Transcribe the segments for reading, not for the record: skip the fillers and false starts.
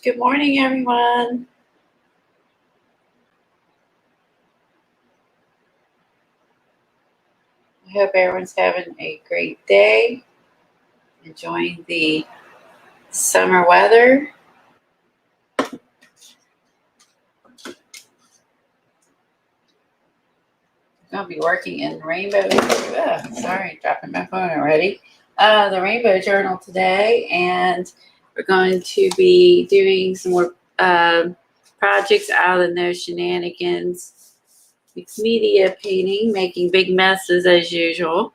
Good morning, everyone. I hope everyone's having a great day, enjoying the summer weather. I'm going to be working in Rainbow. Sorry, dropping my phone already. The Rainbow Journal today, and we're going to be doing some more projects out of the No Shenanigans mixed media painting, making big messes as usual.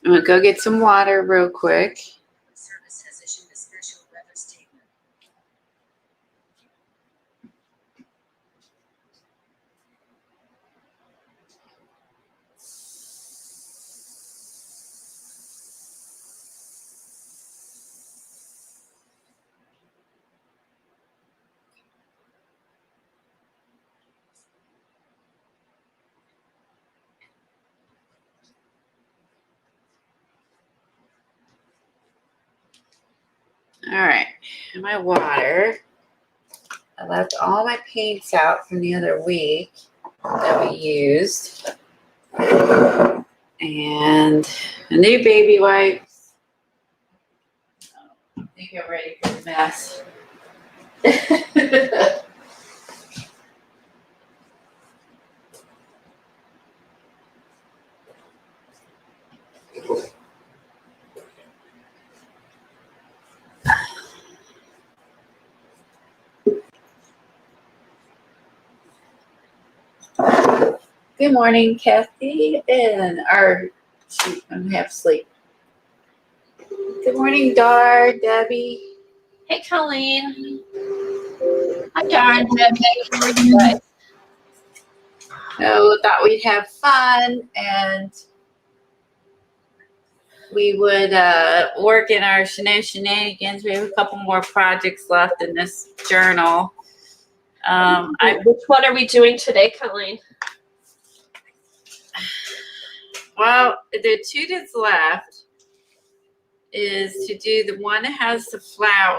I'm going to go get some water real quick. Service has issued a special weather statement. All right, my water. I left all my paints out from the other week that we used. And a new baby wipes. I think I'm ready for the mess. Good morning, Kathy, I'm half asleep. Good morning, Dar, Debbie. Hey, Colleen. Hi, Darn, Debbie. How are you guys? So thought we'd have fun and we would work in our shenanigans. We have a couple more projects left in this journal. Which one are we doing today, Colleen? Well, the two that's left is to do the one that has the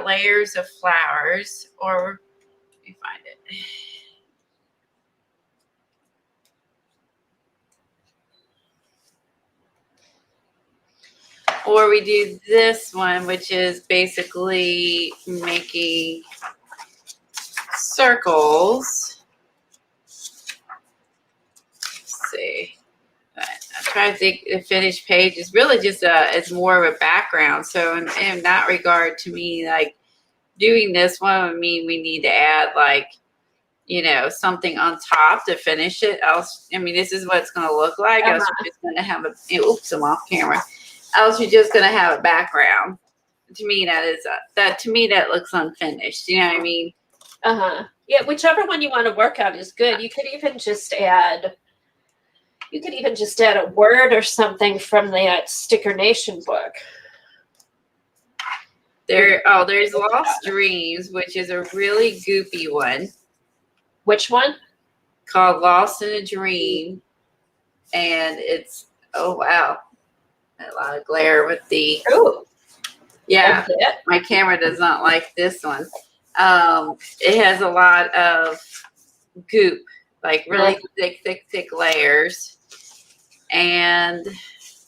layers of flowers, or let me find it. Or we do this one, which is basically making circles. Let's see. I'm trying to think. The finished page is really just it's more of a background. So in that regard, to me, like doing this one would mean we need to add something on top to finish it. Else, I mean, this is what it's going to look like. Else we're just going to have oops, I'm off camera. Else you're just going to have a background. To me, that looks unfinished. You know what I mean? Yeah, whichever one you want to work on is good. You could even just add a word or something from that Sticker Nation book. There's Lost Dreams, which is a really goopy one. Which one? Called Lost in a Dream. And it's, oh wow, a lot of glare with the, yeah, my camera does not like this one. It has a lot of goop, like really thick layers. And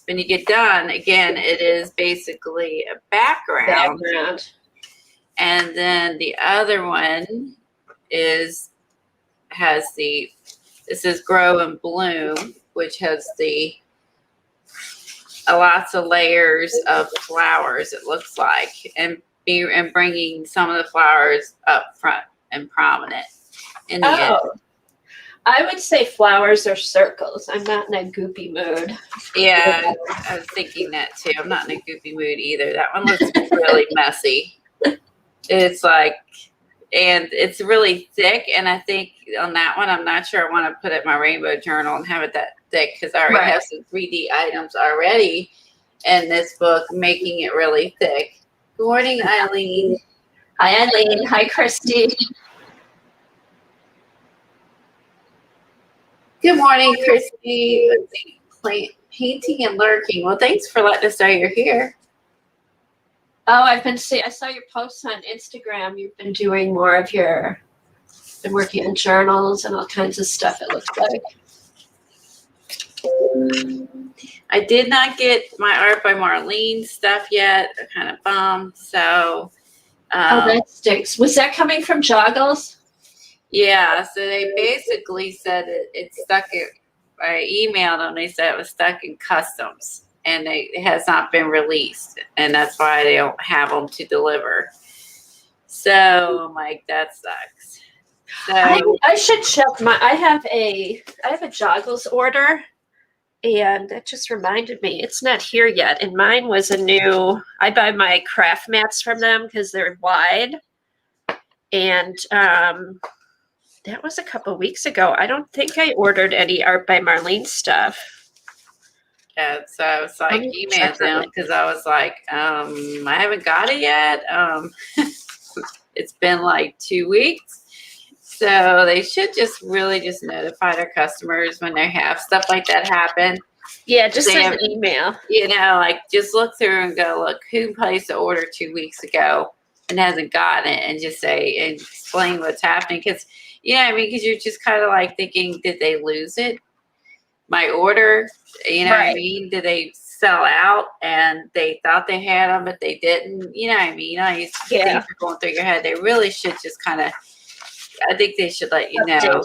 when you get done, again, it is basically a background. And then the other one this is Grow and Bloom, which has lots of layers of flowers, it looks like, and bringing some of the flowers up front and prominent in the end. I would say flowers or circles. I'm not in a goopy mood. Yeah, I was thinking that too. I'm not in a goopy mood either. That one looks really messy. It's like, and it's really thick. And I think on that one, I'm not sure I want to put it in my Rainbow Journal and have it that thick, because I already have some 3D items already in this book, making it really thick. Good morning, Eileen. Hi, Eileen. Hi, Christy. Good morning, Christy. Let's see. Painting and lurking. Well, thanks for letting us know you're here. Oh, I saw your posts on Instagram. You've been doing more of been working on journals and all kinds of stuff, it looks like. I did not get my Art by Marlene stuff yet. I'm kind of bummed. So, that stinks. Was that coming from Joggles? Yeah. So they basically said it's stuck. I emailed them. They said it was stuck in customs, and it has not been released, and that's why they don't have them to deliver. So I'm like, that sucks. So I should check I have a Joggles order. And that just reminded me, it's not here yet. And mine was I buy my craft mats from them because they're wide. And that was a couple weeks ago. I don't think I ordered any Art by Marlene stuff. Yeah, so I was like, email them because I was like, I haven't got it yet. It's been like 2 weeks. So they should just notify their customers when they have stuff like that happen. Yeah, just send an email. Like just look through and go, look, who placed the order 2 weeks ago and hasn't gotten it, and just say and explain what's happening. Because, because you're just kind of like thinking, did they lose it? My order, right. What I mean? Did they sell out and they thought they had them, but they didn't? You know what I mean? Things are going through your head. They really should just kind of, I think they should let you know.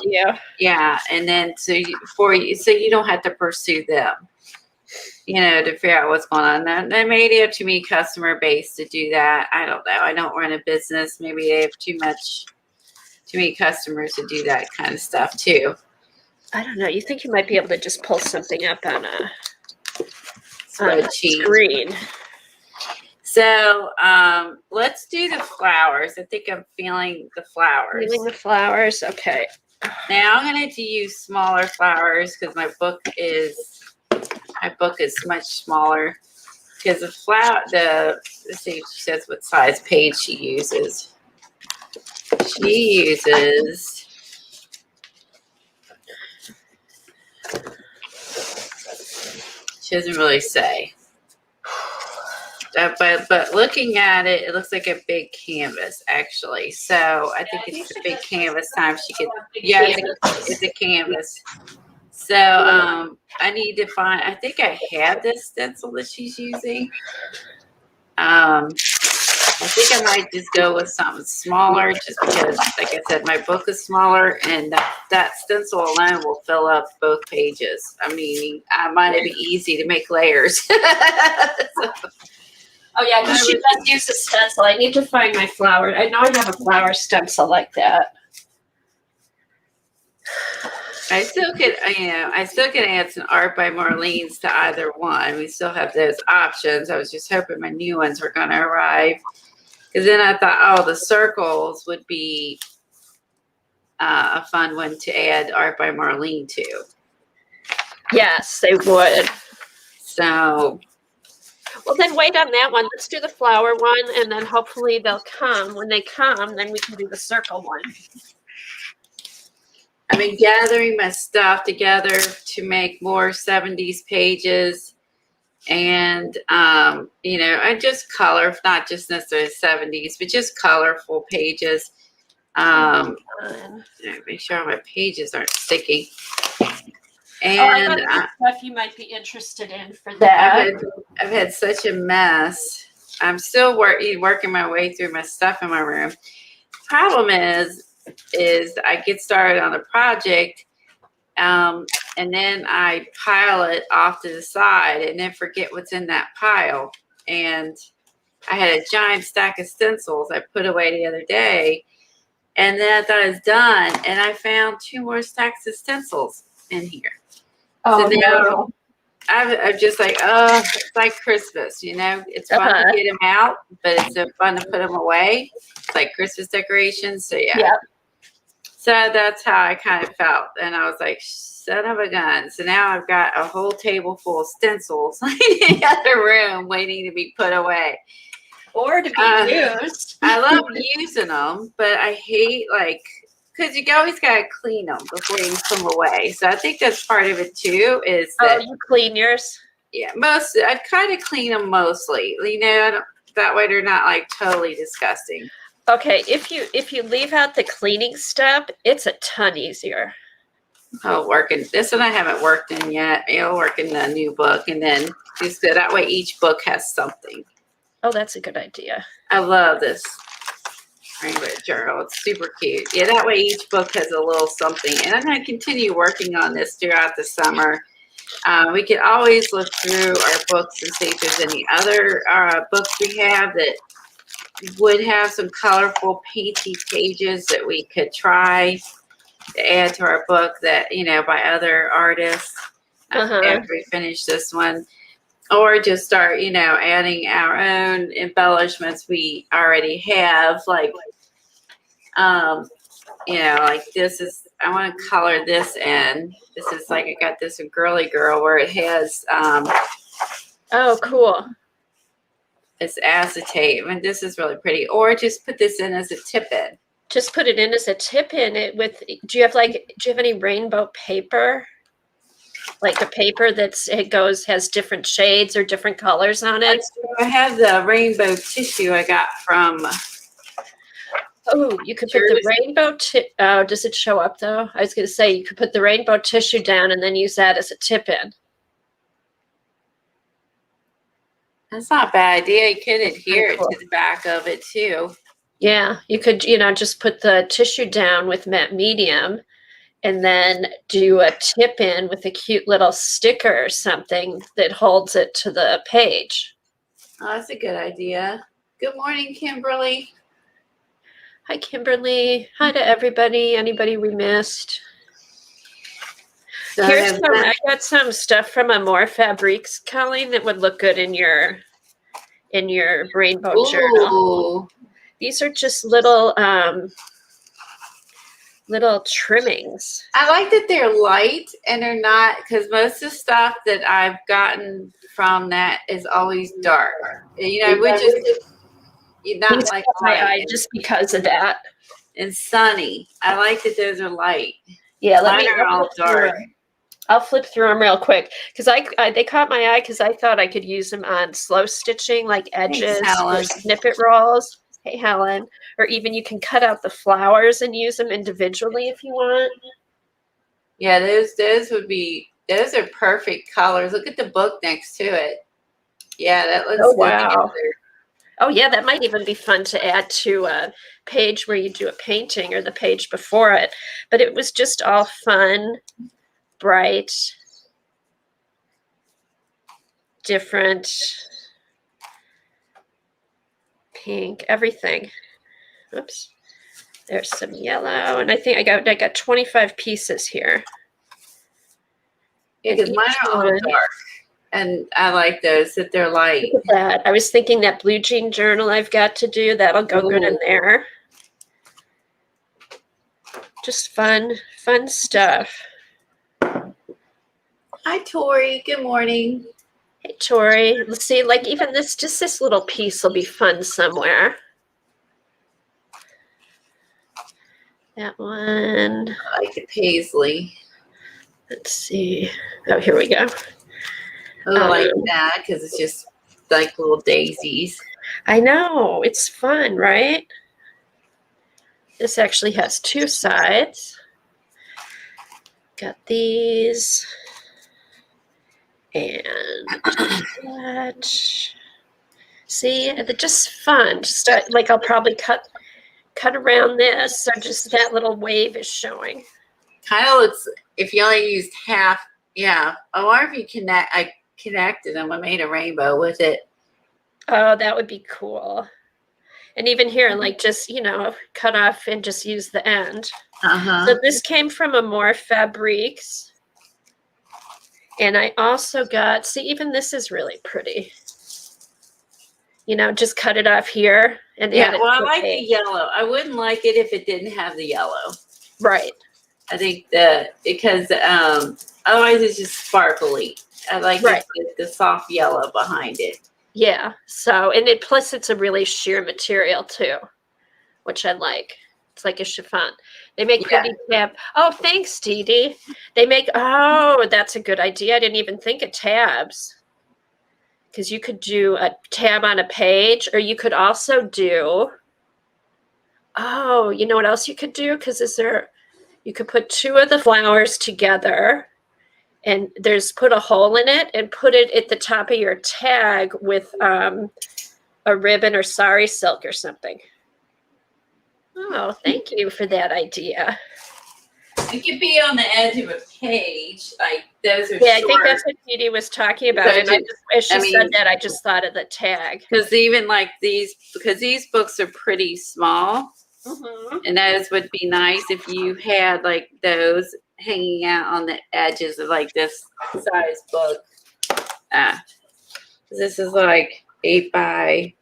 Yeah, and then so you don't have to pursue them, to figure out what's going on. That may be up to me, customer base, to do that. I don't know. I don't run a business. Maybe they have too many customers to do that kind of stuff too. I don't know. You think you might be able to just pull something up on a spreadsheet screen? So let's do the flowers. I think I'm feeling the flowers. Feeling the flowers. Okay. Now I'm going to have to use smaller flowers because my book is much smaller. Because let's see if she says what size page she uses. She doesn't really say. But looking at it, it looks like a big canvas, actually. So I think it's a big canvas time. It's a canvas. So I need to find, I think I have this stencil that she's using. I think I might just go with something smaller just because, like I said, my book is smaller, and that stencil alone will fill up both pages. I mean, I might be easy to make layers. Oh, yeah, because she does use a stencil. I need to find my flower. I know I have a flower stencil like that. I still could add some Art by Marlene's to either one. We still have those options. I was just hoping my new ones were going to arrive. Because then I thought, the circles would be a fun one to add Art by Marlene to. Yes, they would. So... Well, then wait on that one. Let's do the flower one, and then hopefully they'll come. When they come, then we can do the circle one. I've been gathering my stuff together to make more 70s pages. And, I just color, not just necessarily 70s, but just colorful pages. Make sure my pages aren't sticking. And stuff you might be interested in for that. I've had such a mess. I'm still working my way through my stuff in my room. Problem is I get started on a project, and then I pile it off to the side and then forget what's in that pile. And I had a giant stack of stencils I put away the other day, and then I thought it was done, and I found 2 more stacks of stencils in here. Oh, so now I'm just like, it's like Christmas, It's fun to get them out, but it's so fun to put them away. It's like Christmas decorations. So, yeah. Yep. So that's how I kind of felt. And I was like, son of a gun. So now I've got a whole table full of stencils in the other room waiting to be put away. Or to be used. I love using them, but I hate because you always gotta clean them before you put them away. So I think that's part of it too. Is that you clean yours? yeah, I kind of clean them mostly. You know, that way they're not like totally disgusting. Okay, if you leave out the cleaning step, it's a ton easier. Oh, working this one I haven't worked in yet. I'll work in the new book, and then just so that way each book has something. Oh, that's a good idea. I love this rainbow journal. It's super cute. Yeah, that way each book has a little something. And I'm going to continue working on this throughout the summer. We can always look through our books and see if there's any other books we have that would have some colorful, painty pages that we could try to add to our book that, you know, by other artists after we finish this one. Or just start, you know, adding our own embellishments we already have. Like, you know, like this is, I want to color this in. This is like, I got this Girly Girl where it has, oh, cool. It's acetate. I mean, this is really pretty. Or just put this in as a tip-in. Just put it in as a tip-in. It with. Do you have any rainbow paper? Like a paper has different shades or different colors on it. I have the rainbow tissue I got from. Oh, you could put the rainbow. Does it show up though? I was going to say you could put the rainbow tissue down and then use that as a tip-in. That's not a bad idea. You could adhere it to the back of it too. Yeah, you could, you know, just put the tissue down with matte medium and then do a tip-in with a cute little sticker or something that holds it to the page. Oh, that's a good idea. Good morning, Kimberly. Hi, Kimberly. Hi to everybody. Anybody we missed? So I got some stuff from Amore Fabriques, Colleen, that would look good in your rainbow journal. These are just little trimmings. I like that they're light and they're not, because most of the stuff that I've gotten from that is always dark. You know, we just not like my eye just because of that. And sunny. I like that those are light. Yeah, mine are all dark. I'll flip through them real quick because they caught my eye because I thought I could use them on slow stitching, like edges or snippet rolls. Hey, Helen. Or even you can cut out the flowers and use them individually if you want. Yeah, those are perfect colors. Look at the book next to it. Yeah, that looks good together. Oh, yeah, that might even be fun to add to a page where you do a painting or the page before it. But it was just all fun, bright, different, pink, everything. Oops. There's some yellow. And I think I got 25 pieces here. Yeah, because mine are all dark. And I like those, that they're light. Look at that. I was thinking that blue jean journal I've got to do, that'll go good in there. Just fun stuff. Hi, Tori. Good morning. Hey, Tori. Let's see, like even this little piece will be fun somewhere. That one. I like the paisley. Let's see. Oh, here we go. I like that because it's just like little daisies. I know. It's fun, right? This actually has two sides. Got these. And that. See, they're just fun. Just like I'll probably cut around this, so just that little wave is showing. Kind of looks, if you only used half, yeah. I wonder if you I connected them. I made a rainbow with it. Oh, that would be cool. And even here, like just, cut off and just use the end. So this came from Amore Fabriques. And I also got, see, even this is really pretty. Just cut it off here. And yeah, well, I like the yellow. I wouldn't like it if it didn't have the yellow. Right. I think because otherwise it's just sparkly. I like the soft yellow behind it. Yeah. So, and plus it's a really sheer material too, which I like. It's like a chiffon. They make Yeah. pretty tab. Oh, thanks, Dee Dee. They make, oh, that's a good idea. I didn't even think of tabs. Because you could do a tab on a page, or you could also do, oh, you know what else you could do? Because you could put two of the flowers together and put a hole in it and put it at the top of your tag with a ribbon or sari silk or something. Oh, thank you for that idea. It could be on the edge of a page, like those are Yeah, I short. think that's what Dee Dee was talking about. So And as she said that, I just thought of the tag. Because even like because these books are pretty small, and those would be nice if you had like those hanging out on the edges of like this size book. This is like 8 by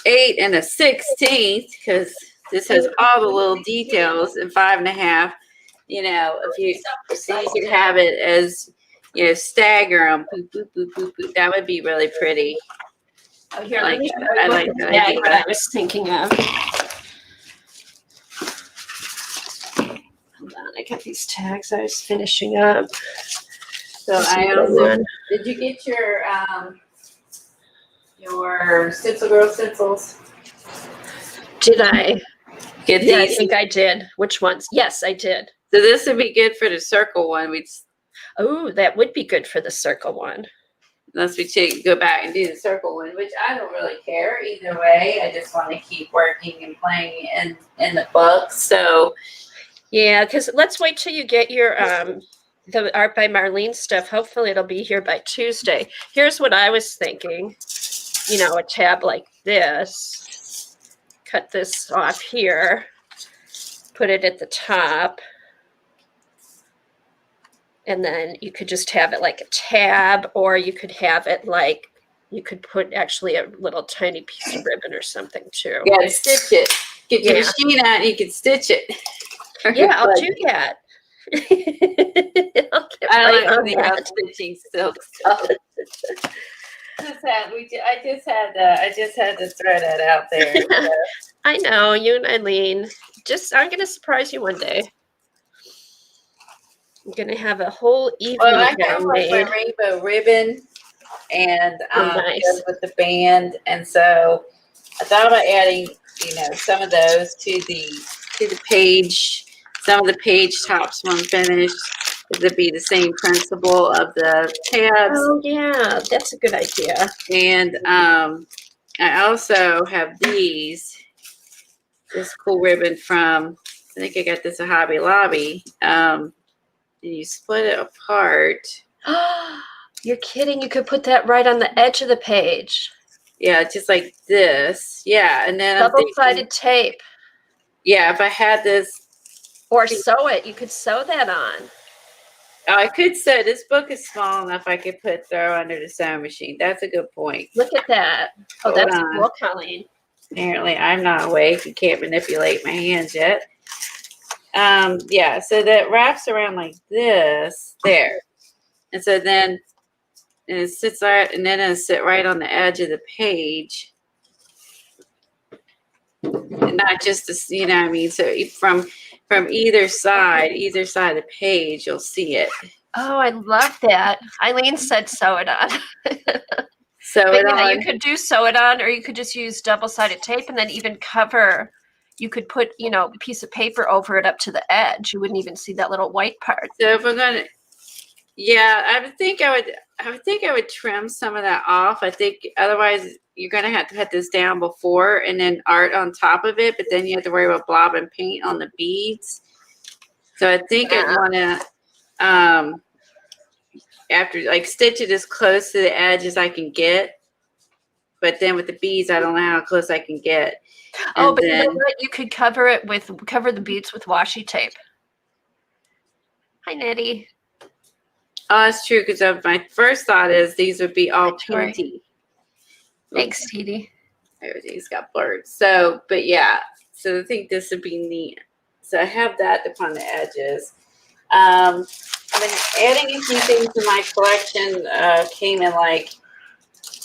8 and a 16th, because this has all the little details, and 5.5. You know, so you could have it as, you know, stagger them. Boop, boop, boop, boop, boop. That would be really pretty. Oh, here, I like that idea. What I was thinking of. Hold on, I got these tags I was finishing up. So I also, did you get your Stencil Girl stencils? Did I? Get Yeah, I these. think I did. Which ones? Yes, I did. So this would be good for the circle one. Oh, that would be good for the circle one. Unless we go back and do the circle one, which I don't really care either way. I just want to keep working and playing in the book. So yeah, because let's wait till you get your the Art by Marlene stuff. Hopefully it'll be here by Tuesday. Here's what I was thinking. You know, a tab like this. Cut this off here. Put it at the top. And then you could just have it like a tab, or you could have it like, you could put actually a little tiny piece of ribbon or something too. Yeah, stitch it. Get your machine out and you can stitch it. Yeah, I'll do that. I don't like the stitching silk stuff. I just had to throw that out there. So. I know, you and Eileen. I'm gonna surprise you one day. I'm gonna have a whole evening. Well, I have like my rainbow ribbon, and nice. goes with the band, and so I thought about adding, you know, some of those to the page. Some of the page tops when finished, it'd be the same principle of the tabs. Oh yeah, that's a good idea. And I also have this cool ribbon from, I think I got this at Hobby Lobby. And you split it apart. You're kidding. You could put that right on the edge of the page. Yeah, just like this. Yeah, and then double-sided tape. Yeah, if I had this. Or sew it. You could sew that on. Oh, I could sew. This book is small enough I could throw under the sewing machine. That's a good point. Look at that. Oh, that's cool, Colleen. Apparently, I'm not awake and can't manipulate my hands yet. Yeah, so that wraps around like this there. And so then it sits right, and then it'll sit right on the edge of the page. And not just this, you know what I mean? So from either side of the page, you'll see it. Oh, I love that. Eileen said sew it on. Sew it on. You could do sew it on, or you could just use double-sided tape and then even cover. You could put, you know, a piece of paper over it up to the edge. You wouldn't even see that little white part. So if we're gonna, yeah, I would think I would trim some of that off. I think otherwise you're gonna have to put this down before and then art on top of it, but then you have to worry about blob and paint on the beads. So I think I'd wanna after like stitch it as close to the edge as I can get. But then with the beads, I don't know how close I can get. Oh, but then, you know what? You could cover the beads with washi tape. Hi, Nettie. Oh, that's true, because my first thought is these would be all pointy. Thanks, Edie. Everything's got blurred. So, but yeah, so I think this would be neat. So I have that upon the edges. I've been adding a few things to my collection. Came in like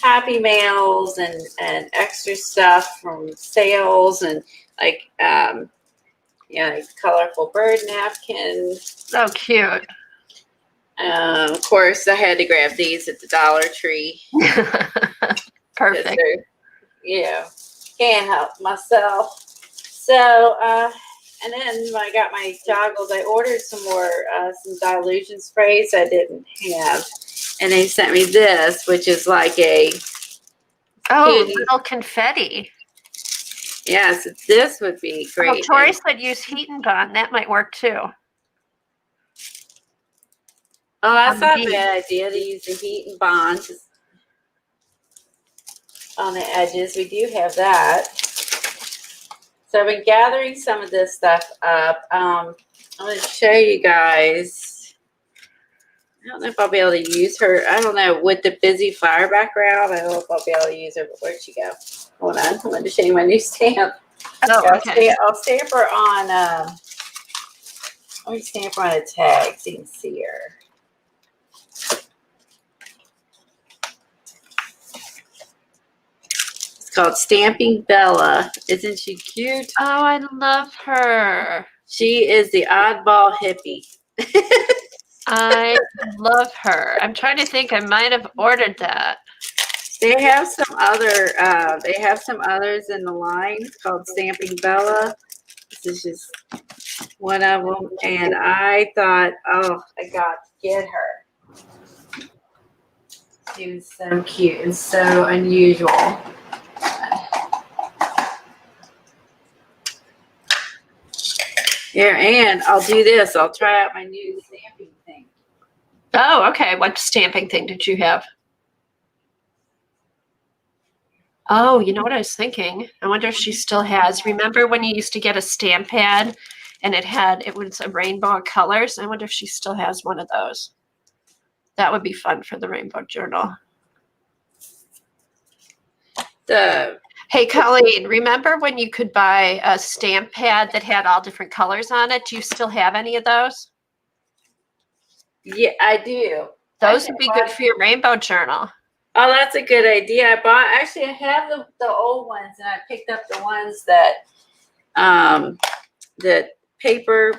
Happy Mails and extra stuff from sales and like like colorful bird napkins. So cute. Of course, I had to grab these at the Dollar Tree. Perfect. Can't help myself. So, and then when I got my joggles, I ordered some more, some dilution sprays I didn't have. And they sent me this, which is like a little confetti. Yes, this would be great. Oh, Tori said use heat and bond. That might work too. Oh, that's not a bad idea to use the heat and bond on the edges. We do have that. So I've been gathering some of this stuff up. I'm going to show you guys. I don't know if I'll be able to use her. I don't know. With the busy flower background, I don't know if I'll be able to use her, but where'd she go? Hold on. I'm going to show you my new stamp. Oh, okay. I'll stamp her on, let me stamp her on a tag so you can see her. It's called Stamping Bella. Isn't she cute? Oh, I love her. She is the oddball hippie. I love her. I'm trying to think. I might have ordered that. They have some other. They have some others in the line called Stamping Bella. This is just one of them, and I thought, oh, I got to get her. She was so cute and so unusual. Here, and I'll do this. I'll try out my new stamping thing. Oh, okay. What stamping thing did you have? Oh, you know what I was thinking? I wonder if she still has. Remember when you used to get a stamp pad and it was a rainbow of colors? I wonder if she still has one of those. That would be fun for the Rainbow Journal. Hey, Colleen, remember when you could buy a stamp pad that had all different colors on it? Do you still have any of those? Yeah, I do. Those would be good for your Rainbow Journal. Oh, that's a good idea. I have the old ones, and I picked up the ones that the paper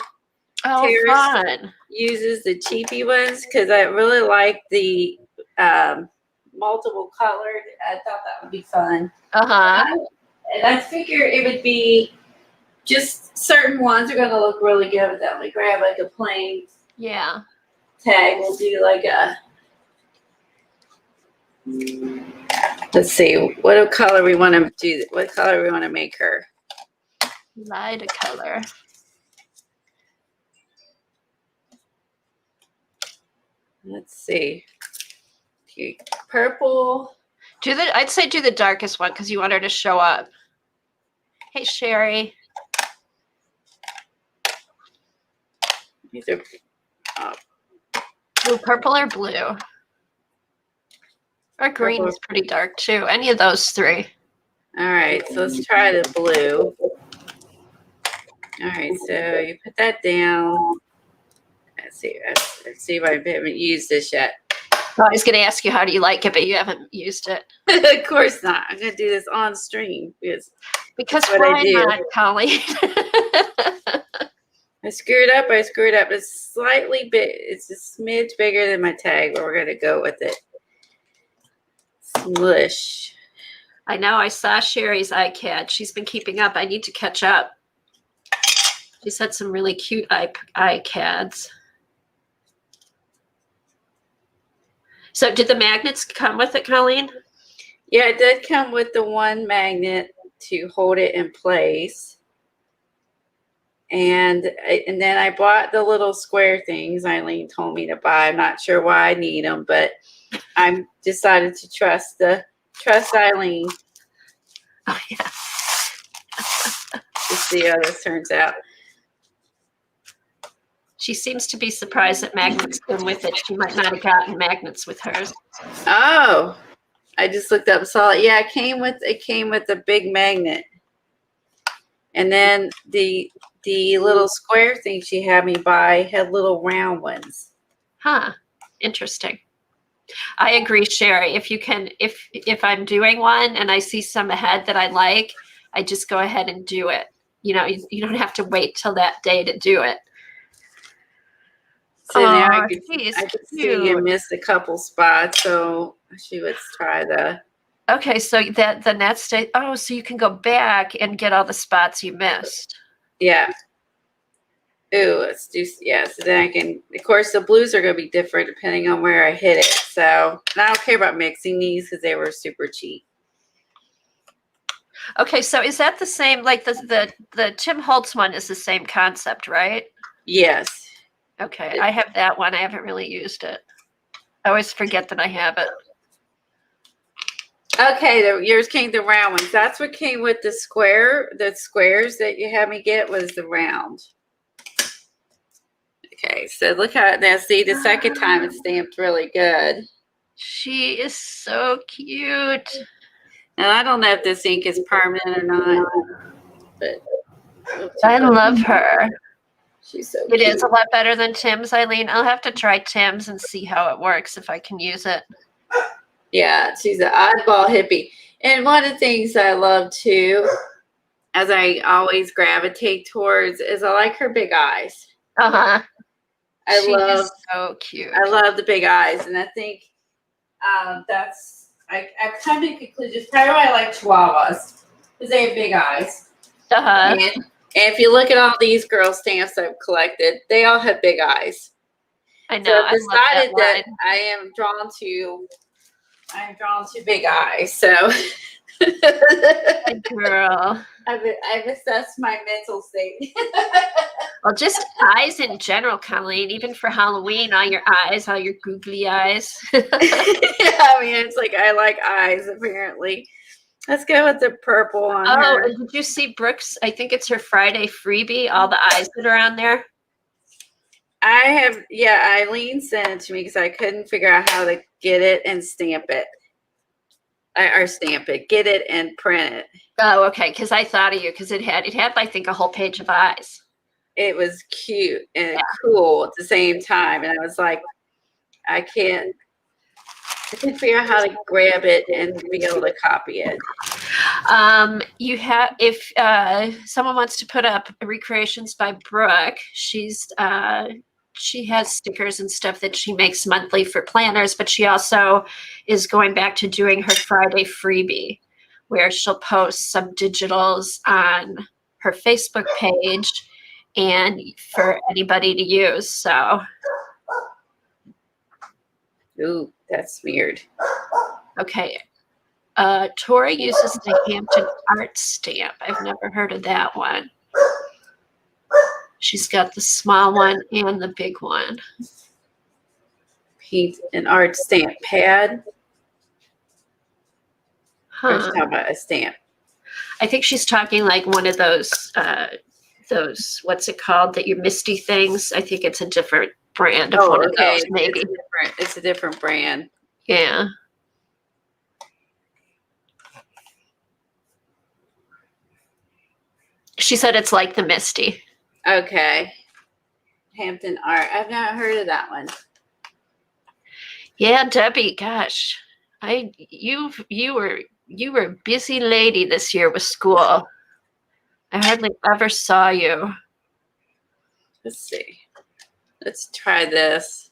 fun. uses, the cheapy ones, because I really like the multiple colored. I thought that would be fun. And I figure it would be just certain ones are going to look really good with that. We grab like a plain tag. We'll do like a, let's see, what color we want to do. What color we want to make her? Light color. Let's see. Purple. I'd say do the darkest one because you want her to show up. Hey, Sherry. These are blue, purple, or blue? Or green is pretty dark too. Any of those three. All right, so let's try the blue. All right, so you put that down. Let's see if I haven't used this yet. I was going to ask you how do you like it, but you haven't used it. Of course not. I'm going to do this on stream because why not, Colleen? I screwed up. It's slightly big. It's a smidge bigger than my tag, but we're going to go with it. Smush. I know. I saw Sherry's iCad. She's been keeping up. I need to catch up. She's had some really cute iCads. So did the magnets come with it, Colleen? Yeah, it did come with the one magnet to hold it in place. And then I bought the little square things Eileen told me to buy. I'm not sure why I need them, but I decided to trust Eileen. Oh, yeah. To see how this turns out. She seems to be surprised that magnets come with it. She might not have gotten magnets with hers. Oh, I just looked up and saw it. Yeah, it came with a big magnet. And then the little square thing she had me buy had little round ones. Huh. Interesting. I agree, Sherry. If you can, if I'm doing one and I see some ahead that I like, I just go ahead and do it. You know, you don't have to wait till that day to do it. So now Oh, I could she's see you cute. missed a couple spots, so she would try the. Okay, so that the next day. Oh, so you can go back and get all the spots you missed. Yeah. Ooh, let's do, yeah, so then I can, of course, the blues are going to be different depending on where I hit it. So, and I don't care about mixing these because they were super cheap. Okay, so is that the same, like the Tim Holtz one is the same concept, right? Yes. Okay, I have that one. I haven't really used it. I always forget that I have it. Okay, yours came the round ones. That's what came with the squares that you had me get was the round. Okay, so look how, now see, the second time it's stamped really good. She is so cute. And I don't know if this ink is permanent or not, but I love her. She's so It cute. is a lot better than Tim's, Eileen. I'll have to try Tim's and see how it works, if I can use it. Yeah, she's an oddball hippie. And one of the things I love too, as I always gravitate towards, is I like her big eyes. Uh-huh. She is so cute. I love the big eyes, and I think that's I've come to the conclusion probably why I like Chihuahuas because they have big eyes. Uh-huh. And if you look at all these girl stamps I've collected, they all have big eyes. I know. So I've decided that I'm drawn to big eyes. So girl. I've assessed my mental state. Well, just eyes in general, Colleen, even for Halloween, all your eyes, all your googly eyes. Yeah, I mean, it's like I like eyes, apparently. Let's go with the purple on her. Oh, did you see Brooks? I think it's her Friday freebie, all the eyes that are on there. I have, yeah, Eileen sent it to me because I couldn't figure out how to get it and stamp it. Or stamp it, get it and print it. Oh, okay, because I thought of you, because it had, I think, a whole page of eyes. It was cute and cool at the same time. And I was like, I can't figure out how to grab it and be able to copy it. You have, if someone wants to put up Recreations by Brooke, she has stickers and stuff that she makes monthly for planners, but she also is going back to doing her Friday freebie, where she'll post some digitals on her Facebook page and for anybody to use. So, Ooh, that's weird. Okay. Tori uses the Hampton Art stamp. I've never heard of that one. She's got the small one and the big one. Paint an art stamp pad. Or she's talking about a stamp. I think she's talking like one of those, what's it called, that your Misty things. I think it's a different brand of one of those, maybe. It's a different brand. Yeah. She said it's like the Misty. Okay. Hampton Art. I've not heard of that one. Yeah, Debbie, gosh. You were a busy lady this year with school. I hardly ever saw you. Let's see. Let's try this.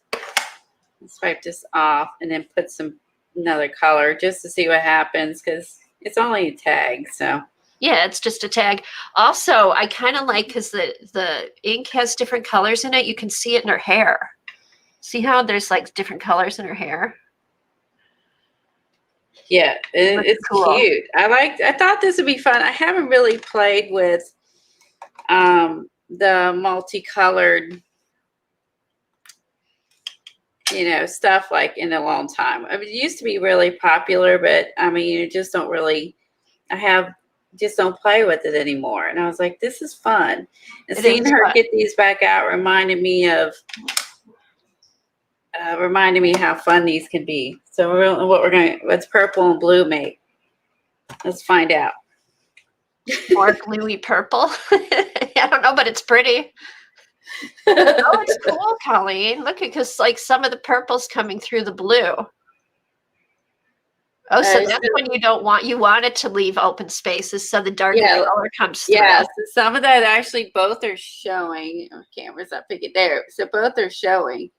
Let's wipe this off and then put another color just to see what happens because it's only a tag, so. Yeah, it's just a tag. Also, I kind of like because the ink has different colors in it. You can see it in her hair. See how there's like different colors in her hair? Yeah, it's cool. Cute. I thought this would be fun. I haven't really played with the multicolored, stuff like in a long time. I mean, it used to be really popular, but I mean, you just don't really. Just don't play with it anymore. And I was like, this is fun. And seeing her get these back out reminded me how fun these can be. So what's purple and blue make? Let's find out. More bluey purple. I don't know, but it's pretty. Oh, it's cool, Colleen. Look, because like some of the purple's coming through the blue. Oh, so that's when you want it to leave open spaces so the darker color comes through. Yeah, so some of that actually both are showing. Oh, camera's up, pick it there. So both are showing.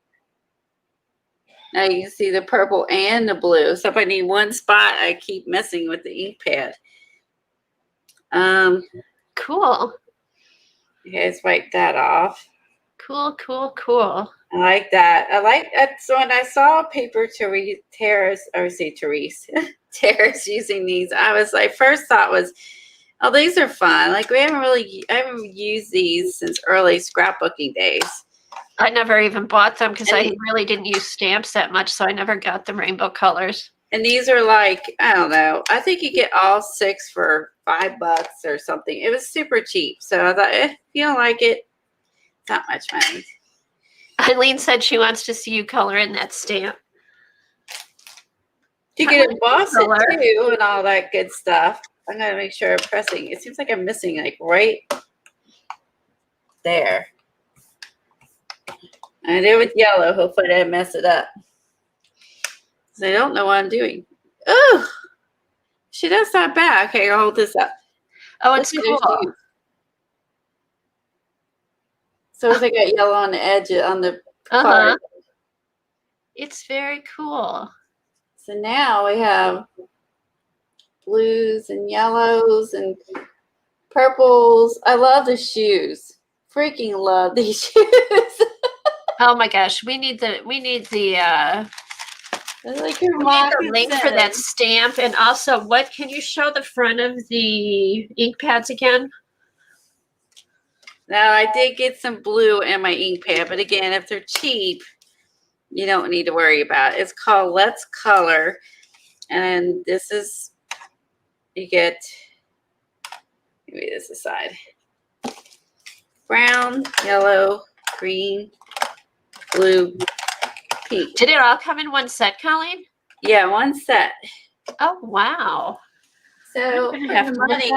Now you can see the purple and the blue. So if I need one spot, I keep messing with the ink pad. Cool. Okay, let's wipe that off. Cool, cool, cool. I like that. I like that. So when I saw Paper Terrace, I would say Therese, Terrace using these, I was like, first thought was, oh, these are fun. Like I haven't used these since early scrapbooking days. I never even bought them because I really didn't use stamps that much, so I never got the rainbow colors. And these are like, I don't know, I think you get all 6 for $5 or something. It was super cheap. So I thought, if you don't like it, it's not much money. Eileen said she wants to see you color in that stamp. You can emboss it too and all that good stuff. I'm going to make sure I'm pressing. It seems like I'm missing like right there. I did with yellow. Hopefully I didn't mess it up. Because I don't know what I'm doing. Oh, she does not bad. Okay, I'll hold this up. Oh, it's cool. So I got yellow on the edge on the part. It's very cool. So now we have blues and yellows and purples. I love the shoes. Freaking love these shoes. Oh my gosh, we need the link for that stamp. And also, what can you show the front of the ink pads again? Now I did get some blue in my ink pad, but again, if they're cheap, you don't need to worry about it. It's called Let's Color, and this is, you get, maybe this aside, brown, yellow, green, blue, pink. Did it all come in one set, Colleen? Yeah, one set. Oh, wow. So for money,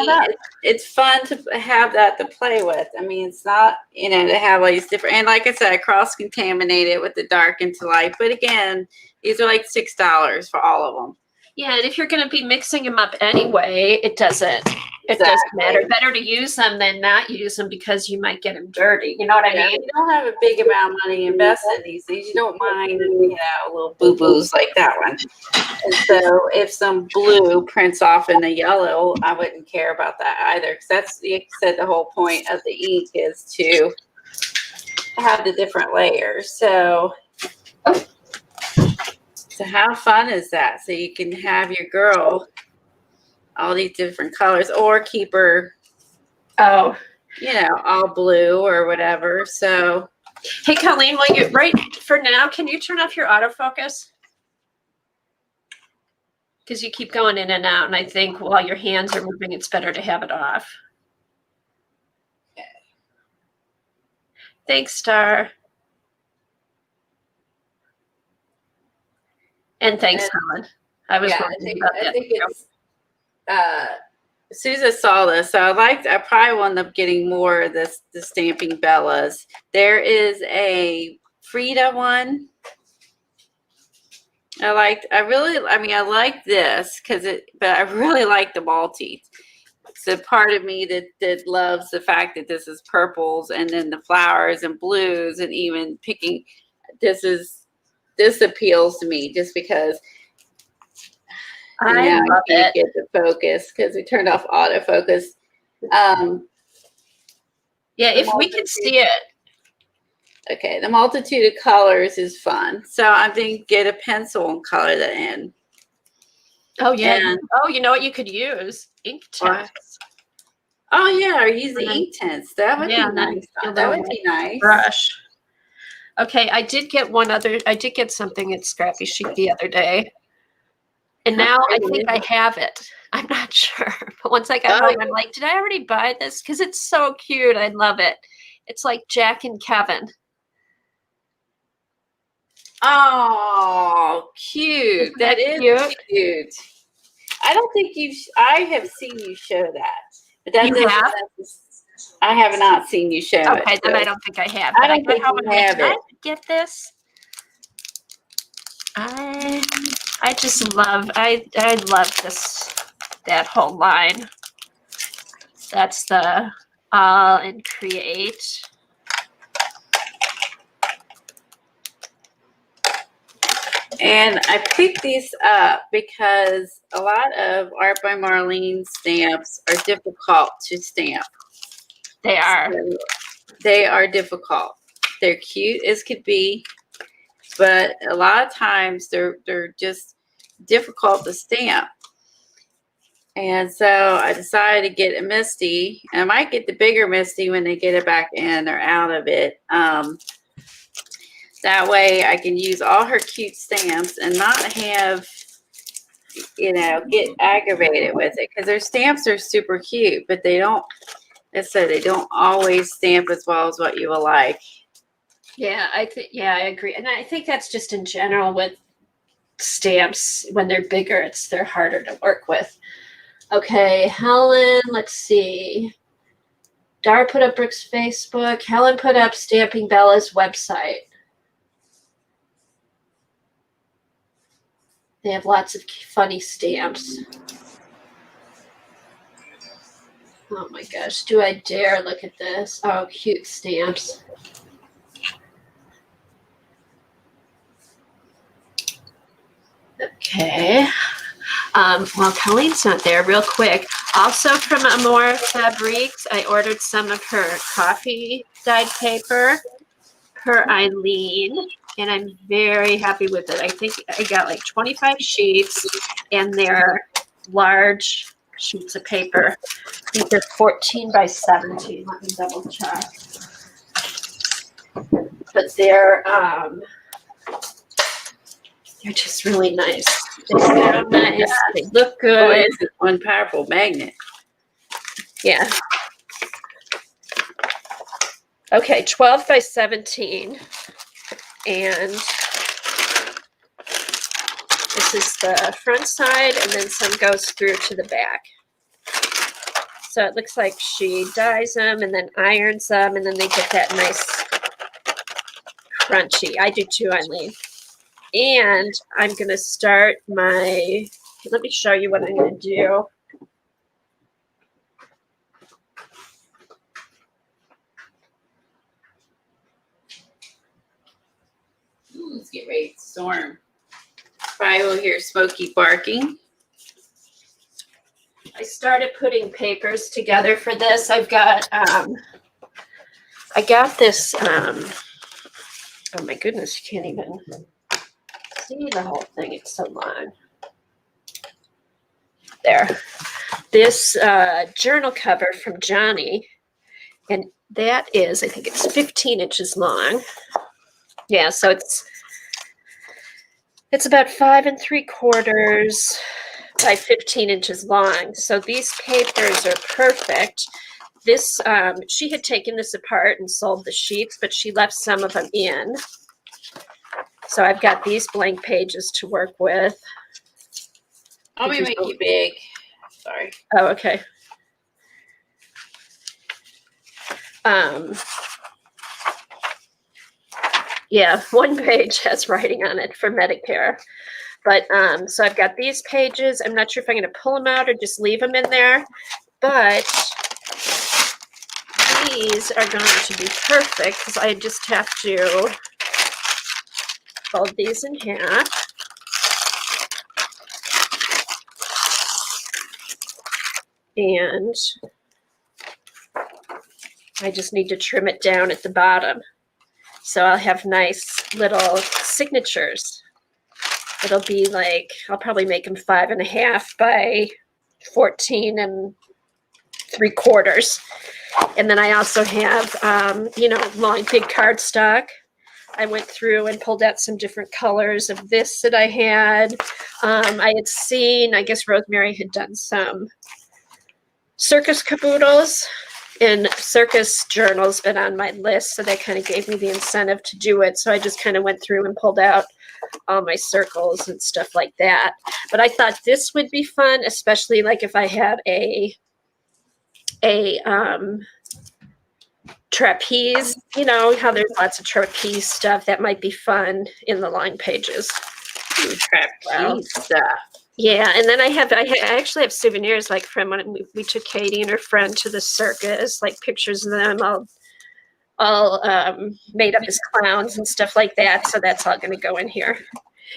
it's fun to have that to play with. I mean, it's not, you know, to have all these different, and like I said, I cross-contaminate it with the dark into light. But again, these are like $6 for all of them. Yeah, and if you're going to be mixing them up anyway, it doesn't matter. Better to use them than not use them because you might get them dirty. You know what I mean? You don't have a big amount of money invested in these things. You don't mind, you know, little boo-boos like that one. And so if some blue prints off in the yellow, I wouldn't care about that either. Because that's, like you said, the whole point of the ink is to have the different layers. So how fun is that? So you can have your girl all these different colors, or keep her, you know, all blue or whatever. So, hey, Colleen, will you, right for now, can you turn off your autofocus? Because you keep going in and out, and I think while your hands are moving, it's better to have it off. Okay. Thanks, Star. And thanks, Helen. I was wondering about that. I think it's, Susan saw this, so I probably will end up getting more of the Stamping Bellas. There is a Frida one. I like this but I really like the Maltese. It's a part of me that loves the fact that this is purples and then the flowers and blues, and even picking, this appeals to me just because I love it. Get the focus because we turned off autofocus. Yeah, if we can see it. Okay, the multitude of colors is fun. So I think get a pencil and color that in. Oh yeah. You know what you could use? Ink tints. Oh yeah, or use the ink tints. That would be nice. That would be nice. Brush. Okay, I did get something at Scrappy Chic the other day. And now I think I have it. I'm not sure. But once I got home, I'm like, did I already buy this? Because it's so cute. I love it. It's like Jack and Kevin. Oh, cute. That is cute. I don't think I have seen you show that. But that you have? I have not seen you show it. Okay, then I don't think I have. I don't think you have it. Get this? I just love, I love that whole line. That's the All and Create. And I picked these up because a lot of Art by Marlene stamps are difficult to stamp. They are. So they are difficult. They're cute as could be, but a lot of times they're just difficult to stamp. And so I decided to get a Misty. And I might get the bigger Misty when they get it back in or out of it. That way I can use all her cute stamps and not have, you know, get aggravated with it. Because their stamps are super cute, but they don't, as I said, they don't always stamp as well as what you will like. Yeah, I agree. And I think that's just in general with stamps. When they're bigger, they're harder to work with. Okay, Helen, let's see. Dara put up Brooke's Facebook. Helen put up Stamping Bella's website. They have lots of funny stamps. Oh my gosh, do I dare look at this? Oh, cute stamps. Okay. Well, Colleen's not there. Real quick. Also from Amore Fabriques, I ordered some of her coffee dyed paper per Eileen, and I'm very happy with it. I think I got like 25 sheets, and they're large sheets of paper. I think they're 14 by 17. Let me double check. But they're just really nice. They sound nice. They look good. Oh, it's one powerful magnet. Yeah. Okay, 12 by 17. And this is the front side, and then some goes through to the back. So it looks like she dyes them and then irons them, and then they get that nice crunchy. I do too, Eileen. And I'm going to start let me show you what I'm going to do. Ooh, let's get ready to storm. Probably will hear Smokey barking. I started putting papers together for this. I've got, I got this, oh my goodness, you can't even see the whole thing. It's so long. There. This journal cover from Johnny, and that is, I think it's 15 inches long. Yeah, so it's about 5 3/4 by 15 inches long. So these papers are perfect. This, she had taken this apart and sold the sheets, but she left some of them in. So I've got these blank pages to work with. Let me make you big. Sorry. Oh, okay. Yeah, one page has writing on it for Medicare. But so I've got these pages. I'm not sure if I'm going to pull them out or just leave them in there. But these are going to be perfect because I just have to fold these in half. And I just need to trim it down at the bottom. So I'll have nice little signatures. It'll be like, I'll probably make them 5.5 by 14 3/4. And then I also have, long, big cardstock. I went through and pulled out some different colors of this that I had. I had seen, I guess Rosemary had done some circus caboodles, and circus journals been on my list, so that kind of gave me the incentive to do it. So I just kind of went through and pulled out all my circles and stuff like that. But I thought this would be fun, especially like if I had a trapeze, you know how there's lots of trapeze stuff that might be fun in the line pages. Wow. Cute stuff. Yeah, and then I actually have souvenirs like from when we took Katie and her friend to the circus, like pictures of them all made up as clowns and stuff like that. So that's all going to go in here.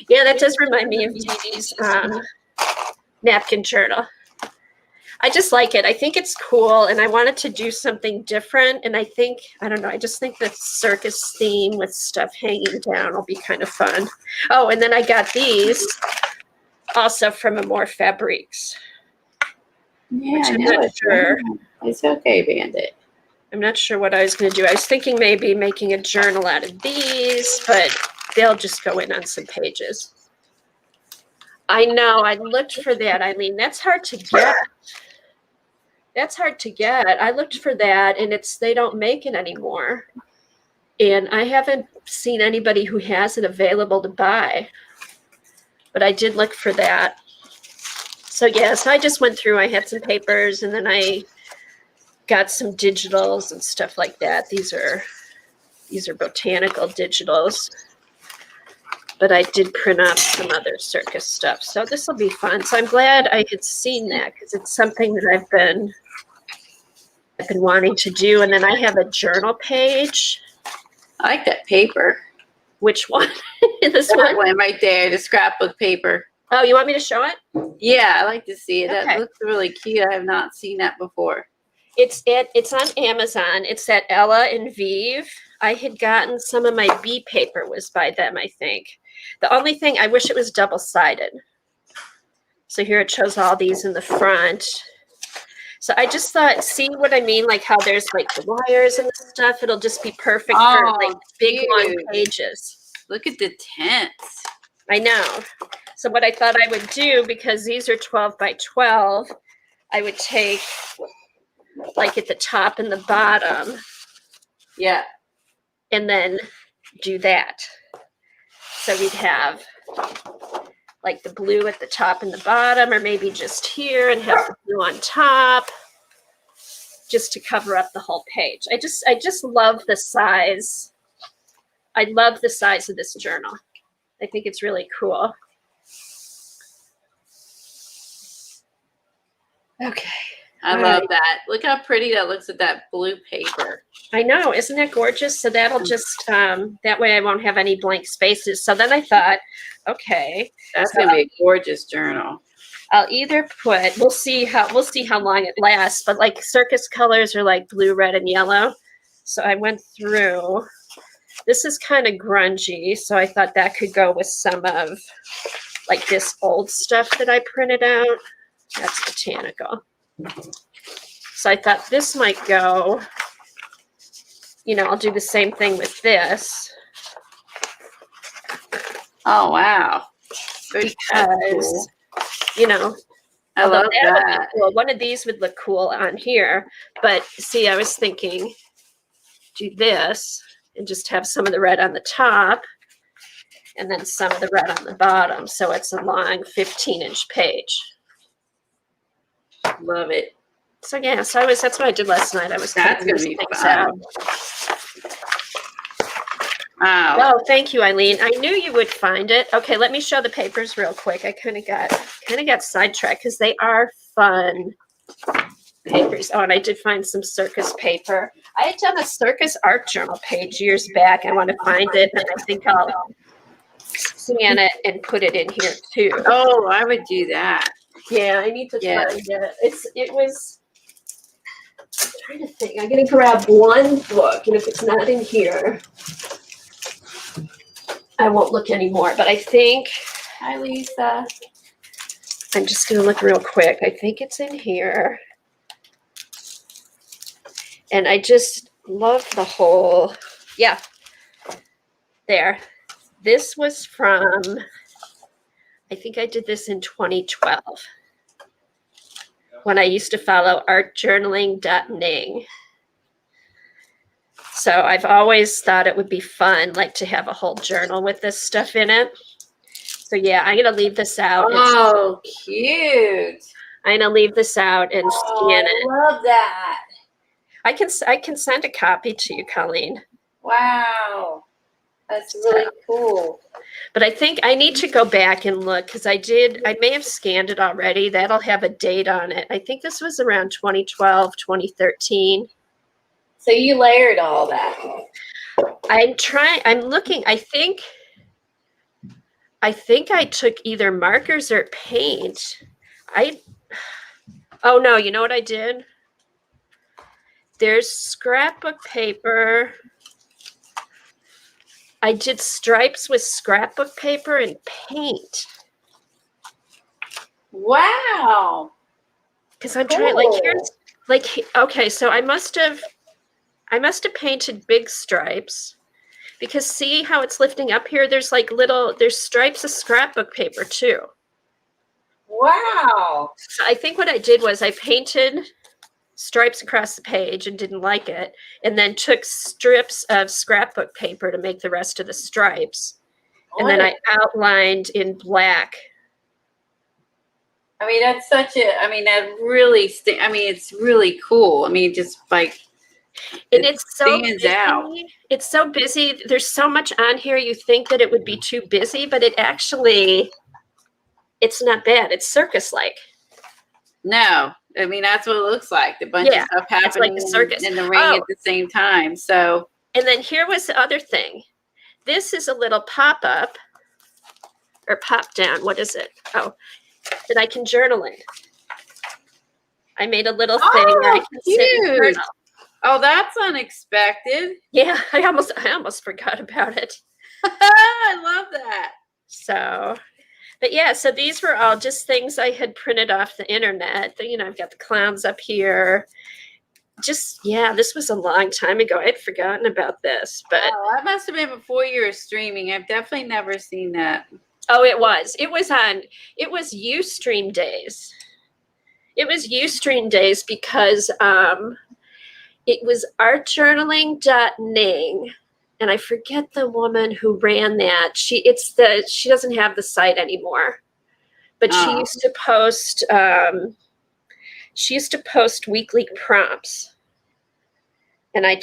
Yeah, that does remind me of Dee napkin journal. I just like it. I think it's cool, and I wanted to do something different. And I don't know, I just think the circus theme with stuff hanging down will be kind of fun. Oh, and then I got these also from Amore Fabriques. Yeah, I know. It's okay, Bandit. I'm not sure what I was going to do. I was thinking maybe making a journal out of these, but they'll just go in on some pages. I know. I looked for that, Eileen. That's hard to get. I looked for that, and they don't make it anymore. And I haven't seen anybody who has it available to buy. But I did look for that. So yeah, so I just went through. I had some papers, and then I got some digitals and stuff like that. These are botanical digitals. But I did print up some other circus stuff. So this will be fun. So I'm glad I had seen that because it's something that I've been wanting to do. And then I have a journal page. I like that paper. Which one? This one right there, the scrapbook paper. Oh, you want me to show it? Yeah, I like to see it. Okay. That looks really cute. I have not seen that before. It's on Amazon. It's at Ella and Vive. I had gotten some of my bee paper was by them, I think. The only thing, I wish it was double-sided. So here it shows all these in the front. So I just thought, see what I mean? Like how there's like the wires and stuff. It'll just be perfect for like big, long pages. Look at the tents. I know. So what I thought I would do, because these are 12 by 12, I would take like at the top and the bottom. Yeah. And then do that. So we'd have like the blue at the top and the bottom, or maybe just here and have the blue on top, just to cover up the whole page. I just love the size. I love the size of this journal. I think it's really cool. Okay. I love that. Look how pretty that looks with that blue paper. I know. Isn't that gorgeous? So that'll just, that way I won't have any blank spaces. So then I thought, okay. That's going to be a gorgeous journal. I'll either put, we'll see how long it lasts, but like circus colors are like blue, red, and yellow. So I went through, this is kind of grungy. So I thought that could go with some of like this old stuff that I printed out. That's botanical. So I thought this might go, I'll do the same thing with this. Oh, wow. Because, cool. I love that. Cool. One of these would look cool on here. But see, I was thinking, do this and just have some of the red on the top and then some of the red on the bottom. So it's a long 15-inch page. Love it. So yeah, so that's what I did last night. I was that's gonna be fun. Out. Wow. Oh, thank you, Eileen. I knew you would find it. Okay, let me show the papers real quick. I kind of got sidetracked because they are fun papers. Oh, and I did find some circus paper. I had done a circus art journal page years back. I want to find it, and I think I'll scan it and put it in here too. Oh, I would do that. Yeah, I need to find it. It was. I'm trying to think. I'm gonna grab one book, and if it's not in here, I won't look anymore. But I think. Hi, Lisa. I'm just gonna look real quick. I think it's in here, and I just love the whole. Yeah. There. This was from. I think I did this in 2012 when I used to follow artjournaling.ning. So I've always thought it would be fun, like to have a whole journal with this stuff in it. So yeah, I'm going to leave this out. Oh, cute. I'm going to leave this out and scan it. I love that. I can send a copy to you, Colleen. Wow. That's really cool. But I think I need to go back and look because I may have scanned it already. That'll have a date on it. I think this was around 2012, 2013. So you layered all that. I'm looking, I think I took either markers or paint. Oh no, you know what I did? There's scrapbook paper. I did stripes with scrapbook paper and paint. Wow. Because I'm trying, okay, so I must have painted big stripes. Because see how it's lifting up here? There's there's stripes of scrapbook paper too. Wow. So I think what I did was I painted stripes across the page and didn't like it, and then took strips of scrapbook paper to make the rest of the stripes. And then I outlined in black. I mean, that's that really, it's really cool. I mean, just like, and it's so stands busy. out. It's so busy. There's so much on here. You think that it would be too busy, but it's not bad. It's circus-like. No, I mean, that's what it looks like. The bunch of stuff happening like a circus. in the ring at the same time. So, and then here was the other thing. This is a little pop-up or pop-down. What is it? Oh, that I can journal in. I made a little thing where I can sit and journal. Oh, that's unexpected. Yeah, I almost forgot about it. I love that. So, but yeah, so these were all just things I had printed off the internet. I've got the clowns up here. This was a long time ago. I'd forgotten about this, but that must have been before you were streaming. I've definitely never seen that. Oh, it was Ustream days. It was Ustream days because it was artjournaling.ning, and I forget the woman who ran that. She doesn't have the site anymore, but she used to post. She used to post weekly prompts, and I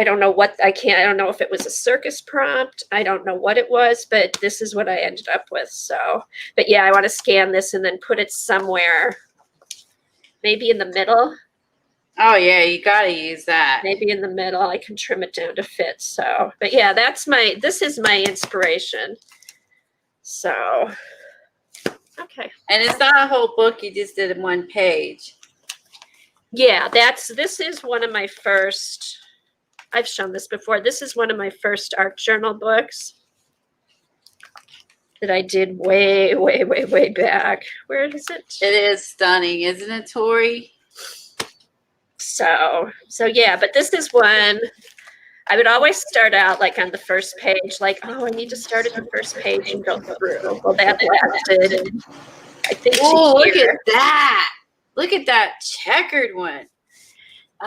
don't know I don't know if it was a circus prompt. I don't know what it was, but this is what I ended up with. So, but yeah, I want to scan this and then put it somewhere, maybe in the middle. Oh yeah, you got to use that. Maybe in the middle. I can trim it down to fit. So, but yeah, this is my inspiration. So, okay. And it's not a whole book. You just did one page. Yeah, this is one of my first, I've shown this before. This is one of my first art journal books that I did way, way, way, way back. Where is it? It is stunning, isn't it, Tori? So yeah, but this is one I would always start out like on the first page, like, oh, I need to start at the first page and go through. Well, that lasted, I think, look at that. Look at that checkered one.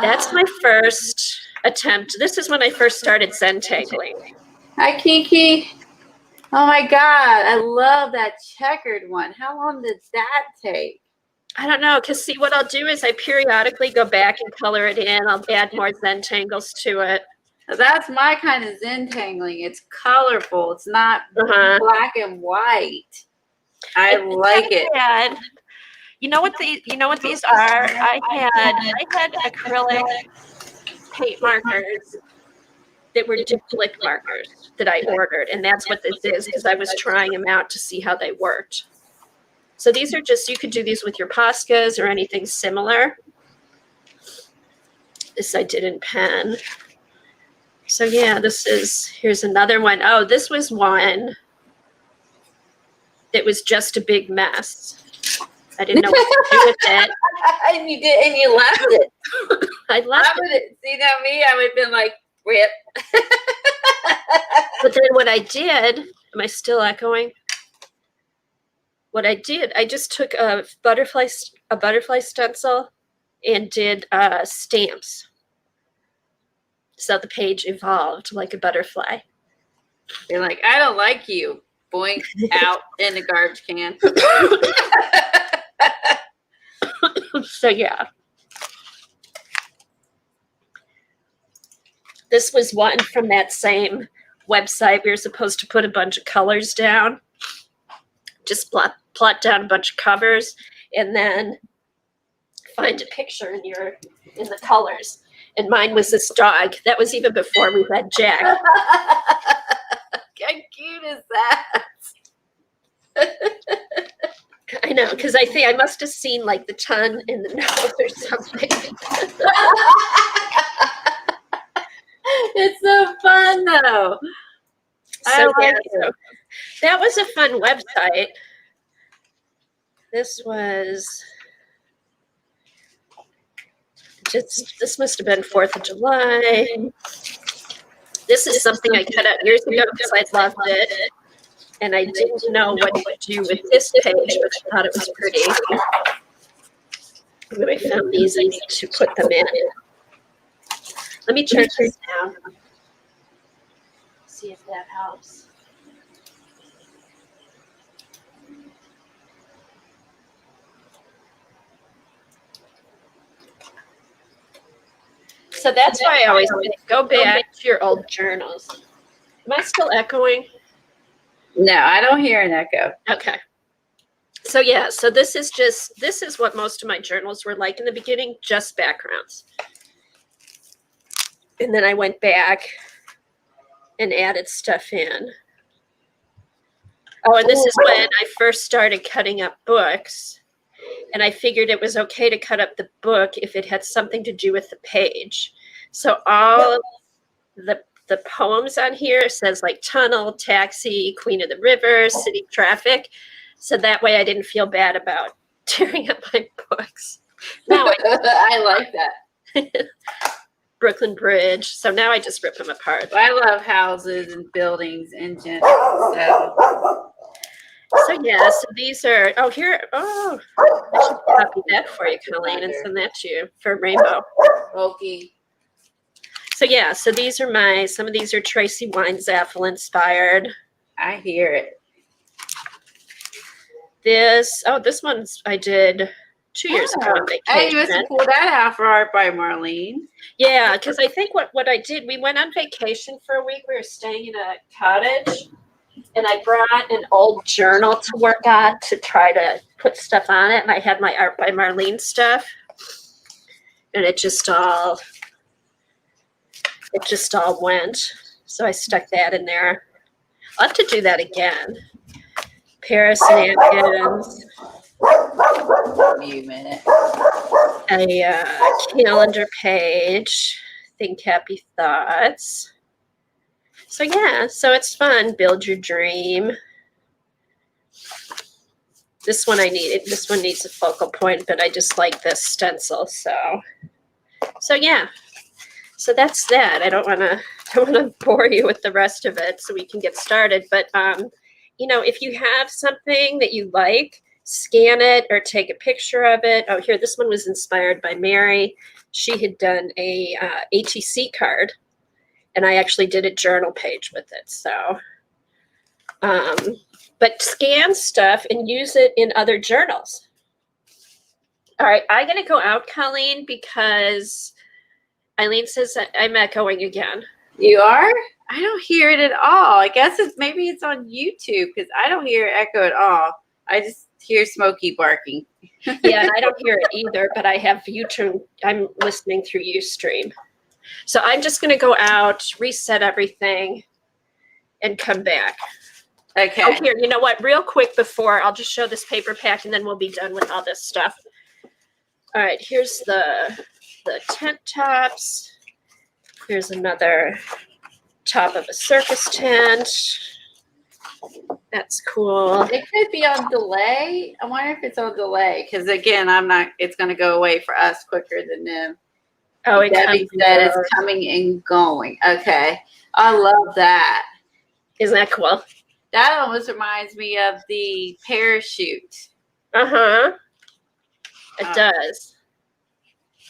That's my first attempt. This is when I first started Zentangling. Hi, Kiki. Oh my God, I love that checkered one. How long did that take? I don't know, because see, what I'll do is I periodically go back and color it in. I'll add more Zentangles to it. That's my kind of Zentangling. It's colorful. It's not black and white. I like it. You know what these are? I had acrylic paint markers that were diptyque markers that I ordered, and that's what this is because I was trying them out to see how they worked. So these are just, you could do these with your Poscas or anything similar. This I did in pen. So yeah, here's another one. Oh, this was one that was just a big mess. I didn't know what to do with it. And you left it. I left it. See, now me, I would have been like, rip. But then what I did, am I still echoing? What I did, I just took a butterfly stencil and did stamps. So the page evolved like a butterfly. You're like, I don't like you. Boink, out in the garbage can. So yeah. This was one from that same website. We were supposed to put a bunch of colors down, just plot down a bunch of covers, and then find a picture in the colors. And mine was this dog. That was even before we had Jack. How cute is that? I know, because I think I must have seen like the tongue in the nose or something. It's so fun though. I like it. So that was a fun website. This must have been 4th of July. This is something I cut out years ago because I loved it. And I didn't know what to do with this page, but I thought it was pretty. When I found these, I need to put them in. Let me turn this down. See if that helps. So that's why I always go back to your old journals. Am I still echoing? No, I don't hear an echo. Okay. So yeah, so this is what most of my journals were like in the beginning, just backgrounds. And then I went back and added stuff in. Oh, and this is when I first started cutting up books. And I figured it was okay to cut up the book if it had something to do with the page. So all the poems on here says like Tunnel, Taxi, Queen of the River, City Traffic. So that way I didn't feel bad about tearing up my books. Now I like that. Brooklyn Bridge. So now I just rip them apart. I love houses and buildings in general. So yeah, so these are, I should copy that for you, Colleen, and send that to you for Rainbow. Okay. So yeah, so these are some of these are Tracy Weinzaffel inspired. I hear it. This one's I did 2 years ago on vacation. Hey, you must pull that out for art by Marlene. Yeah, because I think what I did, we went on vacation for a week. We were staying in a cottage, and I brought an old journal to work on to try to put stuff on it. And I had my Art by Marlene stuff, and it just all went. So I stuck that in there. I'll have to do that again. Paris napkins. Few minutes. A calendar page. Think happy thoughts. So yeah, so it's fun. Build your dream. This one this one needs a focal point, but I just like this stencil. So yeah. So that's that. I don't want to bore you with the rest of it, so we can get started. But if you have something that you like, scan it or take a picture of it. Oh, here, this one was inspired by Mary. She had done a ATC card, and I actually did a journal page with it. So, but scan stuff and use it in other journals. All right, I'm going to go out, Colleen, because Eileen says that I'm echoing again. You are? I don't hear it at all. I guess maybe it's on YouTube because I don't hear echo at all. I just hear Smokey barking. Yeah, I don't hear it either, but I have YouTube. I'm listening through Ustream. So I'm just going to go out, reset everything, and come back. Okay. Oh, here, you know what? Real quick before, I'll just show this paper pack, and then we'll be done with all this stuff. All right, here's the tent tops. Here's another top of a circus tent. That's cool. It could be on delay. I wonder if it's on delay because again, it's going to go away for us quicker than them. Oh, it Debbie said it's coming and going. Okay. I love that. Isn't that cool? That almost reminds me of the parachute. Uh-huh. It does.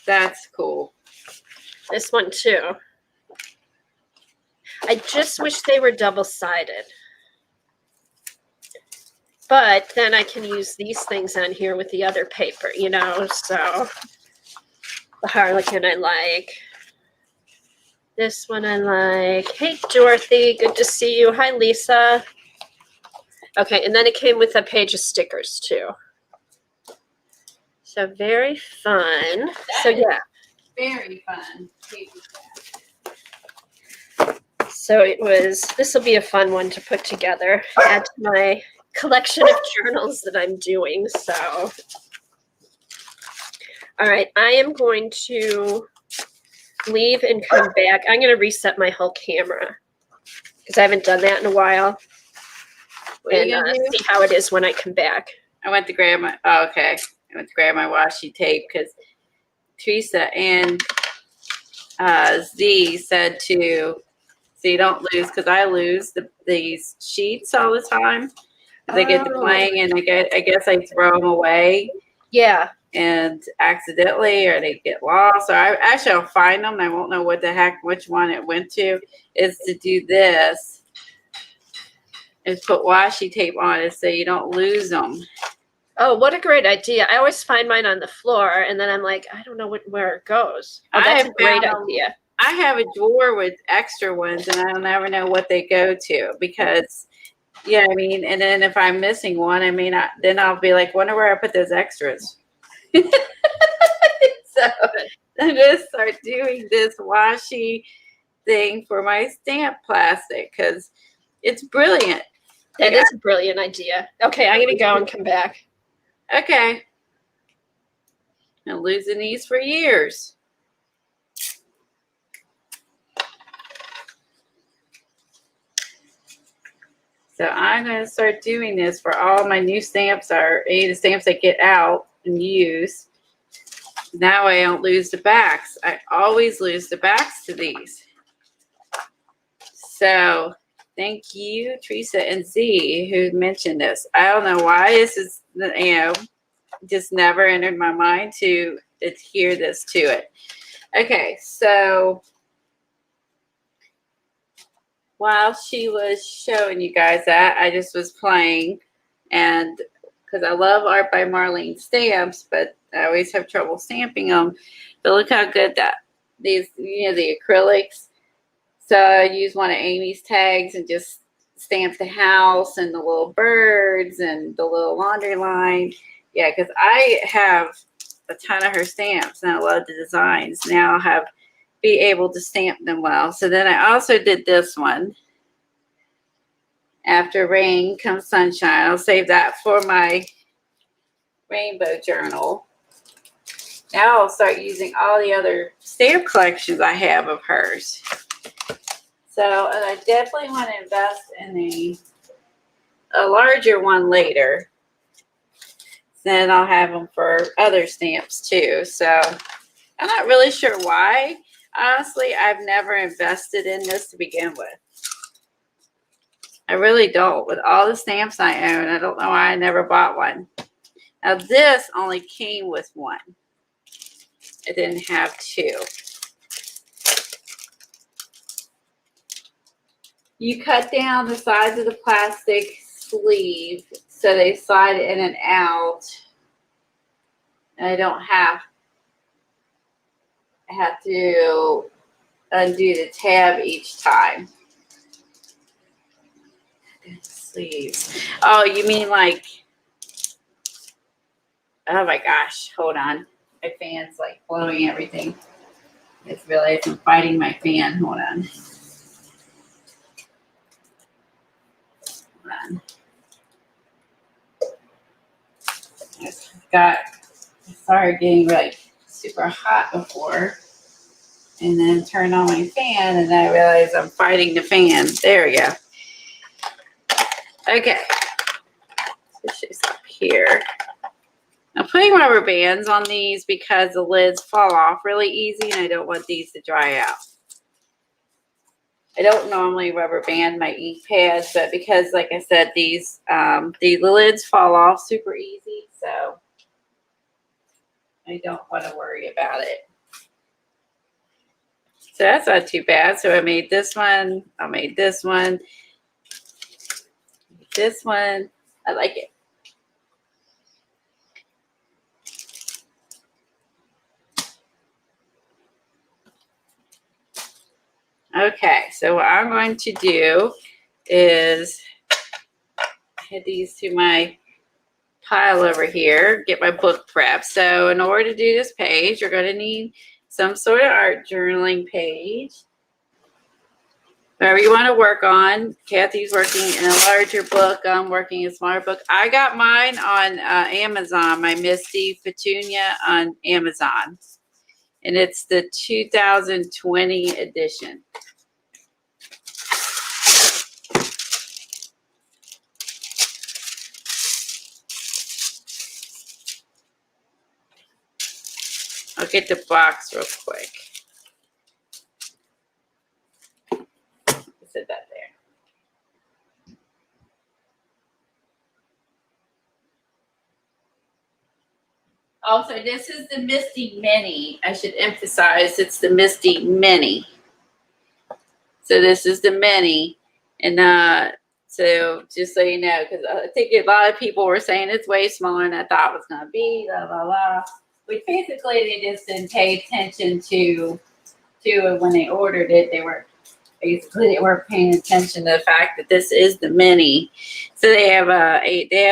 That's cool. This one too. I just wish they were double-sided. But then I can use these things on here with the other paper, so the Harlequin I like. This one I like. Hey, Dorothy. Good to see you. Hi, Lisa. Okay, and then it came with a page of stickers, too. So very fun. So, yeah. Very fun. So it was, this will be a fun one to put together. Add to my collection of journals that I'm doing. So, all right, I am going to leave and come back. I'm going to reset my whole camera because I haven't done that in a while. What are you And gonna do? see how it is when I come back. I went to grab my, oh, okay. I went to grab my washi tape because Teresa and Z said to, so you don't lose, because I lose these sheets all the time. They get to playing and I guess I throw them away. Yeah. And accidentally, or they get lost, or I'll find them. I won't know what the heck, which one it went to. Is to do this, is put washi tape on it so you don't lose them. Oh, what a great idea. I always find mine on the floor and then I'm like, I don't know where it goes. Oh, that's a great idea. I have a drawer with extra ones and I'll never know what they go to because, yeah, I mean, and then if I'm missing one, I mean, then I'll be like, wonder where I put those extras. So I'm going to start doing this washi thing for my stamp plastic because it's brilliant. That is a brilliant idea. Okay, I'm going to go and come back. Okay. I'm losing these for years. So I'm going to start doing this for all my new stamps, or any of the stamps I get out and use. That way I don't lose the backs. I always lose the backs to these. So thank you, Teresa and Z, who mentioned this. I don't know why this is, just never entered my mind to adhere this to it. Okay, so while she was showing you guys that, I just was playing, and because I love Art by Marlene stamps, but I always have trouble stamping them. But look how good these, the acrylics. So I use one of Amy's tags and just stamp the house and the little birds and the little laundry line. Yeah, because I have a ton of her stamps and I love the designs. Now I'll be able to stamp them well. So then I also did this one. After rain comes sunshine. I'll save that for my rainbow journal. Now I'll start using all the other stamp collections I have of hers. So, and I definitely want to invest in a larger one later. Then I'll have them for other stamps too. So I'm not really sure why. Honestly, I've never invested in this to begin with. I really don't. With all the stamps I own, I don't know why I never bought one. Now this only came with one. It didn't have two. You cut down the sides of the plastic sleeve so they slide in and out. And I don't have to undo the tab each time. Sleeves. Oh, you mean like, oh my gosh, hold on. My fan's like blowing everything. I just realized I'm fighting my fan. Hold on. Hold on. I started getting like super hot before. And then turned on my fan and then I realized I'm fighting the fan. There we go. Okay. This is up here. I'm putting rubber bands on these because the lids fall off really easy and I don't want these to dry out. I don't normally rubber band my ink pads, but because, like I said, the lids fall off super easy, so I don't want to worry about it. So that's not too bad. So I made this one. I made this one. This one. I like it. Okay, so what I'm going to do is add these to my pile over here, get my book prepped. So in order to do this page, you're going to need some sort of art journaling page. Whatever you want to work on. Kathy's working in a larger book. I'm working in a smaller book. I got mine on Amazon, my Misty Petunia on Amazon. And it's the 2020 edition. I'll get the box real quick. Set that there. Also, this is the Misty Mini. I should emphasize it's the Misty Mini. So this is the Mini. And so just so you know, because I think a lot of people were saying it's way smaller than I thought it was going to be, blah, blah, blah. Which basically they just didn't pay attention to when they ordered it. They weren't paying attention to the fact that this is the Mini. So they have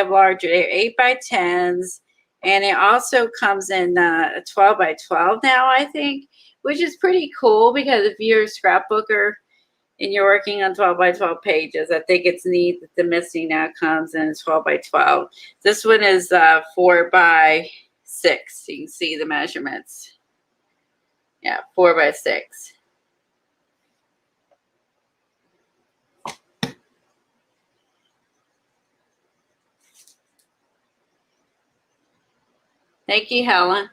larger, they're 8x10s. And it also comes in a 12x12 now, I think, which is pretty cool because if you're a scrapbooker and you're working on 12x12 pages, I think it's neat that the Misty now comes in 12x12. This one is 4x6. You can see the measurements. Yeah, 4x6. Thank you, Helen.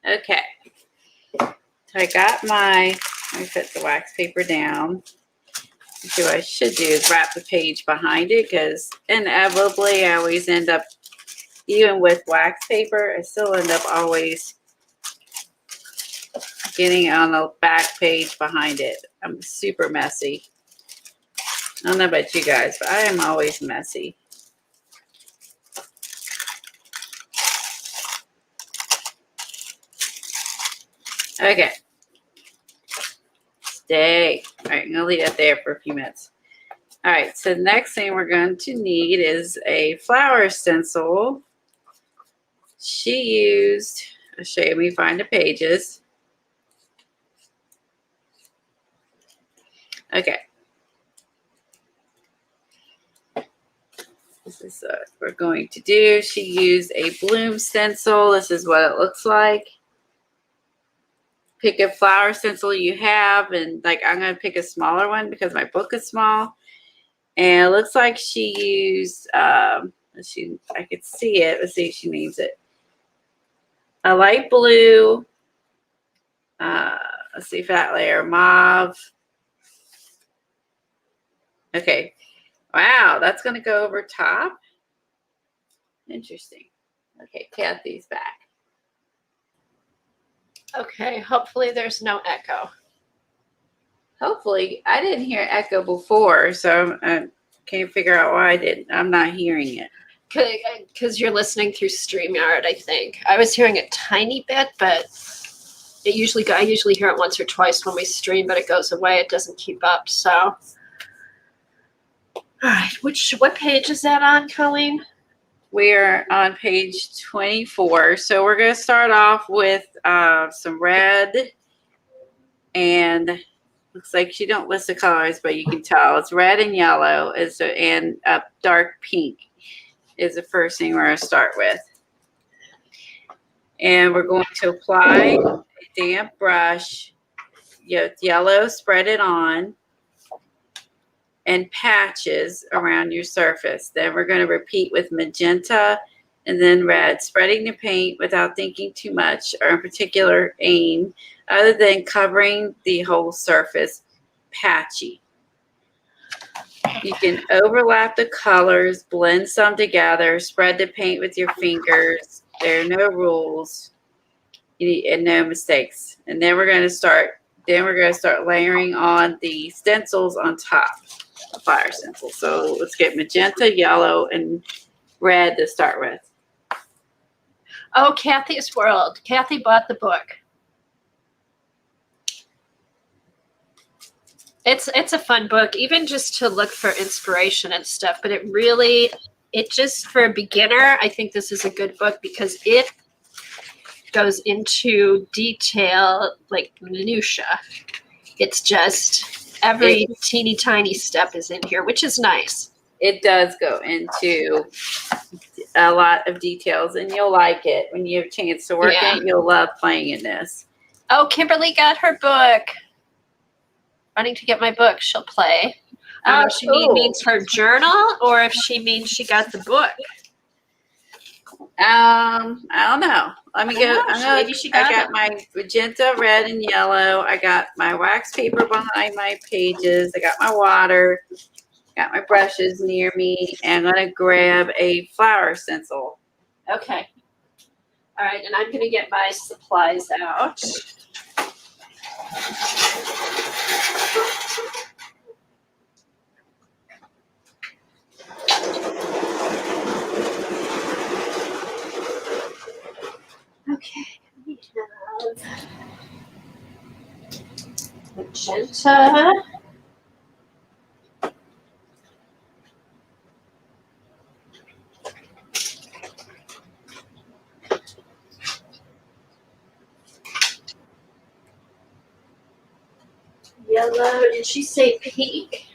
Okay. So I got let me put the wax paper down. So what I should do is wrap the page behind it because inevitably I always end up, even with wax paper, I still end up always getting on the back page behind it. I'm super messy. I don't know about you guys, but I am always messy. Okay. Stay. All right, I'm going to leave that there for a few minutes. All right, so the next thing we're going to need is a flower stencil. I'll show you, let me find the pages. Okay. This is what we're going to do. She used a bloom stencil. This is what it looks like. Pick a flower stencil you have, and I'm going to pick a smaller one because my book is small. And it looks like she used, I could see it. Let's see if she names it. A light blue, let's see, fat layer, mauve. Okay. Wow, that's going to go over top. Interesting. Okay, Kathy's back. Okay, hopefully there's no echo. Hopefully, I didn't hear echo before, so I can't figure out why I'm not hearing it. Because you're listening through StreamYard, I think. I was hearing a tiny bit, but I usually hear it once or twice when we stream, but it goes away. It doesn't keep up, so. All right, what page is that on, Colleen? We're on page 24. So we're going to start off with some red, and looks like she don't list the colors, but you can tell it's red and yellow, and dark pink is the first thing we're going to start with. And we're going to apply a damp brush, yellow, spread it on, and patches around your surface. Then we're going to repeat with magenta and then red, spreading the paint without thinking too much or in particular aim, other than covering the whole surface patchy. You can overlap the colors, blend some together, spread the paint with your fingers. There are no rules and no mistakes. And then we're going to start layering on the stencils on top. A fire stencil. So let's get magenta, yellow, and red to start with. Oh, Kathy's World. Kathy bought the book. It's a fun book, even just to look for inspiration and stuff. But it just for a beginner, I think this is a good book because it goes into detail, like minutia. It's just every teeny tiny step is in here, which is nice. It does go into a lot of details, and you'll like it when you have a chance to work it. You'll love playing in this. Oh, Kimberly got her book. Running to get my book. She'll play. I don't know if she means her journal or if she means she got the book. I don't know. Let me go. Maybe she got I got my magenta, red, and yellow. I got my wax paper behind my pages. I got my water. Got my brushes near me, and I'm gonna grab a flower stencil. Okay. All right, and I'm gonna get my supplies out. Okay, we have magenta. Yellow. Did she say pink?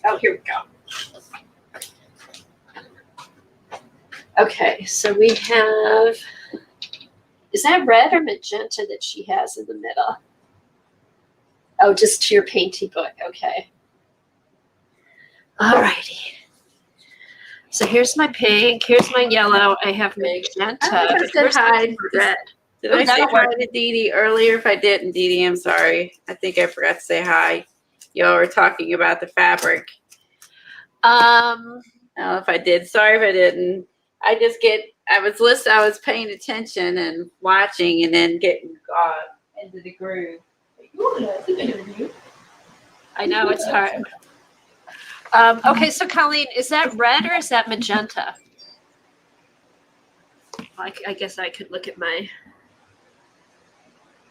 Oh, here we go. Okay, so we have, is that red or magenta that she has in the middle? Oh, just to your painty book. Okay. All righty. So here's my pink. Here's my yellow. I have magenta. I said hi. Red. Did I say hi to Dee Dee earlier? If I didn't, Dee Dee, I'm sorry. I think I forgot to say hi. Y'all were talking about the fabric. I don't know if I did. Sorry if I didn't. I was paying attention and watching and then getting into the groove. I know it's hard. Okay, so Colleen, is that red or is that magenta? I guess I could look at my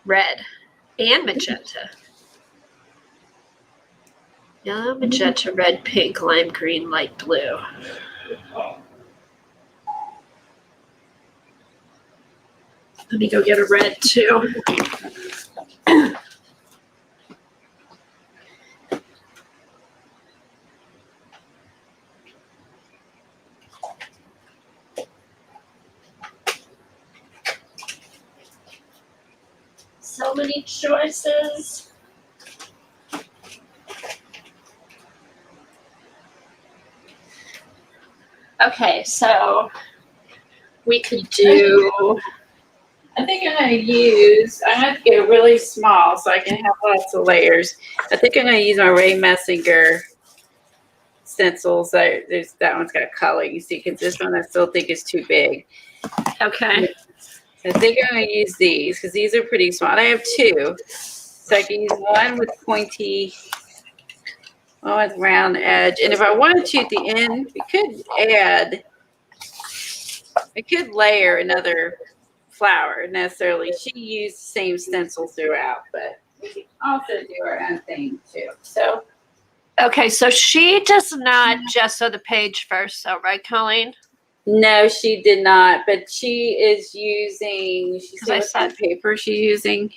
red and magenta. Yellow, magenta, red, pink, lime green, light blue. Let me go get a red too. So many choices. Okay, so we could do. I think I'm going to get it really small so I can have lots of layers. I think I'm going to use my Ray Messinger stencils. That one's got color, you see, because this one I still think is too big. Okay. I think I'm going to use these because these are pretty small. I have two. So I can use one with pointy, one with round edge. And if I wanted to at the end, I could layer another flower necessarily. She used the same stencil throughout, but we can also do our own thing too. So Okay, so she does not gesso the page first, though, right, Colleen? no, she did not, but she is using, she said what kind of paper she's using.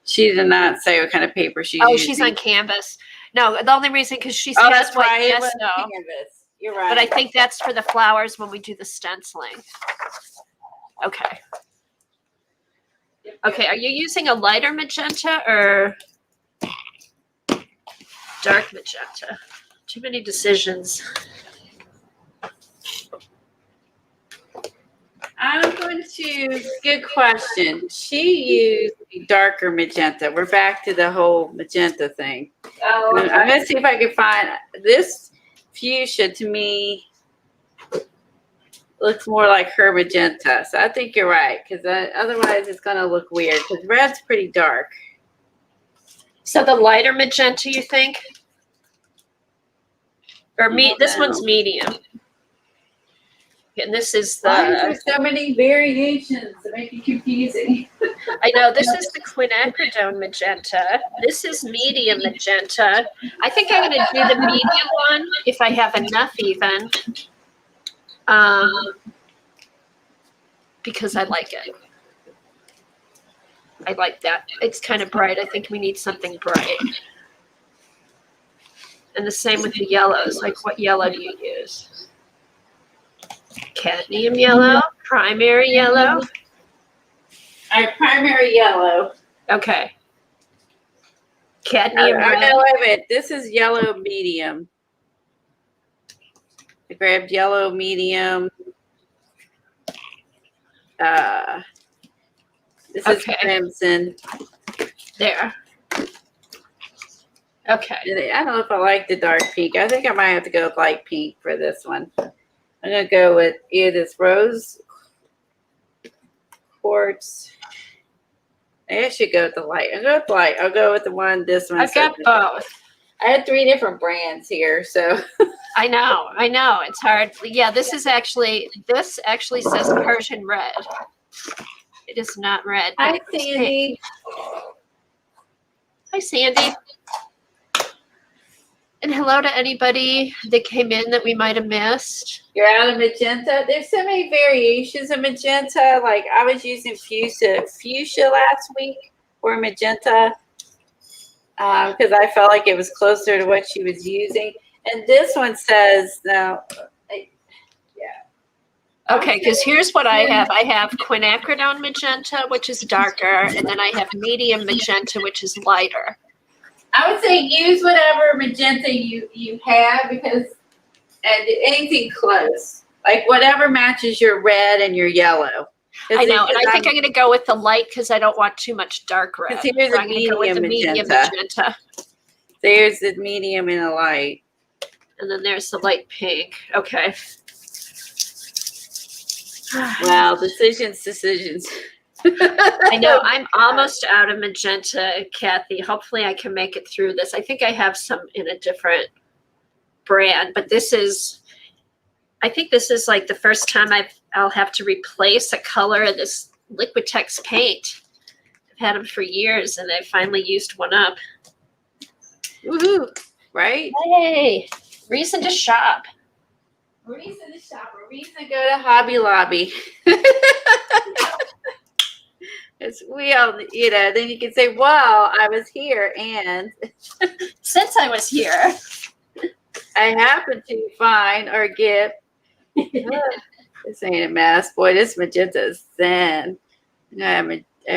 She did not say what kind of paper she's using. Oh, she's on canvas. No, the only reason because she Oh, has that's right. Yes, no. Canvas. You're right. But I think that's for the flowers when we do the stenciling. Okay. Okay, are you using a lighter magenta or dark magenta? Too many decisions. I'm going choose. Good question. She used a darker magenta. We're back to the whole magenta thing. Oh, I'm going to see if I can find this fuchsia. To me, looks more like her magenta. So I think you're right, because otherwise it's going to look weird, because red's pretty dark. So the lighter magenta, you think? Or this one's medium. And this is Why is there the, so many variations that make it confusing? I know, this is the Quinacridone Magenta. This is medium magenta. I think I'm going to do the medium one if I have enough even. Because I like it. I like that. It's kind of bright. I think we need something bright. And the same with the yellows. Like, what yellow do you use? Cadmium yellow, primary yellow. All right, primary yellow. Okay. Cadmium red. No, wait a minute. This is yellow medium. I grabbed yellow medium. This is crimson. There. Okay. I don't know if I like the dark pink. I think I might have to go with light pink for this one. I'm going to go with either this rose quartz. I should go with the light. I'll go with light. I'll go with the one, this one. I've got both. I had 3 different brands here, so. I know. It's hard. Yeah, this actually says Persian red. It is not red. Hi, Sandy. Hi, Sandy. And hello to anybody that came in that we might have missed. You're out of magenta. There's so many variations of magenta. Like I was using fuchsia last week for magenta because I felt like it was closer to what she was using. And this one says no. Okay, because here's what I have. I have Quinacridone Magenta, which is darker, and then I have medium magenta, which is lighter. I would say use whatever magenta you have and anything close. Like whatever matches your red and your yellow. I know, and I think I'm going to go with the light because I don't want too much dark red. Here's so I'm going to go with the medium magenta. There's the medium and the light. And then there's the light pink. Okay. Wow, decisions. I know. I'm almost out of magenta, Kathy. Hopefully I can make it through this. I think I have some in a different brand, but I think this is like the first time I'll have to replace a color of this Liquitex paint. I've had them for years, and I finally used one up. Woohoo! Right? Hey, reason to shop. Reason to shop. A reason to go to Hobby Lobby. We all, then you can say, well, I was here, and since I was here, I happened to find or get. This ain't a mess. Boy, this magenta is thin. I have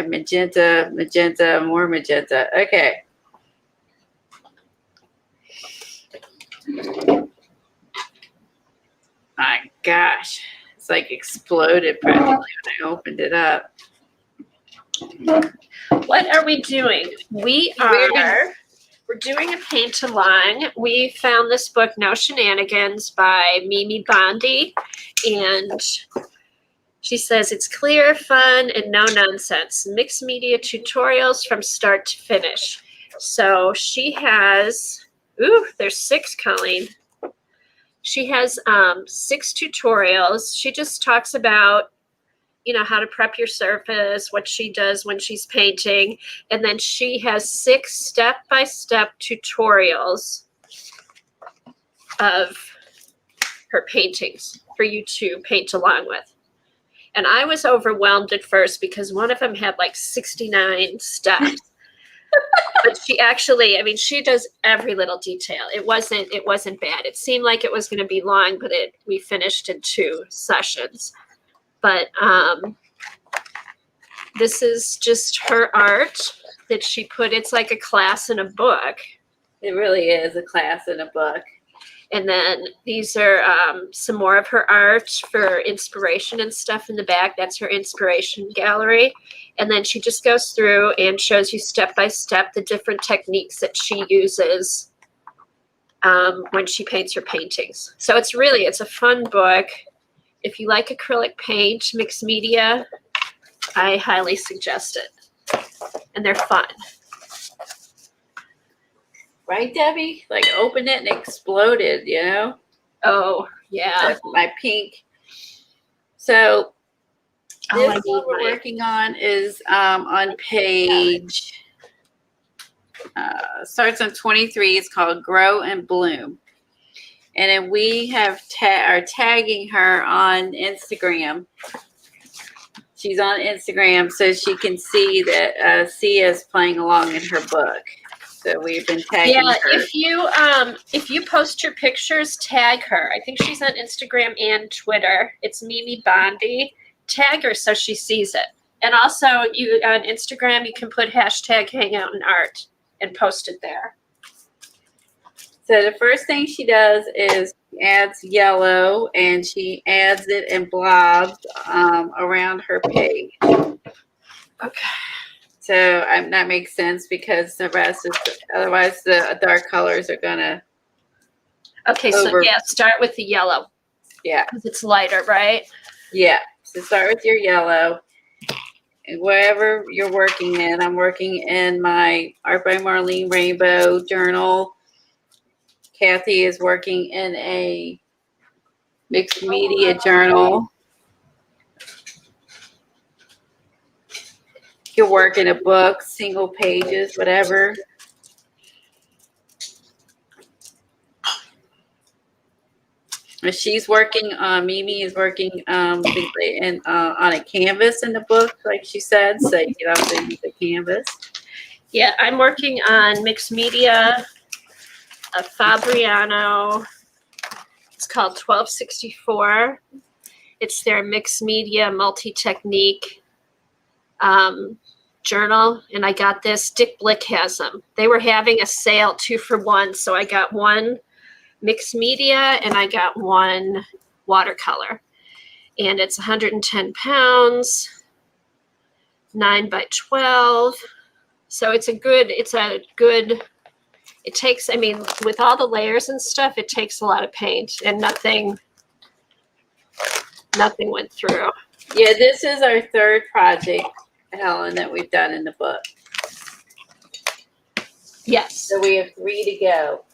magenta, more magenta. Okay. My gosh. It's like exploded practically when I opened it up. What are we doing? We're doing a paint-along. We found this book, No Shenanigans, by Mimi Bondi, and she says it's clear, fun, and no nonsense. Mixed media tutorials from start to finish. So she has, there's 6, Colleen. She has 6 tutorials. She just talks about how to prep your surface, what she does when she's painting. And then she has 6 step-by-step tutorials of her paintings for you to paint along with. And I was overwhelmed at first because one of them had like 69 steps. But she actually, she does every little detail. It wasn't bad. It seemed like it was going to be long, but we finished in 2 sessions. But this is just her art that she put. It's like a class in a book. It really is a class in a book. And then these are some more of her art for inspiration and stuff in the back. That's her inspiration gallery. And then she just goes through and shows you step by step the different techniques that she uses when she paints her paintings. So it's a fun book. If you like acrylic paint, mixed media, I highly suggest it. And they're fun. Right, Debbie? Like opened it and exploded, you know? Oh, yeah. My pink. So this one we're mine. working on is on page, starts on 23. It's called Grow and Bloom. And then we have are tagging her on Instagram. She's on Instagram so she can see that Sia is playing along in her book. So we've been tagging her. If you post your pictures, tag her. I think she's on Instagram and Twitter. It's Mimi Bondi. Tag her so she sees it. And also, you on Instagram, you can put hashtag Hangout and Art and post it there. So the first thing she does is adds yellow, and she adds it in blobs around her page. Okay. So that makes sense because the rest is, otherwise the dark colors are gonna. Okay, so yeah, start with the yellow. Yeah. Because it's lighter, right? Yeah. So start with your yellow. And wherever you're working in, I'm working in my Art by Marlene Rainbow journal. Kathy is working in a mixed media journal. You can work in a book, single pages, whatever. She's working, Mimi is working on a canvas in the book, like she said, so you can also use a canvas. Yeah, I'm working on mixed media, a Fabriano. It's called 1264. It's their mixed media multi-technique journal, and I got this. Dick Blick has them. They were having a sale 2 for 1, so I got one mixed media and I got one watercolor, and it's 110 pounds, 9 by 12. So it takes, I mean, with all the layers and stuff, it takes a lot of paint, and nothing went through. Yeah, this is our third project, Helen, that we've done in the book. Yes. So we have 3 to go.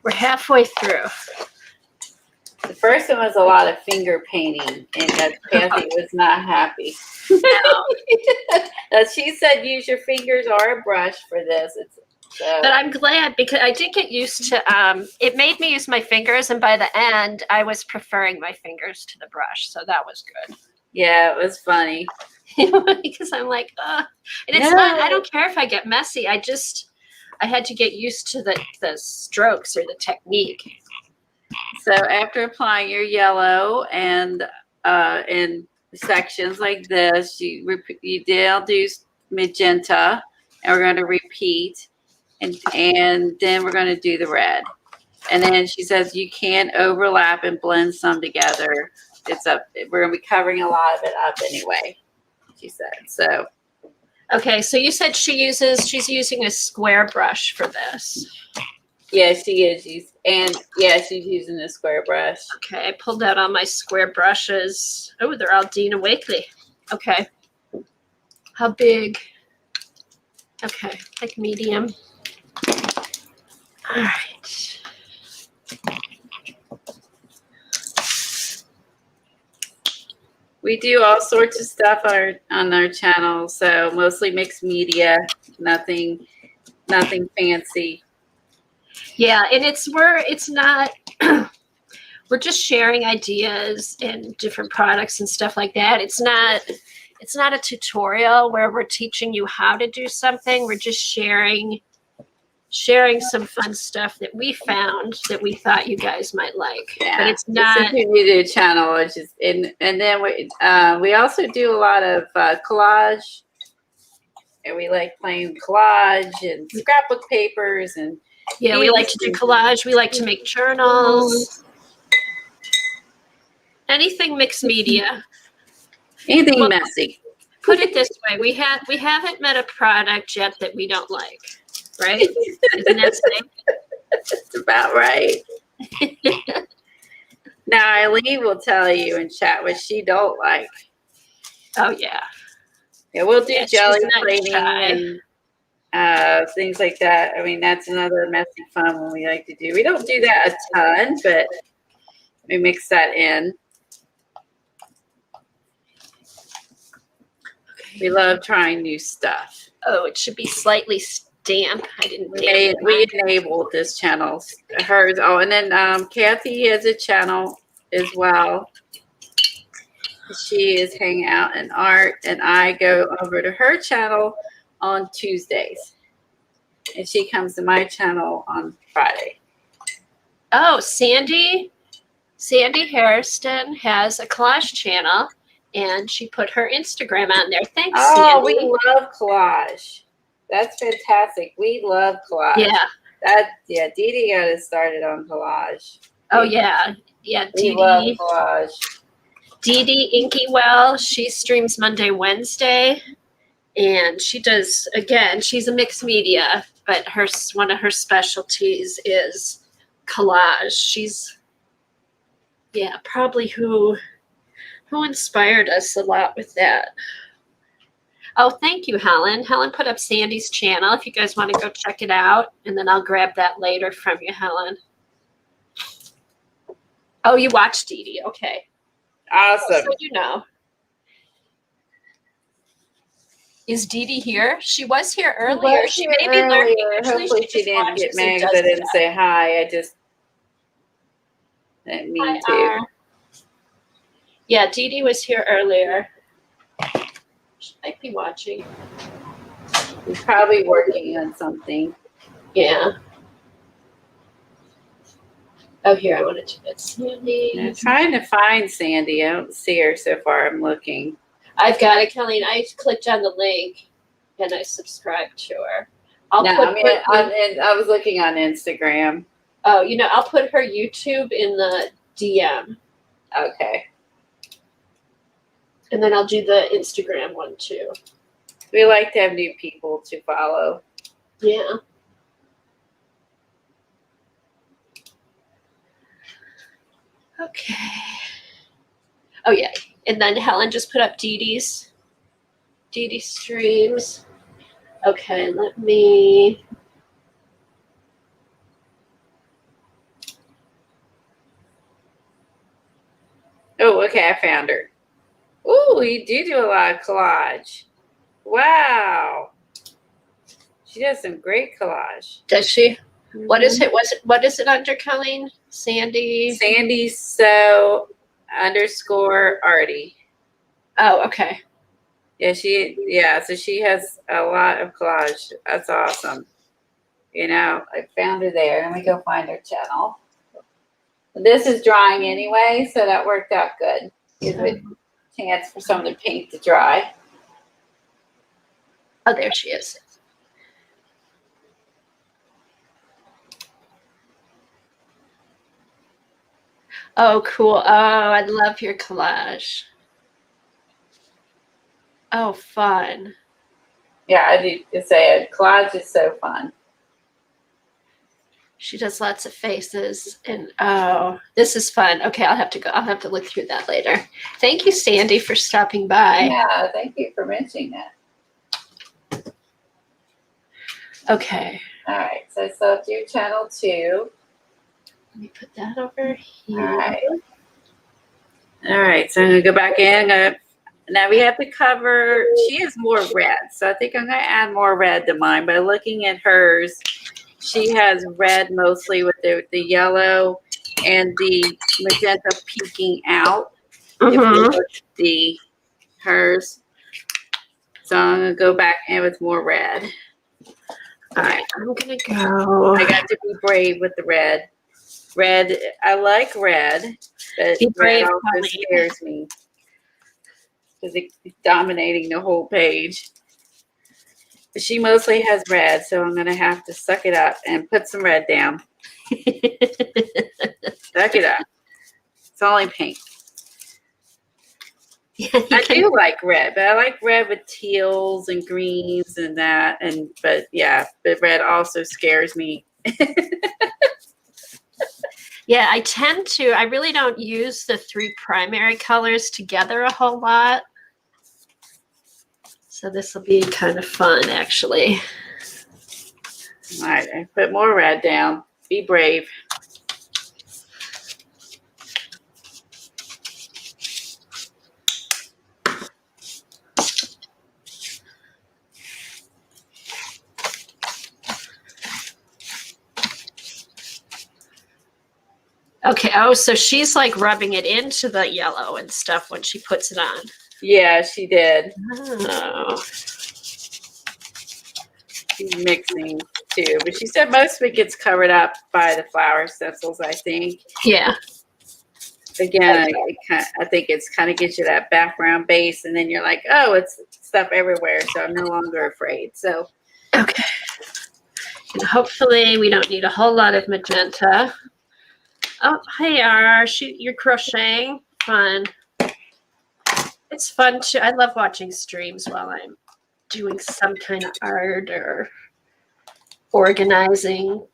We're halfway through. The first one was a lot of finger painting, and Kathy was not happy. No. She said use your fingers or a brush for this. But I'm glad, because I did get used to it made me use my fingers, and by the end I was preferring my fingers to the brush, so that was good. Yeah, it was funny. Because I'm like, and it's not, I don't care if I get messy. I had to get used to the strokes or the technique. So after applying your yellow and in sections like this, you do magenta, and we're going to repeat, and then we're going to do the red. And then she says you can overlap and blend some together. We're going to be covering a lot of it up anyway, she said. So. Okay, so you said she's using a square brush for this. Yeah, she is. She's using a square brush. Okay, I pulled out all my square brushes. Oh, they're all Dina Wakley. Okay. How big? Okay, like medium. All right. We do all sorts of stuff on our channel, so mostly mixed media, nothing fancy. Yeah, and we're just sharing ideas and different products and stuff like that. It's not a tutorial where we're teaching you how to do something. We're just sharing some fun stuff that we found that we thought you guys might like. Yeah, but it's not. It's a community channel, and then we also do a lot of collage, and we like playing collage and scrapbook papers, and Yeah, we like to do collage. We like to make journals. Anything mixed media. Anything messy. Put it this way: we haven't met a product yet that we don't like, right? Isn't that safe? That's about right. Now Eileen will tell you in chat what she don't like. Oh yeah. Yeah, we'll do jelly she's not plating shy. and things like that. I mean, that's another messy fun one we like to do. We don't do that a ton, but we mix that in. We love trying new stuff. Oh, it should be slightly damp. I didn't damp We enabled this channel. Hers. Oh, and then Kathy has a channel as well. She is hanging out in art, and I go over to her channel on Tuesdays. And she comes to my channel on Friday. Oh, Sandy Hairston has a collage channel, and she put her Instagram on there. Thanks, Oh, Sandy. we love collage. That's fantastic. We love collage. Yeah. Dee Dee got us started on collage. Oh, yeah. Yeah, we love collage. Dee Dee Inkywell, she streams Monday, Wednesday, and she does, again, she's a mixed media, but one of her specialties is collage. She's, probably who inspired us a lot with that. Oh, thank you, Helen. Helen put up Sandy's channel if you guys want to go check it out, and then I'll grab that later from you, Helen. Oh, you watched Dee Dee. Okay. Awesome. So you know. Is Dee Dee here? She was here earlier. She may be lurking. Hopefully she didn't get mad because I didn't say hi. I just didn't mean to. Yeah, Dee Dee was here earlier. She might be watching. She's probably working on something. Yeah. Oh, here, I wanted to get Sandy. I'm trying to find Sandy. I don't see her so far. I'm looking. I've got it, Colleen. I clicked on the link and I subscribed to her. I was looking on Instagram. Oh, I'll put her YouTube in the DM. Okay. And then I'll do the Instagram one too. We like to have new people to follow. Yeah. Okay. Oh, yeah. And then Helen just put up Dee Dee's streams. Okay, let me. Oh, okay. I found her. Ooh, you do a lot of collage. Wow. She does some great collage. Does she? Mm-hmm. What is it? What is it under, Colleen? Sandy So _ Artie. Oh, okay. Yeah, so she has a lot of collage. That's awesome. I found her there. Let me go find her channel. This is drying anyway, so that worked out good. Gives it a chance for some of the paint to dry. Oh, there she is. Oh, cool. Oh, I love your collage. Oh, fun. Yeah, I do to say it. Collage is so fun. She does lots of faces, and oh, this is fun. Okay, I'll have to look through that later. Thank you, Sandy, for stopping by. Yeah, thank you for mentioning that. Okay. All right, so I still have to do channel 2. Let me put that over here. All right, so I'm going to go back in. Now we have to cover, she has more red, so I think I'm going to add more red to mine. By looking at hers, she has red mostly with the yellow and the magenta peeking out. If you look at hers. So I'm going to go back in with more red. All right, I'm going to go. I got to be brave with the red. Red, I like red, but red also scares me because it's dominating the whole page. She mostly has red, so I'm going to have to suck it up and put some red down. Suck it up. It's only pink. Yeah, I do like red, but I like red with teals and greens and that. But red also scares me. Yeah, I really don't use the 3 primary colors together a whole lot. So this will be kind of fun, actually. All right, I put more red down. Be brave. Okay, oh, so she's like rubbing it into the yellow and stuff when she puts it on. Yeah, she did. Oh. She's mixing too, but she said most of it gets covered up by the flower stencils, I think. Yeah. Again, I think it's kind of gets you that background base, and then you're like, oh, it's stuff everywhere, so I'm no longer afraid. So, okay. And hopefully we don't need a whole lot of magenta. Oh, hey, you're crocheting. Fun. It's fun too. I love watching streams while I'm doing some kind of art or organizing.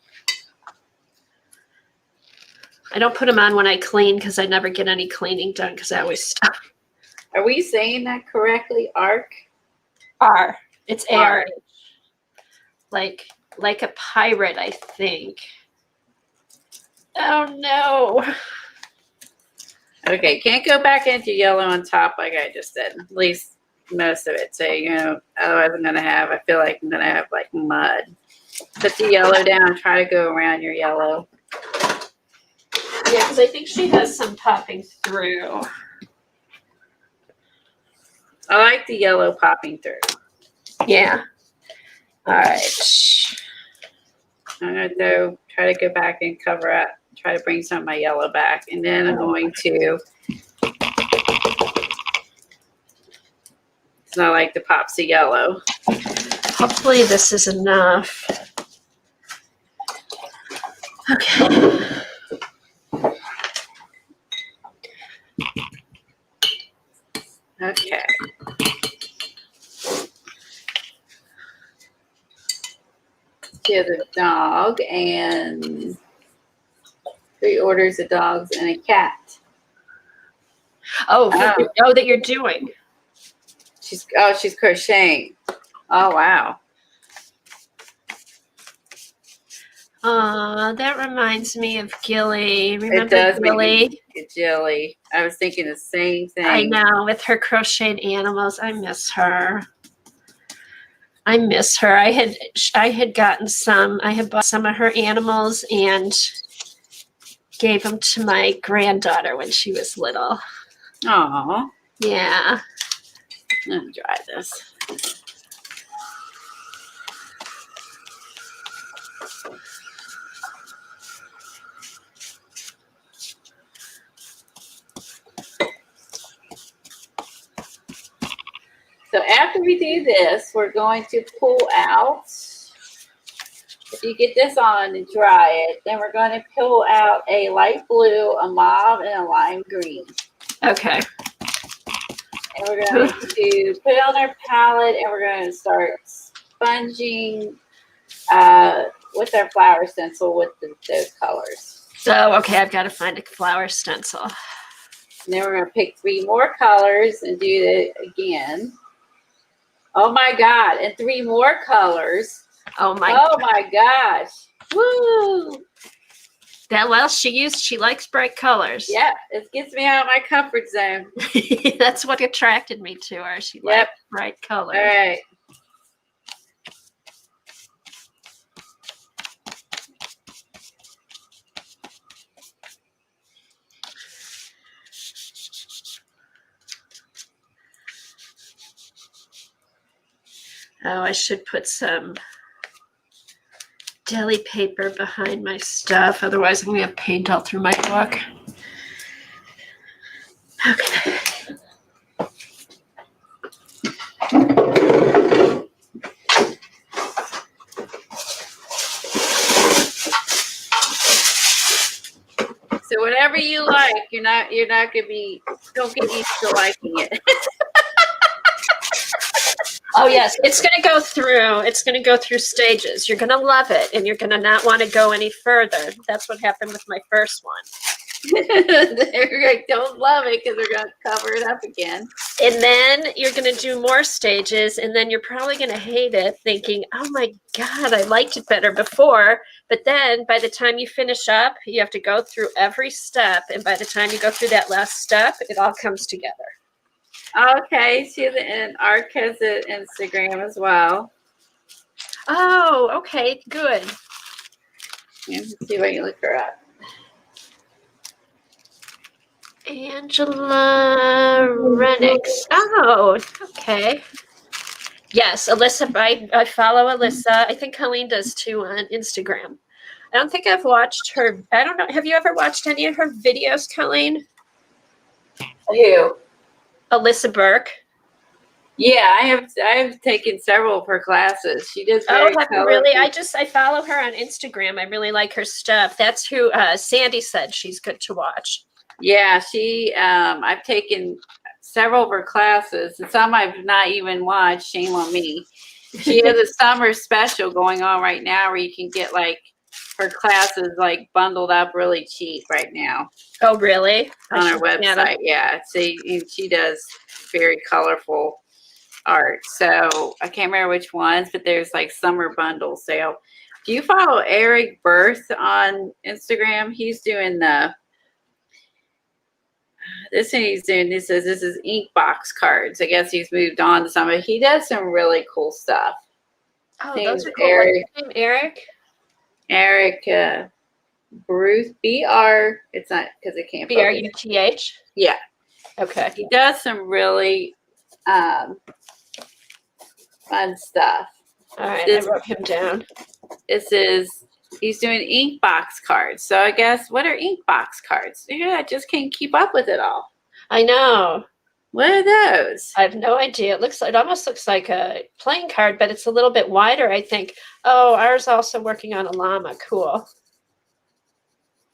I don't put them on when I clean because I never get any cleaning done because I always stop. Are we saying that correctly? Arc? R. It's R. AR. Like a pirate, I think. Oh no. Okay, can't go back into yellow on top like I just did. At least most of it. So, otherwise I feel like I'm going to have like mud. Put the yellow down, try to go around your yellow. Yeah, because I think she has some popping through. I like the yellow popping through. Yeah. All right. I'm going to try to go back and cover up, try to bring some of my yellow back. And then I'm going to, it's not like the pops of yellow. Hopefully this is enough. Okay. Okay. To the dog and 3 orders of dogs and a cat. Oh, that you're doing. She's crocheting. Oh wow. That reminds me of Gilly. Remember It does Gilly? make me Jilly. I was thinking the same thing. I know, with her crocheted animals. I miss her. I had gotten some. I had bought some of her animals and gave them to my granddaughter when she was little. Aw. Yeah. Let me try this. So after we do this, we're going to pull out, if you get this on and dry it, then we're going to pull out a light blue, a mauve, and a lime green. Okay. And we're going to put it on our palette, and we're going to start sponging with our flower stencil with those colors. So, okay, I've got to find a flower stencil. And then we're going to pick 3 more colors and do it again. Oh my God, and 3 more colors. Oh my gosh. Woo! She likes bright colors. Yeah, it gets me out of my comfort zone. That's what attracted me to her. She liked bright colors. All right. Oh, I should put some deli paper behind my stuff. Otherwise, I'm going to have paint all through my book. Okay. you like. You're not gonna be. Don't get used to liking it. Oh yes, it's going to go through. It's going to go through stages. You're going to love it, and you're going to not want to go any further. That's what happened with my first one. They're like, don't love it because they're gonna cover it up again. And then you're going to do more stages, and then you're probably going to hate it, thinking, "Oh my God, I liked it better before." But then, by the time you finish up, you have to go through every step, and by the time you go through that last step, it all comes together. Okay, and Arc has an Instagram as well. Oh, okay, good. Let's see if I can look her up. Angela Renix. Oh, okay. Yes, Alyssa. I follow Alyssa. I think Colleen does too on Instagram. I don't think I've watched her. I don't know. Have you ever watched any of her videos, Colleen? Who? Alyssa Burke. Yeah, I have taken several of her classes. She does very really? I follow her on Instagram. I really like her stuff. That's who Sandy said she's good to watch. Yeah, I've taken several of her classes, and some I've not even watched. Shame on me. She has a summer special going on right now where you can get like her classes like bundled up really cheap right now. Oh, really? On her website, yeah. See, she does very colorful art. So I can't remember which ones, but there's like summer bundle sale. Do you follow Eric Berth on Instagram? He's doing this thing he's doing. This is ink box cards. I guess he's moved on to some, but he does some really cool stuff. Oh, those are cool. Eric. What's his name? Eric? Eric Bruce, BR. It's not because it can't. BRUTH? Yeah. Okay. He does some really fun stuff. All right, I wrote him down. He's doing ink box cards. So I guess, what are ink box cards? Yeah, I just can't keep up with it all. I know. What are those? I have no idea. It almost looks like a playing card, but it's a little bit wider, I think. Oh, ours also working on a llama. Cool.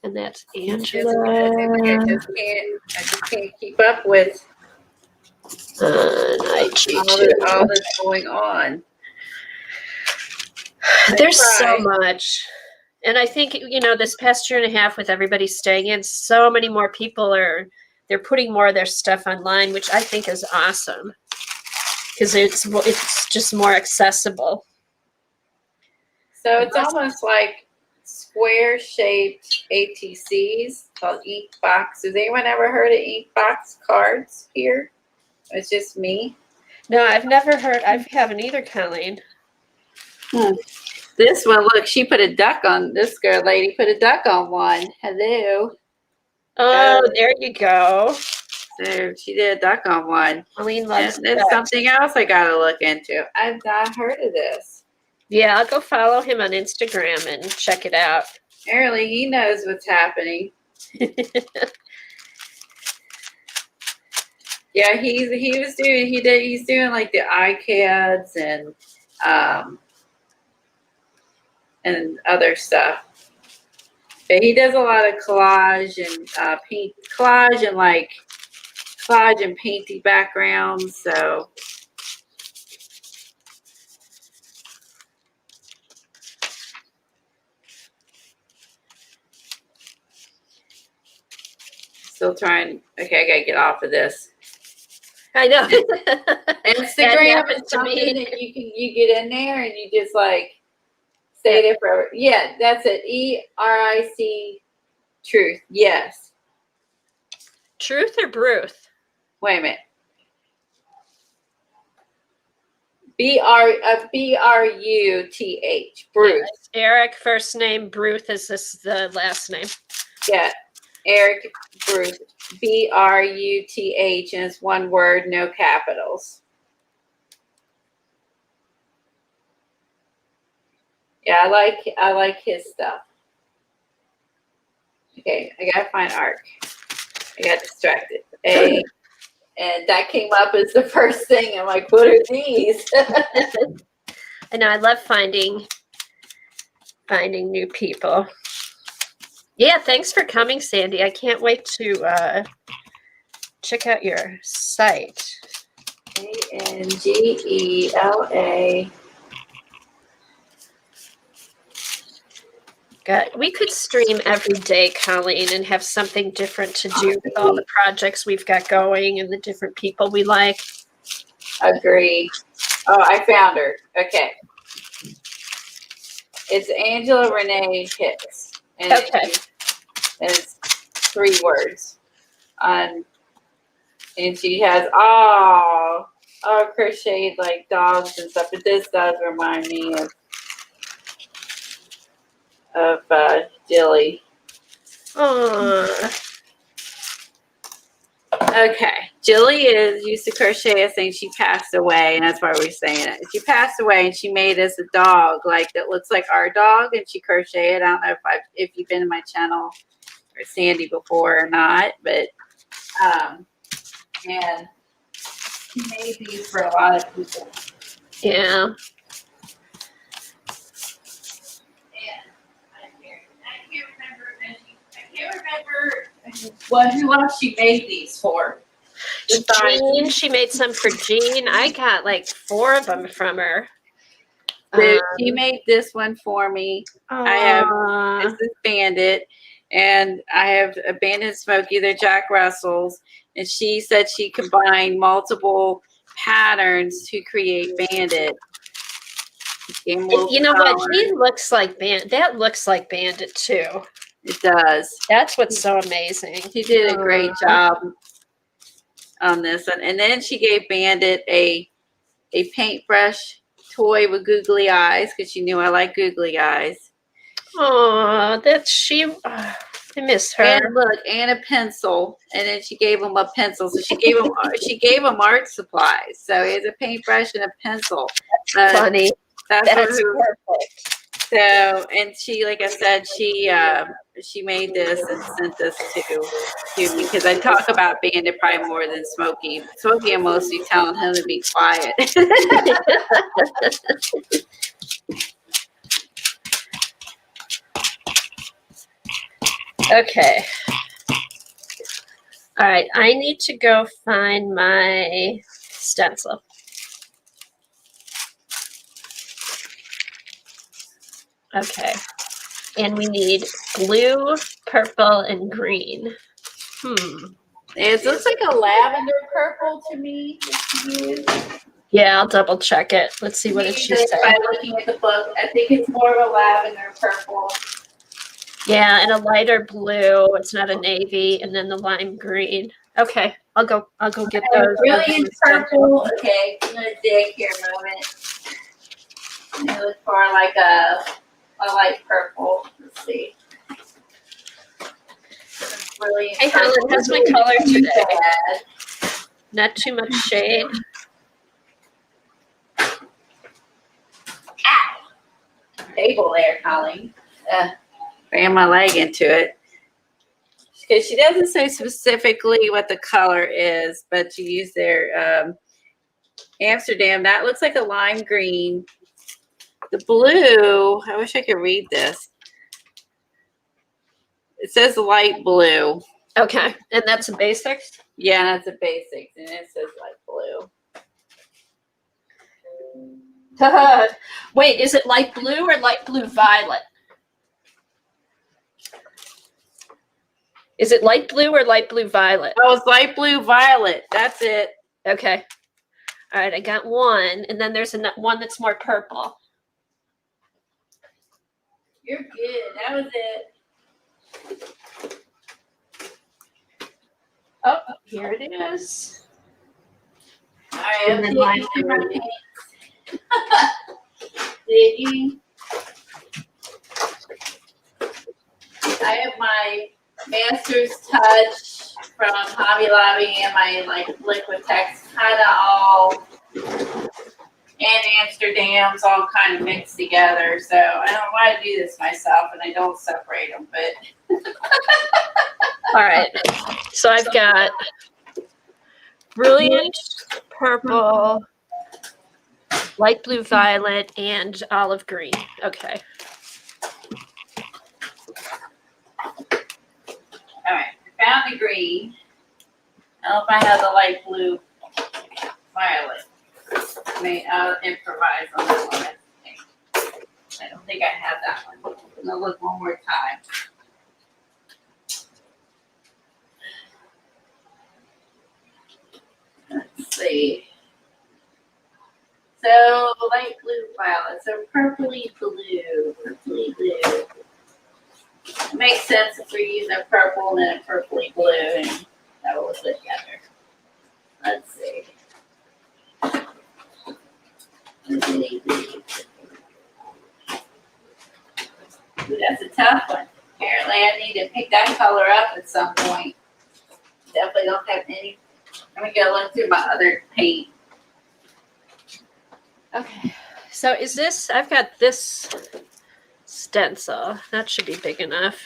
And that's Angela. I just can't keep up with all that's going on. There's so much. And I think, this past year and a half with everybody staying in, so many more people they're putting more of their stuff online, which I think is awesome because it's just more accessible. So it's almost like square shaped ATCs called ink box. Has anyone ever heard of ink box cards here? It's just me. No, I've never heard. I haven't either, Colleen. This one, look, she put a duck on. This lady put a duck on one. Hello. Oh, there you go. So she did a duck on one. Colleen loves There's something else I got to look into. I've not heard of this. Yeah, I'll go follow him on Instagram and check it out. Apparently, he knows what's happening. Yeah, he's doing like the iCads and other stuff. But he does a lot of collage and collage and painty backgrounds. So still trying. Okay, I gotta get off of this. I know. Instagram is something that you get in there and you just like stay there forever. Yeah, that's it. ERIC Truth. Yes. Truth or Bruth? Wait a minute. BRUTH. Bruth. Yes. Eric first name, Bruth is the last name. Yeah. Eric Bruth. BRUTH, and it's one word, no capitals. Yeah, I like his stuff. Okay, I gotta find Arc. I got distracted. And that came up as the first thing. I'm like, what are these? I know. I love finding new people. Yeah, thanks for coming, Sandy. I can't wait to check out your site. Angela. God, we could stream every day, Colleen, and have something different to do with all the projects we've got going and the different people we like. Agree. Oh, I found her. Okay. It's Angela Renee Hicks. And Okay. it's 3 words. And she has all crocheted like dogs and stuff. But this does remind me of Jilly. Aww. Okay. Jilly used to crochet a thing. She passed away, and that's why we're saying it. She passed away, and she made us a dog like that looks like our dog, and she crocheted. I don't know if you've been to my channel or Sandy before or not, but and she made these for a lot of people. Yeah. I can't remember who else she made these for. Jean, she made some for Jean. I got like 4 of them from her. She made this one for me. This is Bandit, and I have a Bandit Smokey. They're Jack Russells, and she said she combined multiple patterns to create Bandit. You know what? Jean looks like Bandit. That looks like Bandit too. It does. That's what's so amazing. She did a great job on this one. And then she gave Bandit a paintbrush toy with googly eyes because she knew I like googly eyes. Oh, that's she. I miss her. And look, and a pencil. And then she gave him a pencil. So she gave him art supplies. So he has a paintbrush and a pencil. That's funny. That's perfect. So, and she, like I said, she made this and sent this to me because I talk about Bandit probably more than Smokey. Smokey, I'm mostly telling him to be quiet. Okay. All right. I need to go find my stencil. Okay. And we need blue, purple, and green. It looks like a lavender purple to me. Yeah, I'll double check it. Let's see what it should say. By looking at the book, I think it's more of a lavender purple. Yeah, and a lighter blue. It's not a navy, and then the lime green. Okay, I'll go get those. Brilliant purple. Okay, I'm gonna dig here a moment. I look for like a light purple. Let's see. Brilliant. Hey, Helen, how's my color today? Not too much shade. Ow! Table there, Colleen. Ran my leg into it. Because she doesn't say specifically what the color is, but she used their Amsterdam. That looks like a lime green. The blue, I wish I could read this. It says light blue. Okay, and that's a basics? Yeah, that's a basics, and it says light blue. Wait, is it light blue or light blue violet? Is it light blue or light blue violet? Oh, it's light blue violet. That's it. Okay. All right, I got one, and then there's one that's more purple. You're good. That was it. Oh, here it is. All right, And then lime green. Digging. I have my Master's Touch from Hobby Lobby and my Liquitex kind of all, and Amsterdam's all kind of mixed together. So I don't want to do this myself, and I don't separate them. But all right, so I've got brilliant purple, light blue violet, and olive green. Okay. All right, I found the green. I don't know if I have the light blue violet. I'll improvise on that one. I don't think I have that one. I'm gonna look one more time. Let's see. So light blue violet. So purpley blue. Purpley blue. It makes sense if we're using a purple and then a purpley blue, and that will look together. Let's see. Ooh, that's a tough one. Apparently, I need to pick that color up at some point. Definitely don't have any. Let me go look through my other paint. Okay. So is this, I've got this stencil. That should be big enough.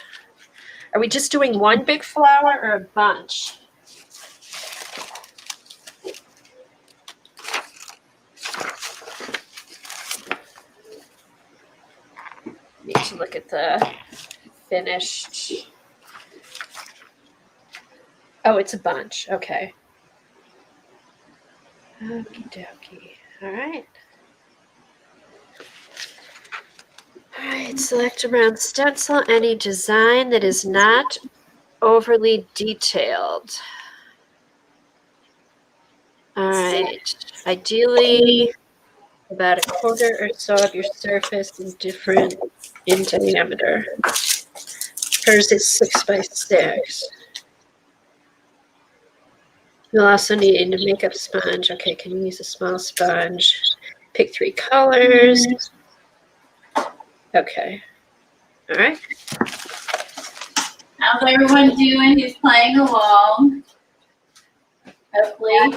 Are we just doing one big flower or a bunch? Need to look at the finished. Oh, it's a bunch. Okay. Okie dokie. All right. All right. Select around stencil any design that is not overly detailed. All right. Ideally, about a quarter or so of your surface is different in diameter. Hers is 6 by 6. You'll also need a makeup sponge. Okay, can you use a small sponge? Pick 3 colors. Okay. All right. How's everyone doing who's playing along? Hopefully, I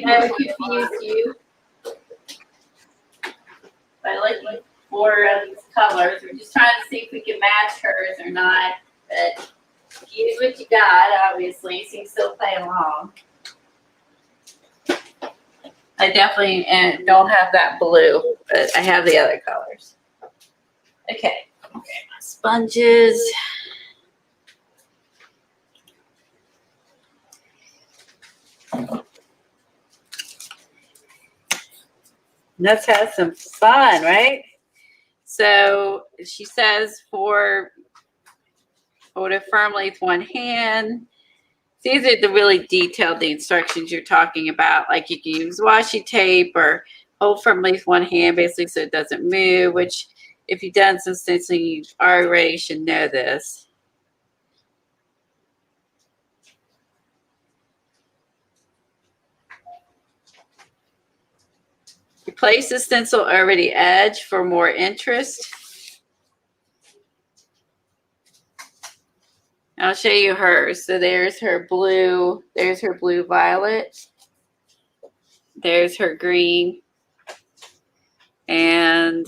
haven't confused you by looking for these colors. We're just trying to see if we can match hers or not. But use what you got, obviously, so you can still play along. I definitely don't have that blue, but I have the other colors. Okay, my sponges. Let's have some fun, right? So she says for hold it firmly with one hand. These are the really detailed the instructions you're talking about. Like you can use washi tape or hold firmly with one hand, basically, so it doesn't move. Which, if you've done some stenciling, you already should know this. Place the stencil over the edge for more interest. I'll show you hers. So there's her blue. There's her blue violet. There's her green. And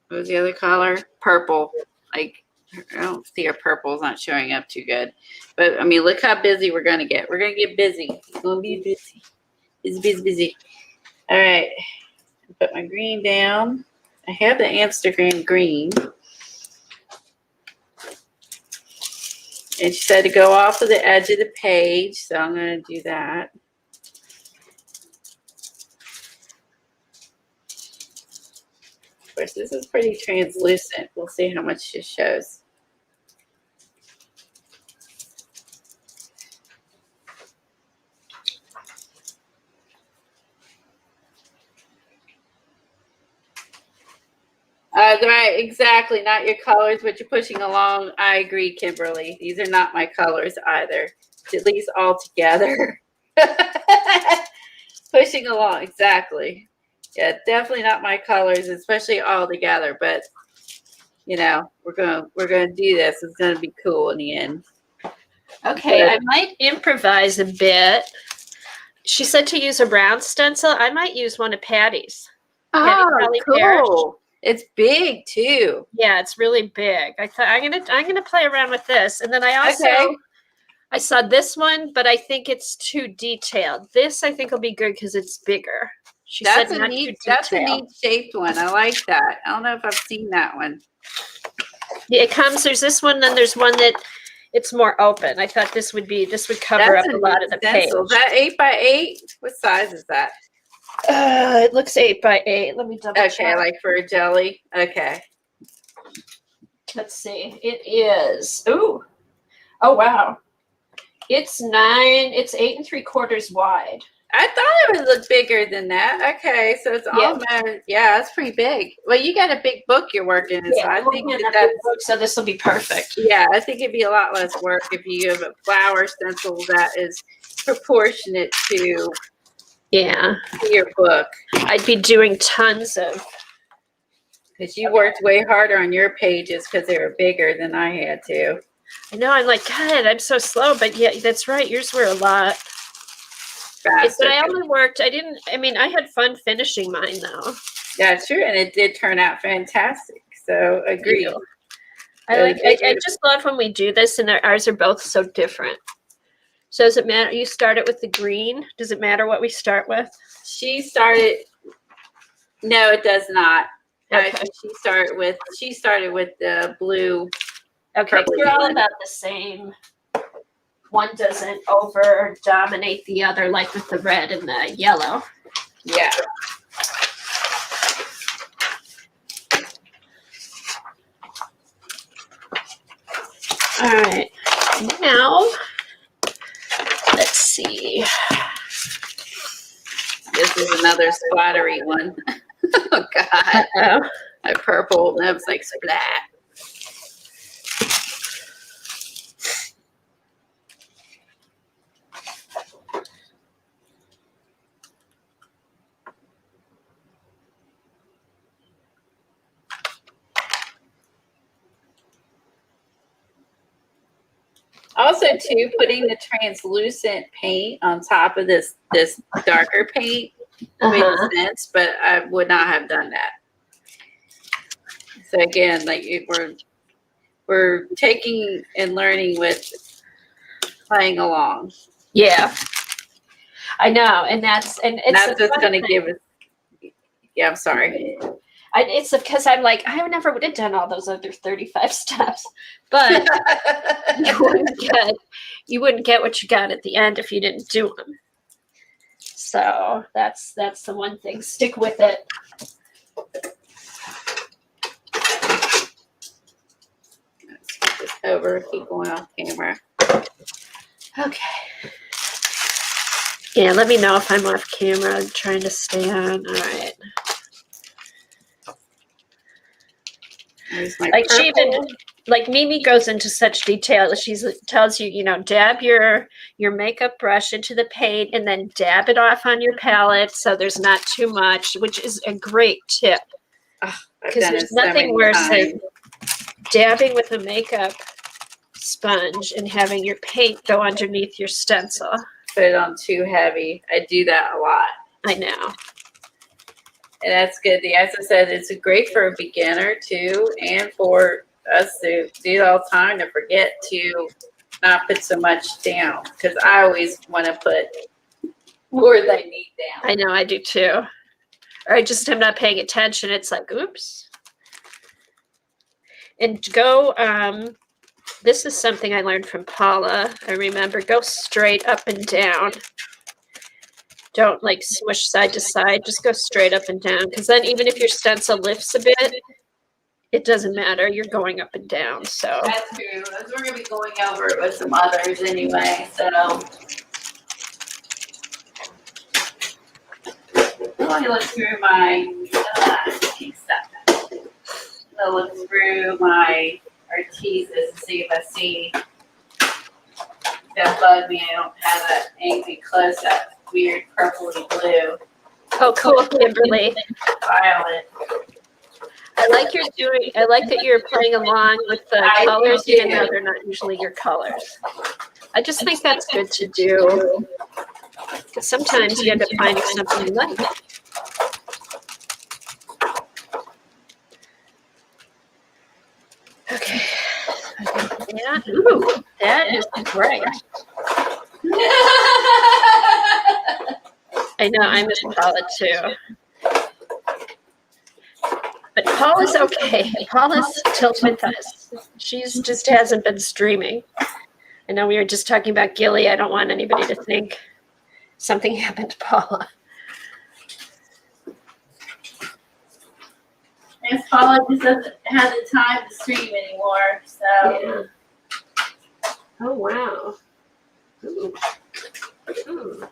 what was the other color? Purple. Like, I don't see her purple is not showing up too good. But, I mean, look how busy we're going to get. We're going to get busy. It's going to be busy. It's busy, busy. All right. Put my green down. I have the Amsterdam green. And she said to go off of the edge of the page, so I'm going to do that. Of course, this is pretty translucent. We'll see how much it shows. Right, exactly. Not your colors, but you're pushing along. I agree, Kimberly. These are not my colors either. At least all together. Pushing along, exactly. Yeah, definitely not my colors, especially all together. But you know, we're gonna do this. It's gonna be cool in the end. Okay, I might improvise a bit. She said to use a round stencil. I might use one of Patty's. Oh, cool. It's big too. Yeah, it's really big. I thought I'm gonna play around with this, and then I also I saw this one, but I think it's too detailed. This I think will be good because it's bigger. She said not too detailed. That's a neat shaped one. I like that. I don't know if I've seen that one. Yeah, it comes. There's this one, then there's one that it's more open. I thought this would cover up a lot of the page. Is that 8x8? What size is that? It looks 8x8. Let me double check. Okay, like for a jelly. Okay. Let's see. It is. Ooh. Oh wow. It's 9. It's 8 3/4 wide. I thought it would look bigger than that. Okay, so it's almost, yeah, it's pretty big. Well, you got a big book you're working in, so I think that's, so this will be perfect. Yeah, I think it'd be a lot less work if you have a flower stencil that is proportionate to your book. I'd be doing tons of. Because you worked way harder on your pages because they were bigger than I had to. I know, I'm like, God, I'm so slow, but yeah, that's right. Yours were a lot. But I only worked, I had fun finishing mine though. Yeah, true. And it did turn out fantastic. So agree. I just love when we do this and ours are both so different. So does it matter? You started with the green. Does it matter what we start with? No, it does not. Okay. She started with the blue. Okay, we're all about the same. One doesn't over dominate the other like with the red and the yellow. Yeah. All right. Now, let's see. This is another splattery one. Oh, God. Uh-oh. My purple lips like splat. Also, too, putting the translucent paint on top of this darker paint makes sense, but I would not have done that. So again, like we're taking and learning with playing along. Yeah, I know, and that's just going to give us. Yeah, I'm sorry. It's because I'm like, I never would have done all those other 35 steps, but you wouldn't get what you got at the end if you didn't do them. So that's the one thing. Stick with it. Let's get this over. Keep going off camera. Okay. Yeah, let me know if I'm off camera. I'm trying to stay on. All right. Like Mimi goes into such detail. She tells you, dab your makeup brush into the paint and then dab it off on your palette so there's not too much, which is a great tip. Because there's nothing worse than dabbing with a makeup sponge and having your paint go underneath your stencil. Put it on too heavy. I do that a lot. I know. And that's good. As I said, it's great for a beginner too, and for us to do it all the time to forget to not put so much down. Because I always want to put more than I need down. I know, I do too. Or I just am not paying attention. It's like, oops. And go, this is something I learned from Paula. I remember, go straight up and down. Don't like swish side to side, just go straight up and down. Because then even if your stencil lifts a bit, it doesn't matter. You're going up and down. So that's true. We're going to be going over it with some others anyway. So let me look through my stuff. I'll look through my artises to see if I see that bug me. I don't have that angry close up. Weird purpley blue. Oh, cool, Kimberly. Violet. I like that you're playing along with the colors, even though they're not usually your colors. I just think that's good to do. Because sometimes you end up finding something you like. Okay. Yeah. Ooh, that is bright. I know, I miss Paula too. But Paula's okay. Paula's still with us. She's just hasn't been streaming. I know we were just talking about Gilly. I don't want anybody to think something happened to Paula. And Paula just doesn't have the time to stream anymore. So. Yeah. Oh, wow. Ooh. Ooh.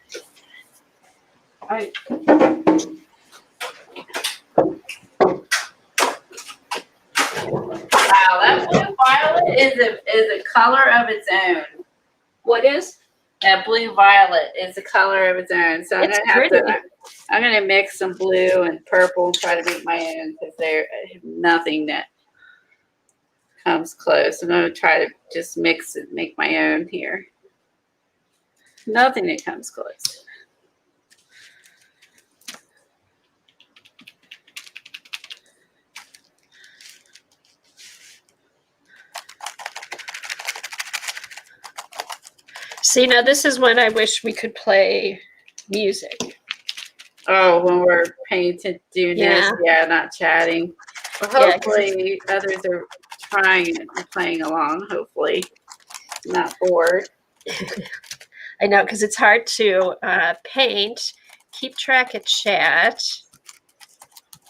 Wow, that blue violet is a color of its own. What is? That blue violet is a color of its own. So It's pretty. I'm gonna mix some blue and purple and try to make my own because there's nothing that comes close. I'm gonna try to just mix it, make my own here. Nothing that comes close. See, now this is when I wish we could play music. Oh, when we're painting, doing this, not chatting. Well, hopefully others are trying and playing along. Hopefully, not bored. I know, because it's hard to paint, keep track of chat,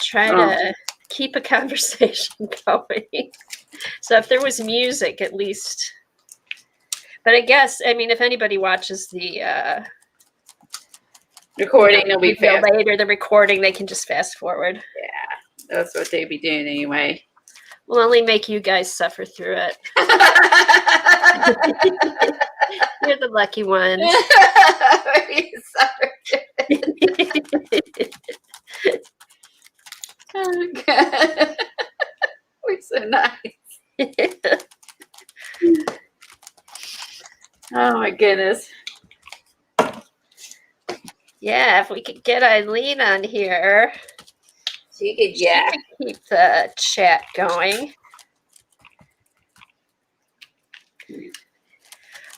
try to keep a conversation going. So if there was music, at least. But I guess, I mean, if anybody watches the recording, it'll be fast. Later, the recording, they can just fast forward. Yeah, that's what they'd be doing anyway. We'll only make you guys suffer through it. You're the lucky ones. We're so nice. Oh my goodness. Yeah, if we could get Eileen on here. She could keep the chat going.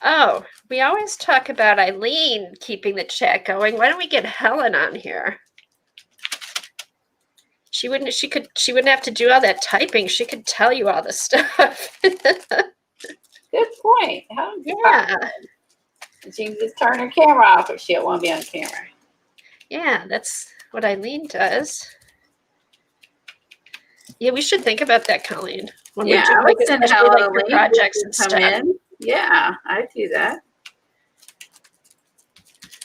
Oh, we always talk about Eileen keeping the chat going. Why don't we get Helen on here? She wouldn't have to do all that typing. She could tell you all the stuff. Good point. Yeah. She can just turn her camera off if she don't want to be on camera. Yeah, that's what Eileen does. Yeah, we should think about that, Colleen. When we do, like, especially like your projects and stuff. In. Yeah, I do that.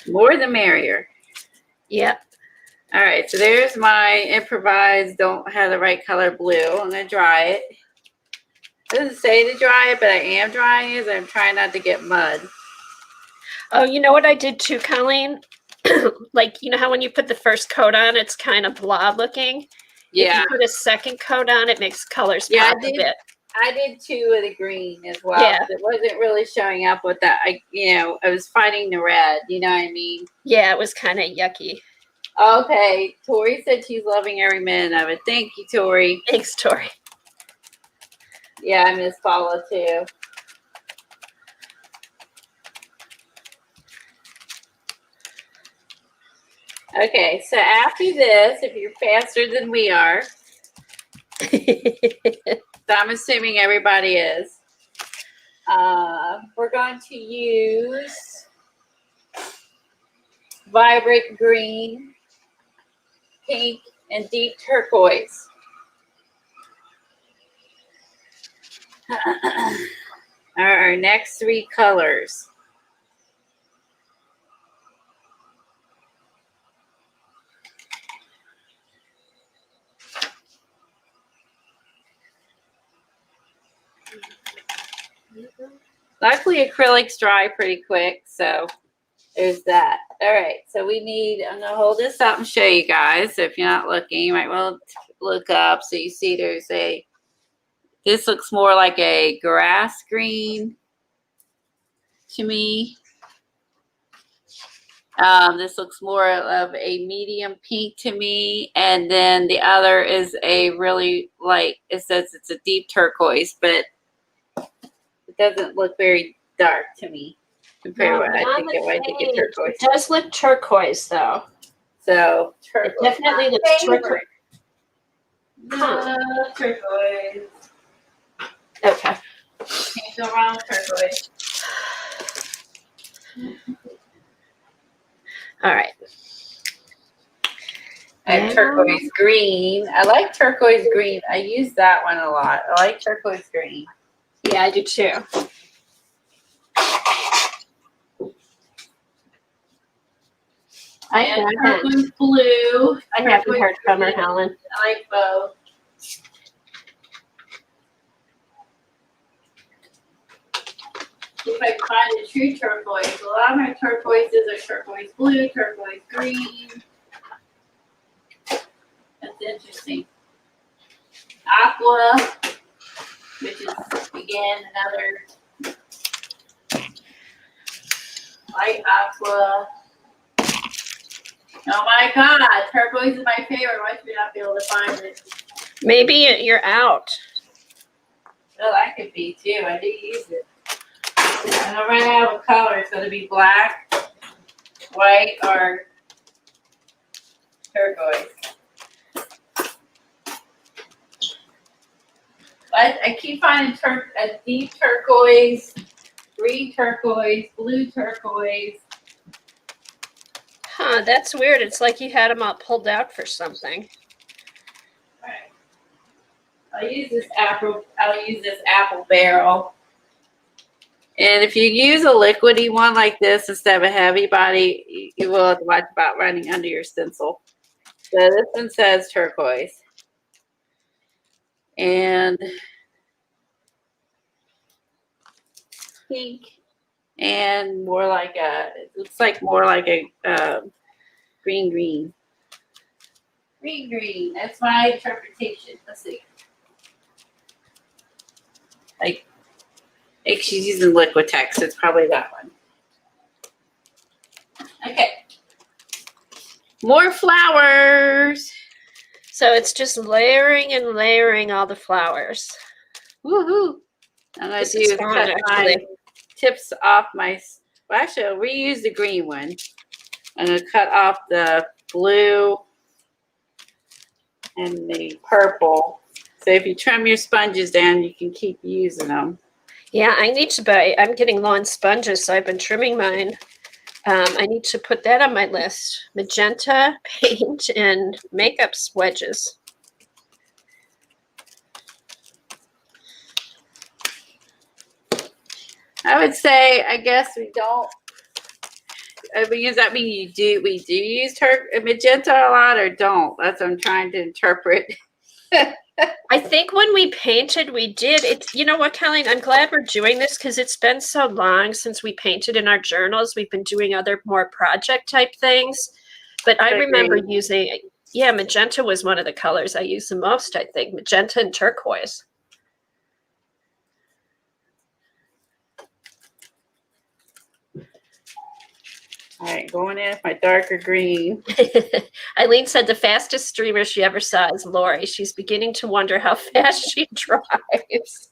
More the merrier. Yeah. All right, so there's my improvised, don't have the right color blue. I'm going to dry it. It doesn't say to dry it, but I am drying it. I'm trying not to get mud. Oh, you know what I did too, Colleen? Like, you know how when you put the first coat on, it's kind of blob looking? Yeah. If you put a second coat on, it makes colors pop a bit. I did too with the green as well. Yeah. It wasn't really showing up with that. I was fighting the red. You know what I mean? Yeah, it was kind of yucky. Okay. Tori said she's loving every minute of it. Thank you, Tori. Thanks, Tori. Yeah, I miss Paula too. Okay, so after this, if you're faster than we are, so I'm assuming everybody is, we're going to use vibrant green, pink, and deep turquoise. Our next three colors. Luckily, acrylics dry pretty quick, so there's that. All right, so we need, I'm going to hold this up and show you guys. So if you're not looking, you might want to look up so you see there's a, this looks more like a grass green to me. This looks more of a medium pink to me. And then the other is a really light, it says it's a deep turquoise, but it doesn't look very dark to me compared to what I think it might be turquoise. It does look turquoise, though. So turquoise. It definitely looks turquoise. Turquoise. Okay. Can't go wrong with turquoise. All right. I have turquoise green. I like turquoise green. I use that one a lot. I like turquoise green. Yeah, I do too. I have turquoise blue. I haven't heard from her, Helen. I like both. If I can find a true turquoise. A lot of my turquoises are turquoise blue, turquoise green. That's interesting. Aqua, which is again another light aqua. Oh my God, turquoise is my favorite. Why should we not be able to find it? Maybe you're out. Well, that could be too. I do use it. I don't run out of color. It's going to be black, white, or turquoise. I keep finding a deep turquoise, green turquoise, blue turquoise. Huh, that's weird. It's like you had them all pulled out for something. Right. I'll use this apple barrel. And if you use a liquidy one like this instead of a heavy body, you will have to watch about running under your stencil. So this one says turquoise. And pink. And more like it looks like more like a green. Green. That's my interpretation. Let's see. Like she's using Liquitex, so it's probably that one. Okay. More flowers. So it's just layering and layering all the flowers. Woohoo. I'm going to This is do fun, cut my actually. tips off my, well, actually, I'll reuse the green one. I'm going to cut off the blue and the purple. So if you trim your sponges down, you can keep using them. Yeah, I need to buy, I'm getting low on sponges, so I've been trimming mine. I need to put that on my list. Magenta, paint, and makeup wedges. I would say, I guess we don't. Does that mean we do use magenta a lot or don't? That's what I'm trying to interpret. I think when we painted, we did. It's, you know what, Colleen? I'm glad we're doing this because it's been so long since we painted in our journals. We've been doing other more project type things. But I remember using, yeah, magenta was one of the colors I used the most, I think. Magenta and turquoise. All right, going in with my darker green. Eileen said the fastest streamer she ever saw is Lori. She's beginning to wonder how fast she drives.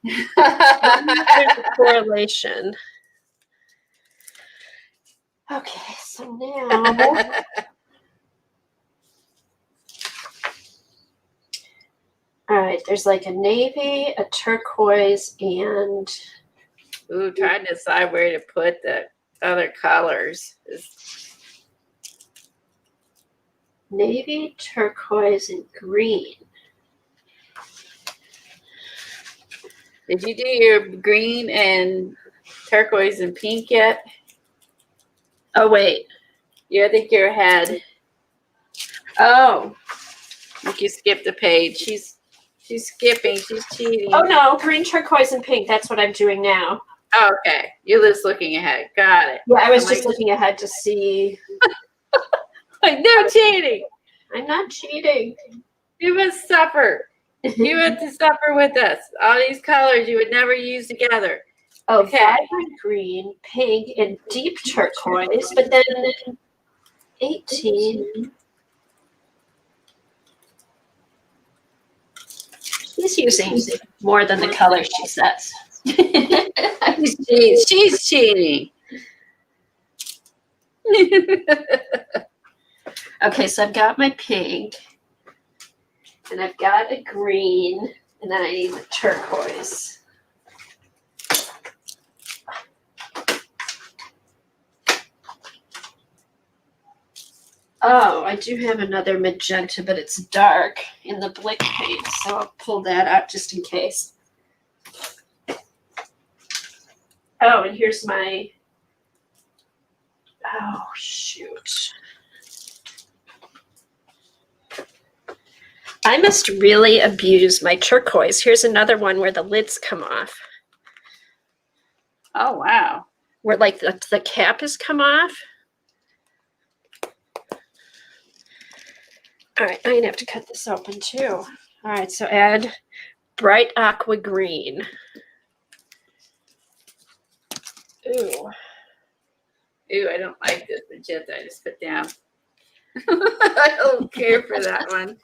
There's a correlation. Okay, so now. All right, there's like a navy, a turquoise, and. Ooh, trying to decide where to put the other colors. Navy, turquoise, and green. Did you do your green and turquoise and pink yet? Oh, wait. Yeah, I think you're ahead. Oh. I think you skipped a page. She's skipping. She's cheating. Oh, no. Green, turquoise, and pink. That's what I'm doing now. Oh, okay. You're just looking ahead. Got it. Yeah, I was just looking ahead to see. Like, no cheating. I'm not cheating. You must suffer. You had to suffer with us. All these colors you would never use together. Oh, okay. Vibrant green, pink, and deep turquoise, but then 18. She's using more than the color she says. She's cheating. Okay, so I've got my pink. And I've got a green, and then I need the turquoise. Oh, I do have another magenta, but it's dark in the Blick paint, so I'll pull that out just in case. Oh, and here's my... Oh, shoot. I must really abuse my turquoise. Here's another one where the lids come off. Oh, wow. Where, like, the cap has come off. All right, I'm going to have to cut this open, too. All right, so add bright aqua green. Ooh. Ooh, I don't like this magenta I just put down. I don't care for that one.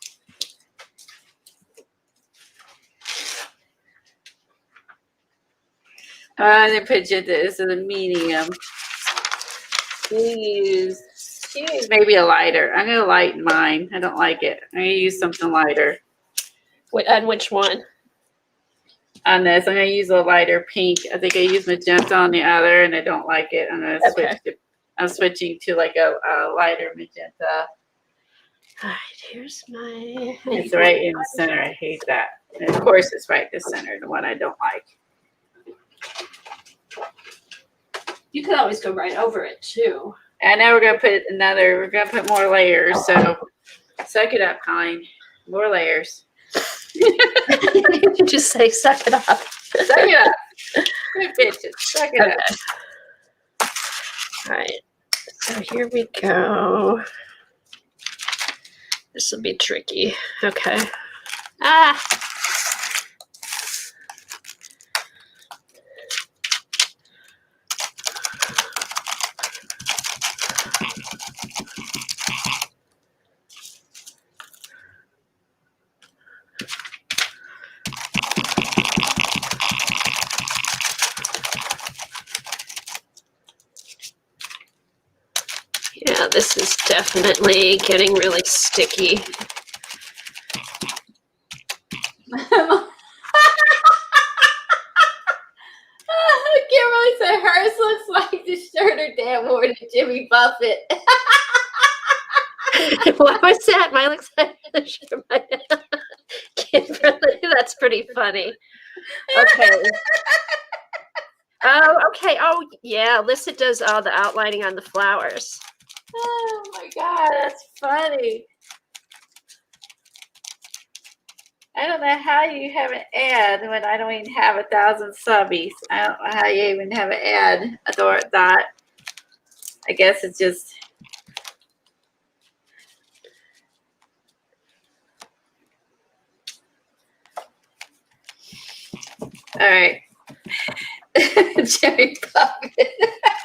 The magenta is in the medium. Use maybe a lighter. I'm gonna lighten mine. I don't like it. I'm gonna use something lighter. On which one? On this, I'm gonna use a lighter pink. I think I used magenta on the other, and I don't like it. I'm gonna switch. I'm switching to like a lighter magenta. All right, here's my. It's right in the center. I hate that. And of course, it's right in the center. The one I don't like. You could always go right over it too. And now we're gonna put another. We're gonna put more layers. So suck it up, Colleen. More layers. Just say suck it up. Suck it up. Good bitches. Suck it up. All right. So here we go. This will be tricky. Okay. Ah. Yeah, this is definitely getting really sticky. Kimberly said hers looks like the shirt her dad wore to Jimmy Buffett. What was that? Mine looks like the shirt of my Kimberly. That's pretty funny. Okay. Oh, okay. Oh, yeah. Alyssa does all the outlining on the flowers. Oh my God, that's funny. I don't know how you have an ad when I don't even have 1,000 subbies. I don't know how you even have an ad. Adore that. I guess it's just. All right. Jimmy Buffett.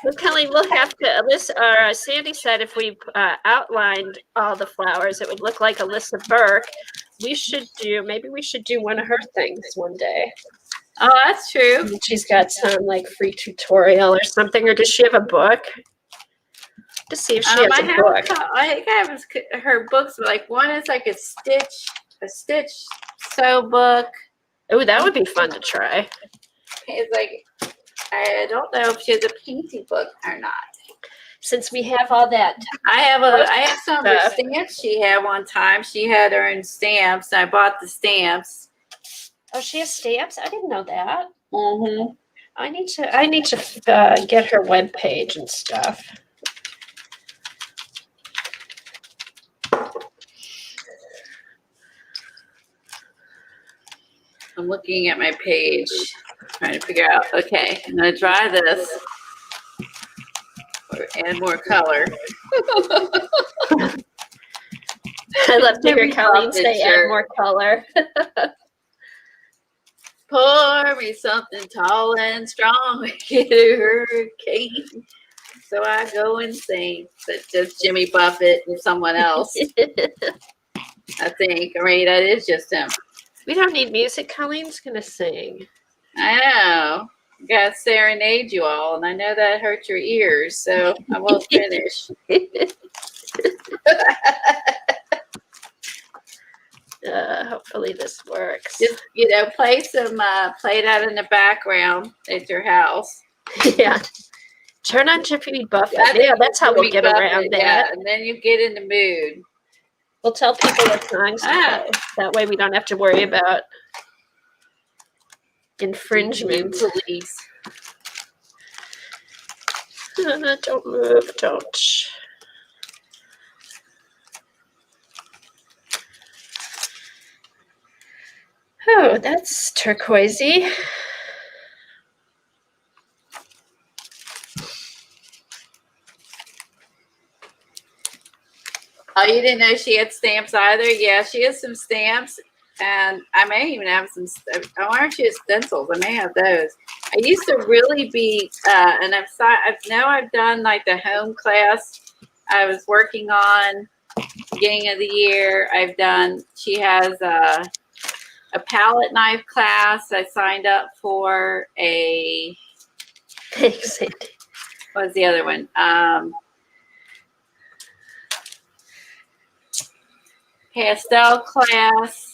Well, Kelly, we'll have to. Alyssa, Sandy said if we outlined all the flowers, it would look like Alyssa Burke. Maybe we should do one of her things one day. Oh, that's true. She's got some like free tutorial or something, or does she have a book? To see if she has a book. I think I have her books, but like one is like a stitch sew book. Oh, that would be fun to try. It's like, I don't know if she has a painting book or not. Since we have all that, I have some of her stamps she had one time. She had her own stamps. I bought the stamps. Oh, she has stamps? I didn't know that. Mm-hmm. I need to get her webpage and stuff. I'm looking at my page, trying to figure out. Okay, I'm gonna dry this or add more color. I love to hear Colleen say add more color. Pour me something tall and strong, get a hurricane. So I go insane. But just Jimmy Buffett and someone else. I think. I mean, that is just him. We don't need music. Colleen's gonna sing. I know. I gotta serenade you all, and I know that hurt your ears, so I will finish. Hopefully this works. Just, play that in the background at your house. Yeah. Turn on Jiffy Buffett. Yeah, that's how we'll get around that. Yeah, and then you get in the mood. We'll tell people what songs to play. That way we don't have to worry about infringement. Police. Don't move, don't. Oh, that's turquoisey. Oh, you didn't know she had stamps either? Yeah, she has some stamps, and I may even have some. I wonder if she has stencils. I may have those. I used to really be, and I've done like the home class I was working on beginning of the year. She has a palette knife class. I signed up for Thanks, Sandy. what was the other one? Pastel class.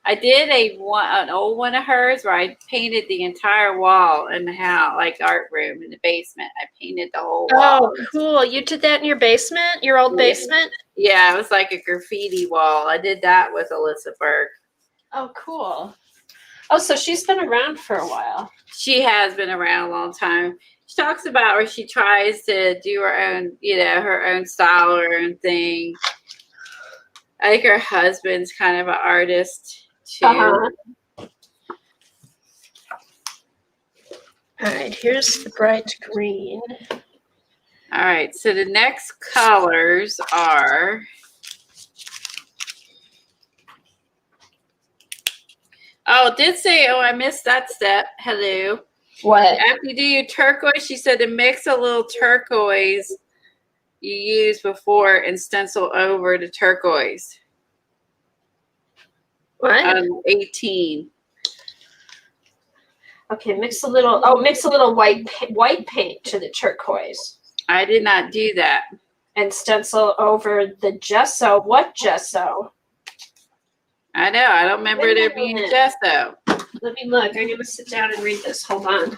I did an old one of hers where I painted the entire wall in the house, like art room in the basement. I painted the whole wall. Oh, cool. You did that in your basement? Your old basement? Yeah, it was like a graffiti wall. I did that with Alyssa Burke. Oh, cool. Oh, so she's been around for a while. She has been around a long time. She talks about where she tries to do her own, her own style or her own thing. I think her husband's kind of an artist too. All right, here's the bright green. All right, so the next colors are it did say, I missed that step. Hello. What? After you do your turquoise, she said to mix a little turquoise you use before and stencil over the turquoise. What? 18. Okay, mix a little white paint to the turquoise. I did not do that. And stencil over the gesso. What gesso? I know. I don't remember there being gesso. Let me look. I'm going to sit down and read this. Hold on.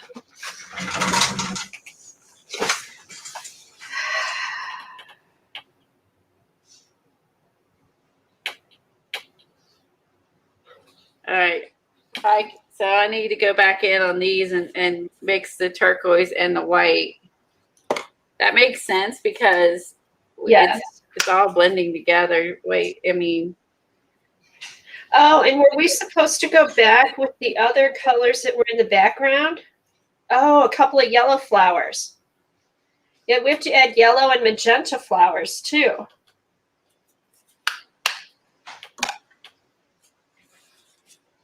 All right. So I need to go back in on these and mix the turquoise and the white. That makes sense because it's all blending together. Wait, I mean. Oh, and were we supposed to go back with the other colors that were in the background? Oh, a couple of yellow flowers. Yeah, we have to add yellow and magenta flowers too.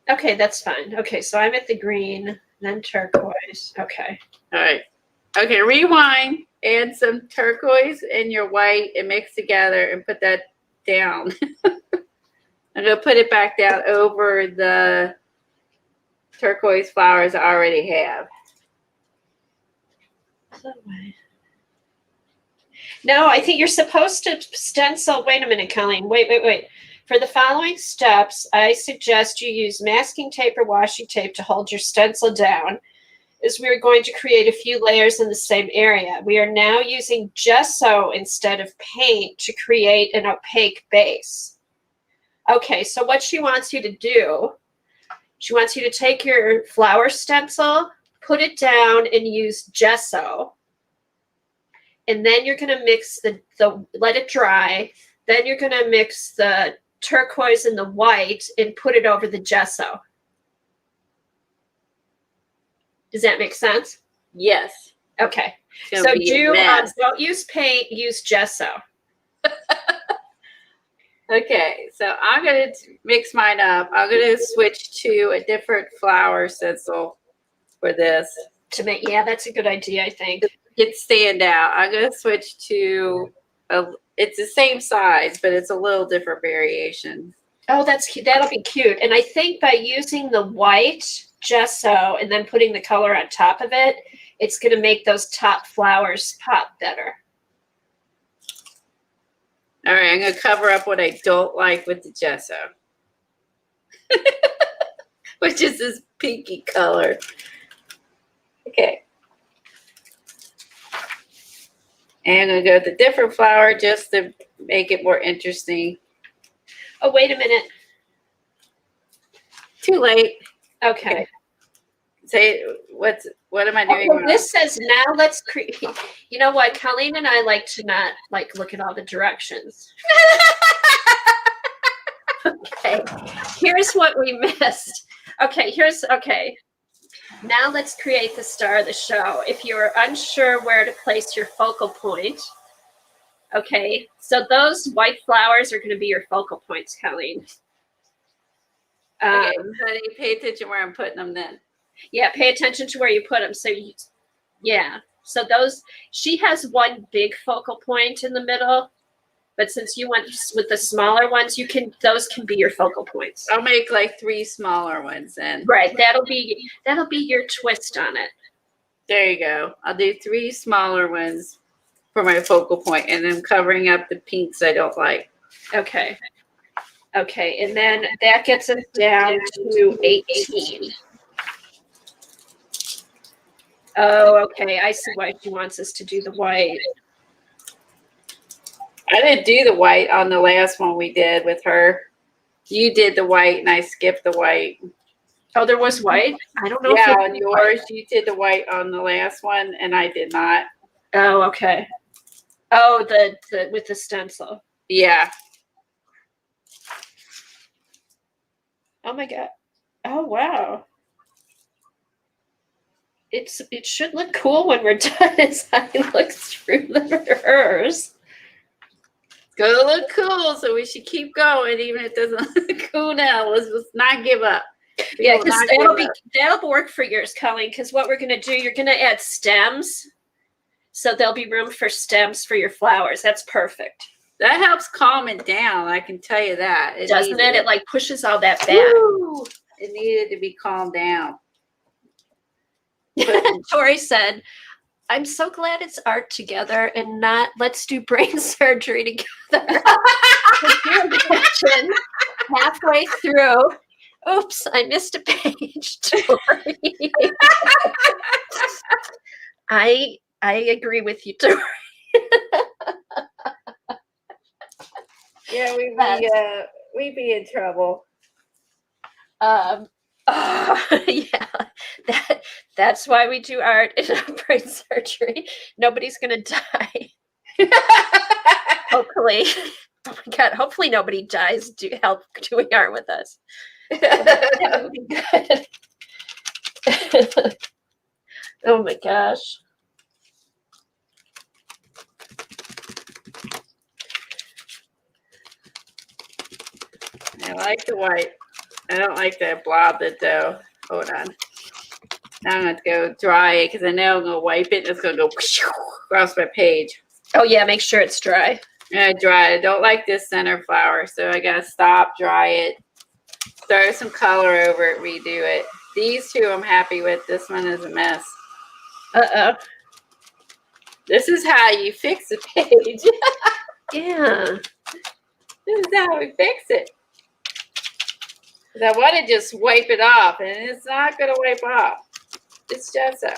Okay, that's fine. Okay, so I'm at the green, then turquoise. Okay. All right. Okay, rewind. Add some turquoise and your white and mix together and put that down. I'm going to put it back down over the turquoise flowers I already have. No, I think you're supposed to stencil. Wait a minute, Colleen. Wait. For the following steps, I suggest you use masking tape or washi tape to hold your stencil down, as we are going to create a few layers in the same area. We are now using gesso instead of paint to create an opaque base. Okay, so what she wants you to do, she wants you to take your flower stencil, put it down, and use gesso. And then you're going to mix let it dry. Then you're going to mix the turquoise and the white and put it over the gesso. Does that make sense? Yes. Okay. So don't use paint, use gesso. Okay, so I'm going to mix mine up. I'm going to switch to a different flower stencil for this. Yeah, that's a good idea, I think. It stand out. I'm going to switch to it's the same size, but it's a little different variation. Oh, that'll be cute. And I think by using the white gesso and then putting the color on top of it, it's going to make those top flowers pop better. All right, I'm going to cover up what I don't like with the gesso. which is this pinky color. Okay. And I'm going to go with a different flower just to make it more interesting. Oh, wait a minute. Too late. Okay. Say, what am I doing Well, wrong? this says now let's create. You know what? Colleen and I like to not like look at all the directions. Okay. Here's what we missed. Okay. Now let's create the star of the show. If you're unsure where to place your focal point, okay, so those white flowers are going to be your focal points, Colleen. Okay, honey, pay attention where I'm putting them then. Yeah, pay attention to where you put them. So, so those, she has one big focal point in the middle, but since you went with the smaller ones, those can be your focal points. I'll make like 3 smaller ones then. Right, that'll be your twist on it. There you go. I'll do 3 smaller ones for my focal point, and I'm covering up the pinks I don't like. Okay. Okay, and then that gets us down to 18. Oh, okay. I see why she wants us to do the white. I didn't do the white on the last one we did with her. You did the white, and I skipped the white. Oh, there was white? I don't know. Yeah, on yours, you did the white on the last one, and I did not. Oh, okay. Oh, the with the stencil. Yeah. Oh my God. Oh, wow. It should look cool when we're done as I look through hers. It's gonna look cool, so we should keep going, even if it doesn't look cool now. Let's not give up. Yeah, because that'll work for yours, Colleen, because what we're gonna do, you're gonna add stems. So there'll be room for stems for your flowers. That's perfect. That helps calm it down, I can tell you that. Doesn't it? It like pushes all that back. Woo! It needed to be calmed down. Tori said, I'm so glad it's art together and not let's do brain surgery together. Halfway through. Oops, I missed a page. Tori. I agree with you, Tori. Yeah, we'd be in trouble. Yeah, that's why we do art and not brain surgery. Nobody's gonna die. Hopefully, oh my God, hopefully nobody dies doing art with us. That would be good. Oh my gosh. I like the white. I don't like that blob though. Hold on. Now I'm going to go dry it because I know I'm going to wipe it and it's going to go across my page. Oh yeah, make sure it's dry. I dry it. I don't like this center flower, so I got to stop, dry it, throw some color over it, redo it. These 2 I'm happy with. This one is a mess. Uh-oh. This is how you fix a page. Yeah. This is how we fix it. I want to just wipe it off, and it's not going to wipe off. It's just so.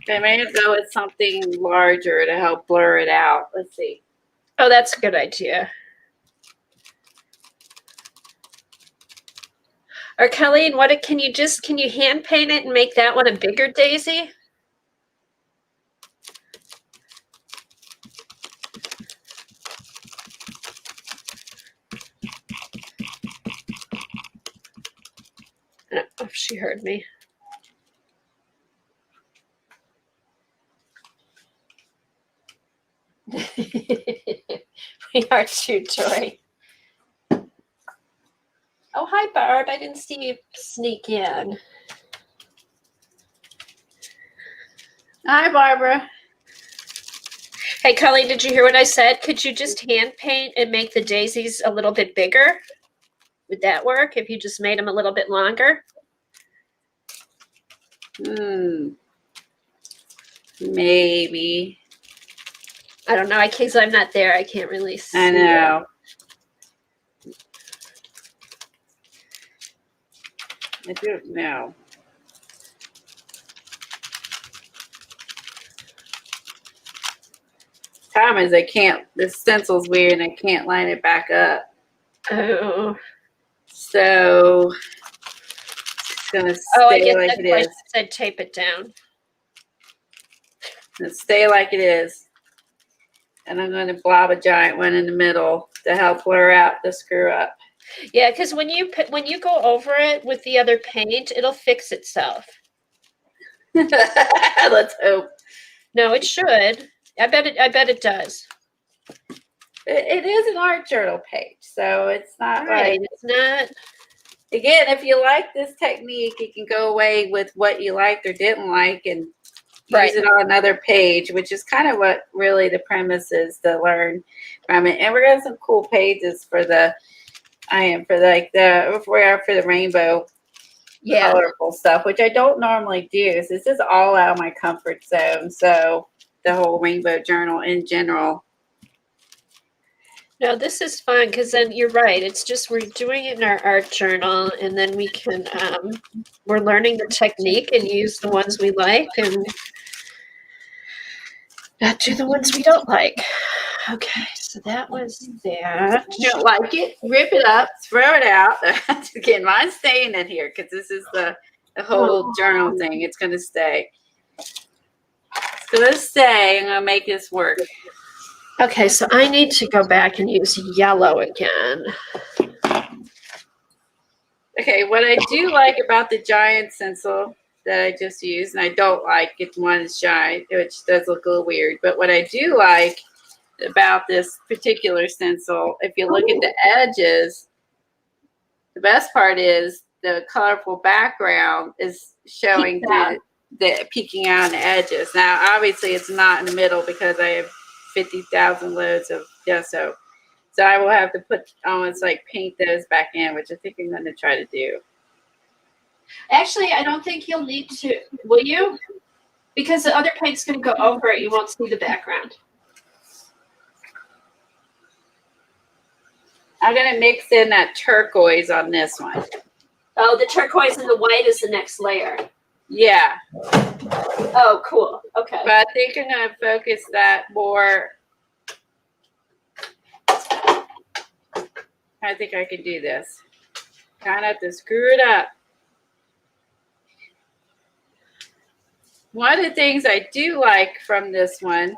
I may have to go with something larger to help blur it out. Let's see. Oh, that's a good idea. Or Colleen, can you hand paint it and make that one a bigger daisy? I don't know if she heard me. We are too, Tori. Oh, hi, Barb. I didn't see you sneak in. Hi, Barbara. Hey, Colleen, did you hear what I said? Could you just hand paint and make the daisies a little bit bigger? Would that work if you just made them a little bit longer? Maybe. I don't know. Because I'm not there, I can't really see. I know. I don't know. Problem is, the stencil's weird and I can't line it back up. Oh. So it's going to stay like it is. I said tape it down. It'll stay like it is. And I'm going to blob a giant one in the middle to help blur out the screw up. Yeah, because when you go over it with the other paint, it'll fix itself. Let's hope. No, it should. I bet it does. It is an art journal page, so it's not Right. like It's not. Again, if you like this technique, you can go away with what you liked or didn't like and use it on another page, which is kind of what really the premise is to learn from it. And we're gonna have some cool pages for the rainbow colorful stuff, which I don't normally do. So this is all out of my comfort zone. So the whole rainbow journal in general. No, this is fun because then you're right. It's just we're doing it in our art journal, and then we can we're learning the technique and use the ones we like and not do the ones we don't like. Okay, so that was that. If you don't like it, rip it up, throw it out. Again, mine's staying in here because this is the whole journal thing. It's going to stay. It's going to stay. I'm going to make this work. Okay, so I need to go back and use yellow again. Okay, what I do like about the giant stencil that I just used, and I don't like it, one is giant, which does look a little weird, but what I do like about this particular stencil, if you look at the edges, the best part is the colorful background is showing the peeking out on the edges. Now, obviously, it's not in the middle because I have 50,000 loads of gesso. So I will have to almost like paint those back in, which I think I'm going to try to do. Actually, I don't think you'll need to, will you? Because the other paint's going to go over it. You won't see the background. I'm going to mix in that turquoise on this one. Oh, the turquoise and the white is the next layer. Yeah. Oh, cool. Okay. But I think I'm going to focus that more. I think I can do this. Kind of have to screw it up. One of the things I do like from this one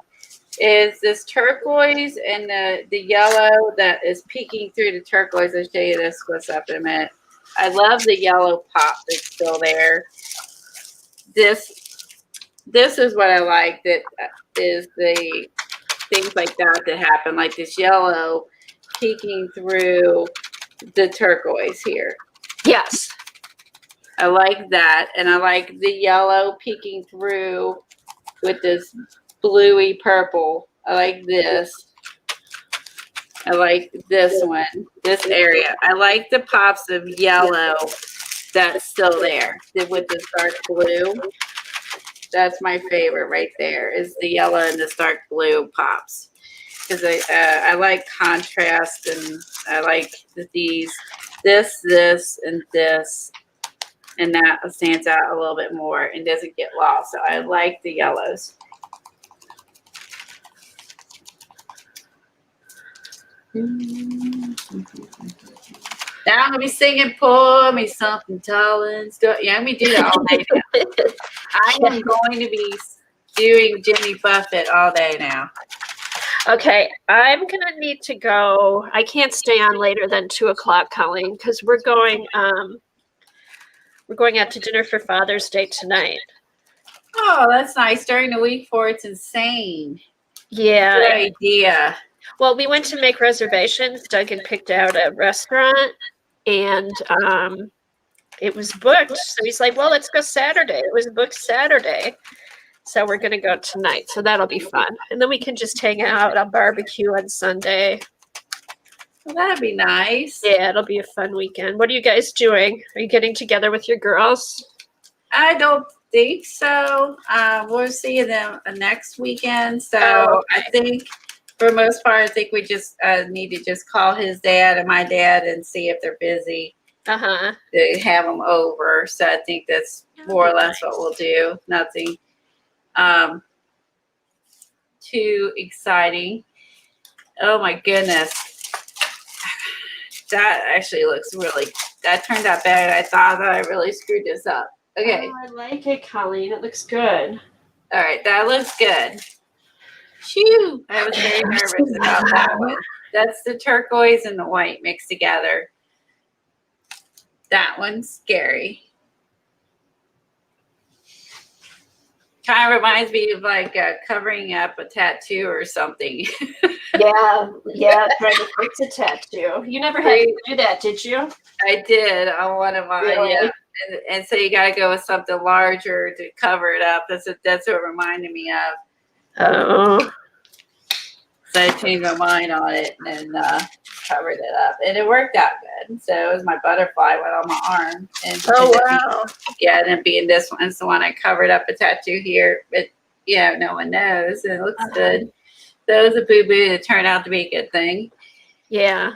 is this turquoise and the yellow that is peeking through the turquoise. I'll show you this close up in a minute. I love the yellow pop that's still there. This is what I like, that is the things like that happen, like this yellow peeking through the turquoise here. Yes. I like that, and I like the yellow peeking through with this bluey purple. I like this. I like this one, this area. I like the pops of yellow that's still there with the dark blue. That's my favorite right there, is the yellow and the dark blue pops. Because I like contrast, and I like this, and this. And that stands out a little bit more and doesn't get lost. So I like the yellows. Now I'm going to be singing, pour me something tall and stuff. Yeah, I'm going to do that all day now. I am going to be doing Jimmy Buffett all day now. Okay, I'm going to need to go. I can't stay on later than 2 o'clock, Colleen, because we're going out to dinner for Father's Day tonight. Oh, that's nice. During the week for it's insane. Yeah. Good idea. Well, we went to make reservations. Doug had picked out a restaurant, and it was booked. So he's like, well, let's go Saturday. It was booked Saturday. So we're going to go tonight. So that'll be fun. And then we can just hang out. I'll barbecue on Sunday. Well, that'd be nice. Yeah, it'll be a fun weekend. What are you guys doing? Are you getting together with your girls? I don't think so. We'll see them next weekend. So Oh, I think for the most part, I think we just need to just call his dad and my dad and see if they're busy Uh-huh. to have them over. So I think that's more or less what we'll do. Nothing too exciting. Oh my goodness. That actually looks really, that turned out better. I thought that I really screwed this up. Okay. Oh, I like it, Colleen. It looks good. All right. That looks good. Phew. I was very nervous about that one. That's the turquoise and the white mixed together. That one's scary. Kind of reminds me of like covering up a tattoo or something. Yeah, trying to fix a tattoo. You never had to do that, did you? I did on one of mine, Really? yeah. And so you got to go with something larger to cover it up. That's what it reminded me of. Oh. So I changed my mind on it and covered it up, and it worked out good. So it was my butterfly went on my arm, and Wow. yeah, and then being this one's the one I covered up a tattoo here, but no one knows, and it looks good. So it was a boo boo that turned out to be a good thing. Yeah.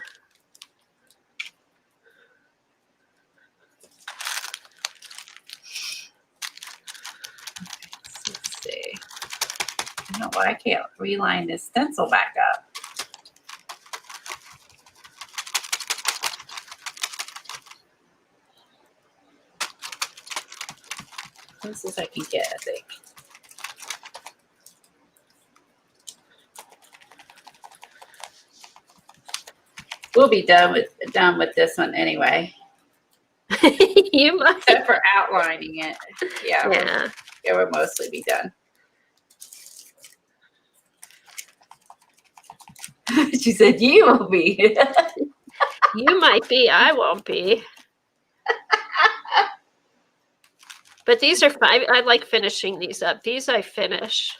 Let's see. I don't know why I can't reline this stencil back up. This is I can get, I think. We'll be done with this one anyway. You might. Except for outlining it. Yeah. We'll mostly be done. She said you will be. You might be. I won't be. But these are fun. I like finishing these up. These I finish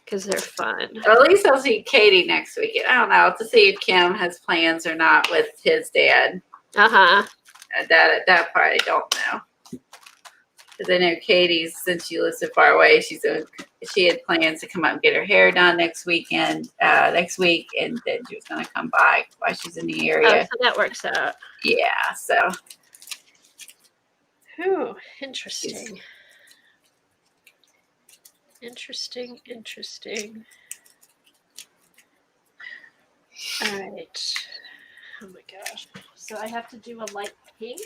because they're fun. Well, at least I'll see Katie next week. I don't know to see if Kim has plans or not with his dad. Uh-huh. That part I don't know. Because I know Katie's, since she lives so far away, she had plans to come up and get her hair done next week, and then she was going to come by while she's in the area. Oh, so that works out. Yeah, so. Ooh, interesting. Interesting. All right. Oh my gosh. So I have to do a light pink.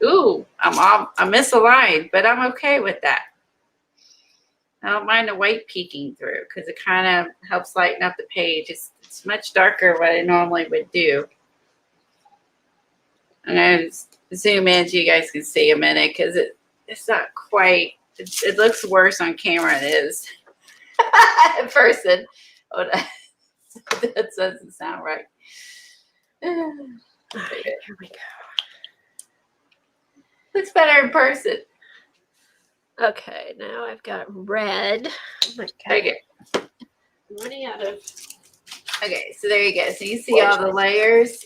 Ooh, I misaligned, but I'm okay with that. I don't mind the white peeking through because it kind of helps lighten up the page. It's much darker what I normally would do. I'm going to zoom in so you guys can see a minute because it's not quite, it looks worse on camera than it is in person. Oh, that doesn't sound right. Okay, here we go. Looks better in person. Okay, now I've got red. Oh my God. Okay. I'm running out of. Okay, so there you go. So you see all the layers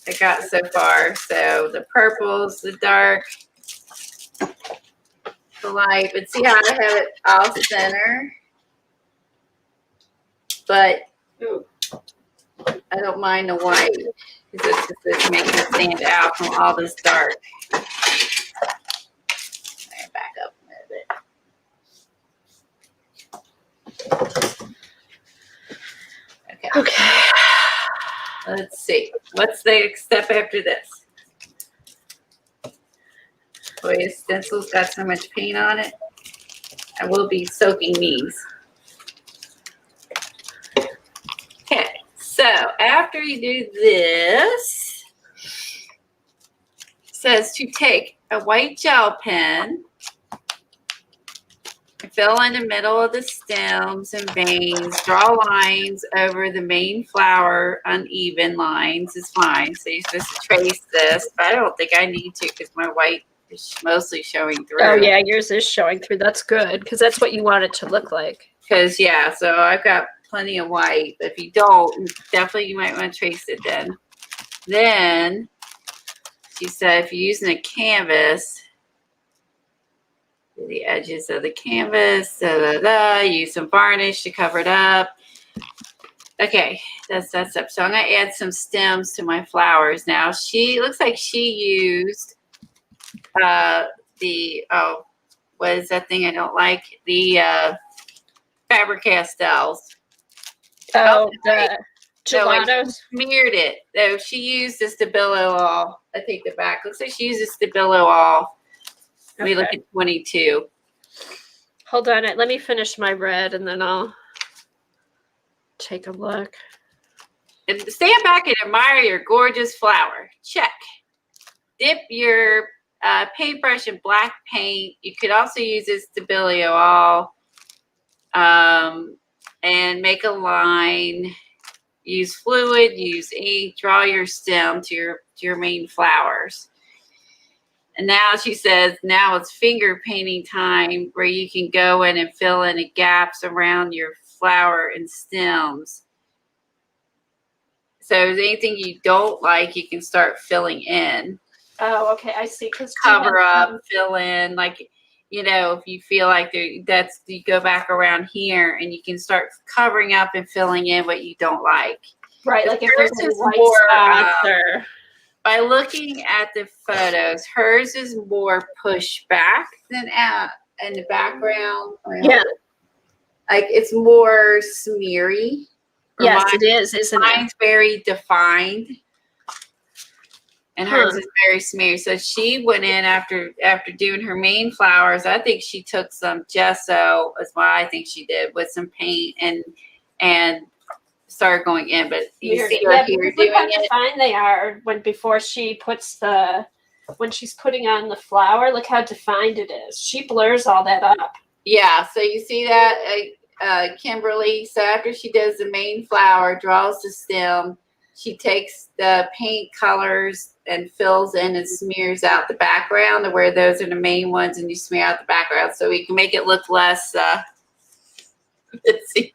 I got so far. So the purples, the dark, the light. But see how I have it off center? But I don't mind the white because it makes it stand out from all this dark. Back up a little bit. Okay. Let's see. What's the next step after this? Boy, this stencil's got so much paint on it. I will be soaking these. Okay. So after you do this, it says to take a white gel pen, fill in the middle of the stems and veins, draw lines over the main flower, uneven lines is fine. So you're supposed to trace this, but I don't think I need to because my white is mostly showing through. Oh yeah, yours is showing through. That's good because that's what you want it to look like. Because yeah, so I've got plenty of white, but if you don't, definitely you might want to trace it then. Then she said if you're using a canvas, Do the edges of the canvas. Use some varnish to cover it up. Okay, that's up. So I'm gonna add some stems to my flowers now. She looks like she used what is that thing I don't like? The Faber-Castells. Oh, the gelatos. Smeared it. So she used the Stabilo all. I take it back. Looks like she used the Stabilo all. Let me look at 22. Hold on, let me finish my red and then I'll take a look. And stand back and admire your gorgeous flower. Check. Dip your paintbrush in black paint. You could also use this Stabilo all. And make a line. Use fluid, use ink, draw your stem to your main flowers. And now she says, now it's finger painting time, where you can go in and fill in the gaps around your flower and stems. So if there's anything you don't like, you can start filling in. Oh, okay, I see. Cover up, fill in, like, you know, if you feel like you go back around here and you can start covering up and filling in what you don't like. Right, like if hers there's is white more, spots or... By looking at the photos, hers is more pushed back than out in the background. Yeah. Like it's more smeary. Yes, it is, isn't it? Mine's very defined. And hers is very smeary. So she went in after doing her main flowers. I think she took some gesso, is what I think she did, with some paint and started going in. But you see her here doing it. Look how defined they are before she puts when she's putting on the flower. Look how defined it is. She blurs all that up. Yeah. So you see that, Kimberly. So after she does the main flower, draws the stem, she takes the paint colors and fills in and smears out the background to where those are the main ones, and you smear out the background so we can make it look less. Let's see.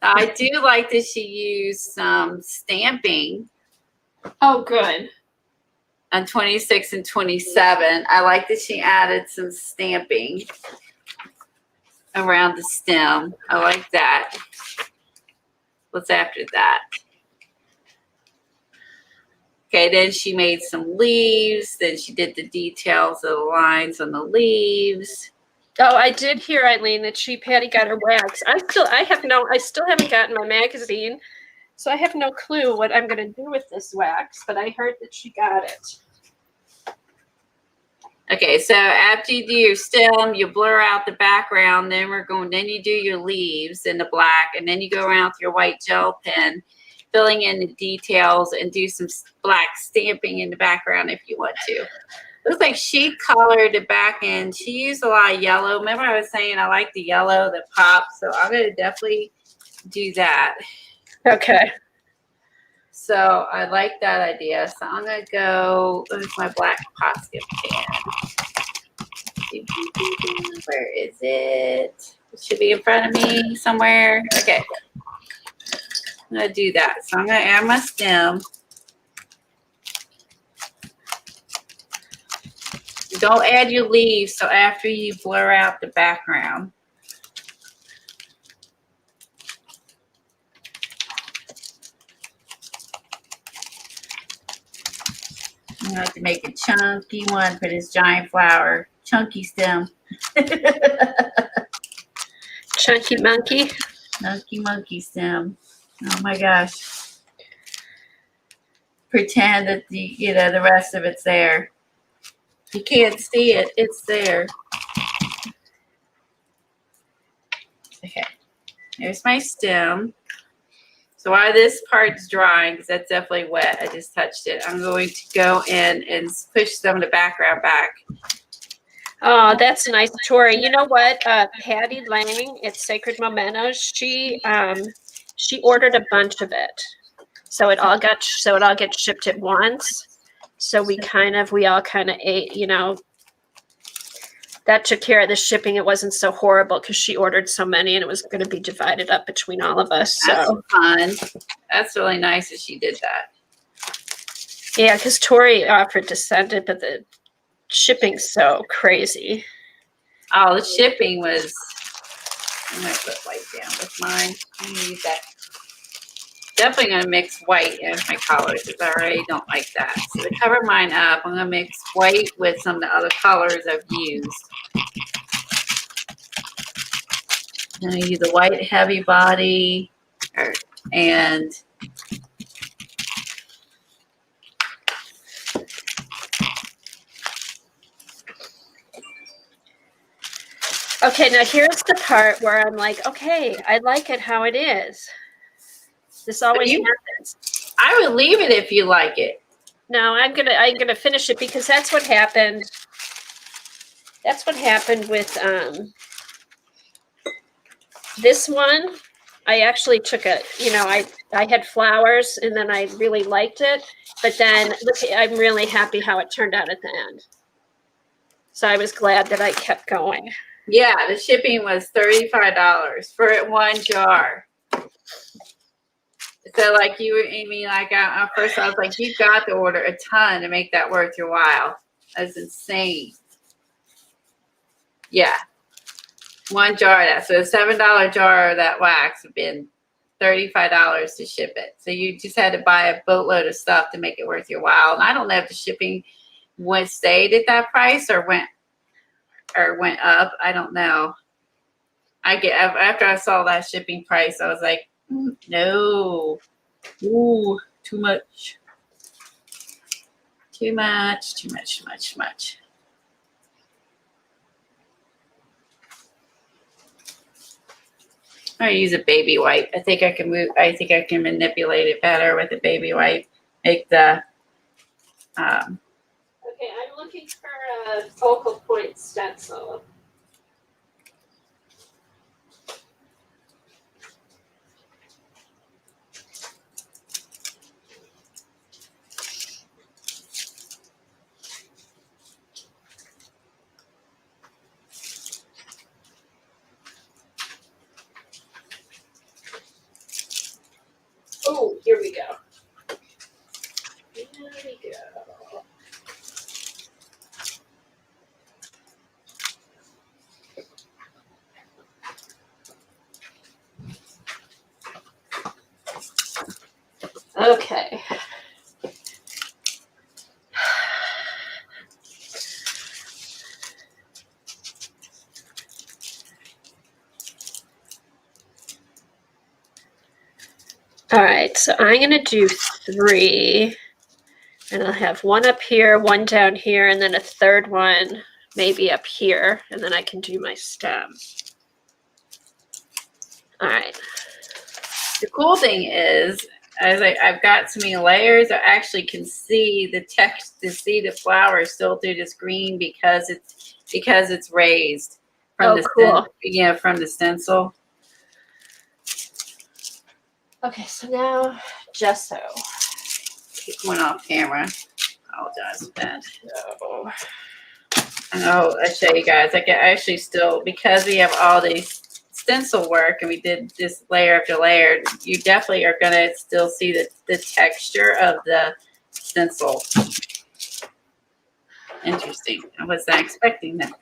I do like that she used some stamping. Oh, good. On 26 and 27. I like that she added some stamping around the stem. I like that. What's after that? Okay, then she made some leaves. Then she did the details of the lines on the leaves. Oh, I did hear, Eileen, that Patty got her wax. I still haven't gotten my magazine, so I have no clue what I'm going to do with this wax, but I heard that she got it. Okay, so after you do your stem, you blur out the background, then you do your leaves in the black, and then you go around with your white gel pen, filling in the details, and do some black stamping in the background if you want to. Looks like she colored the back end. She used a lot of yellow. Remember I was saying I like the yellow that pops, so I'm going to definitely do that. Okay. So I like that idea. So I'm going to go with my black Posca pen. Where is it? It should be in front of me somewhere. Okay. I'm going to do that. So I'm going to add my stem. Don't add your leaves till after you blur out the background. I like to make a chunky one for this giant flower. Chunky stem. Chunky monkey. Chunky monkey stem. Oh my gosh. Pretend that the rest of it's there. You can't see it. It's there. Okay. There's my stem. So while this part's drying, because that's definitely wet, I just touched it, I'm going to go in and push some of the background back. Oh, that's nice, Tori. You know what? Patty Lang at Sacred Mementos, she ordered a bunch of it. So it all gets shipped at once. So we all kind of ate, that took care of the shipping. It wasn't so horrible because she ordered so many and it was going to be divided up between all of us. So that's fun. That's really nice that she did that. Yeah, because Tori offered to send it, but the shipping's so crazy. Oh, the shipping was, I'm going to put white down with mine. I'm going to use that. Definitely going to mix white in my colors because I already don't like that. So to cover mine up, I'm going to mix white with some of the other colors I've used. I'm going to use a white heavy body and Okay, now here's the part where I'm like, okay, I like it how it is. This always happens. I would leave it if you like it. No, I'm gonna finish it because that's what happened. That's what happened with this one. I actually took a, I had flowers and then I really liked it, but then look, I'm really happy how it turned out at the end. So I was glad that I kept going. Yeah, the shipping was $35 for one jar. So like you, Amy, like at first I was like, you've got to order a ton to make that worth your while. That's insane. Yeah. One jar of that. So a $7 jar of that wax would have been $35 to ship it. So you just had to buy a boatload of stuff to make it worth your while. And I don't know if the shipping stayed at that price or went up. I don't know. After I saw that shipping price, I was like, no. Ooh, too much. Too much, too much, too much, too much. I use a baby wipe. I think I can manipulate it better with a baby wipe. Make the Okay, I'm looking for a focal point stencil. Oh, here we go. Here we go. Okay. All right, so I'm going to do 3, and I'll have one up here, one down here, and then a third one maybe up here, and then I can do my stem. All right. The cool thing is, as I've got so many layers, I actually can see the text, to see the flower still through this green because it's raised from from the stencil. Okay, so now gesso. Keep one off camera. Apologize for that. So, Oh, I show you guys. I can actually still, because we have all these stencil work and we did this layer after layer, you definitely are going to still see the texture of the stencil. Interesting. I was not expecting that.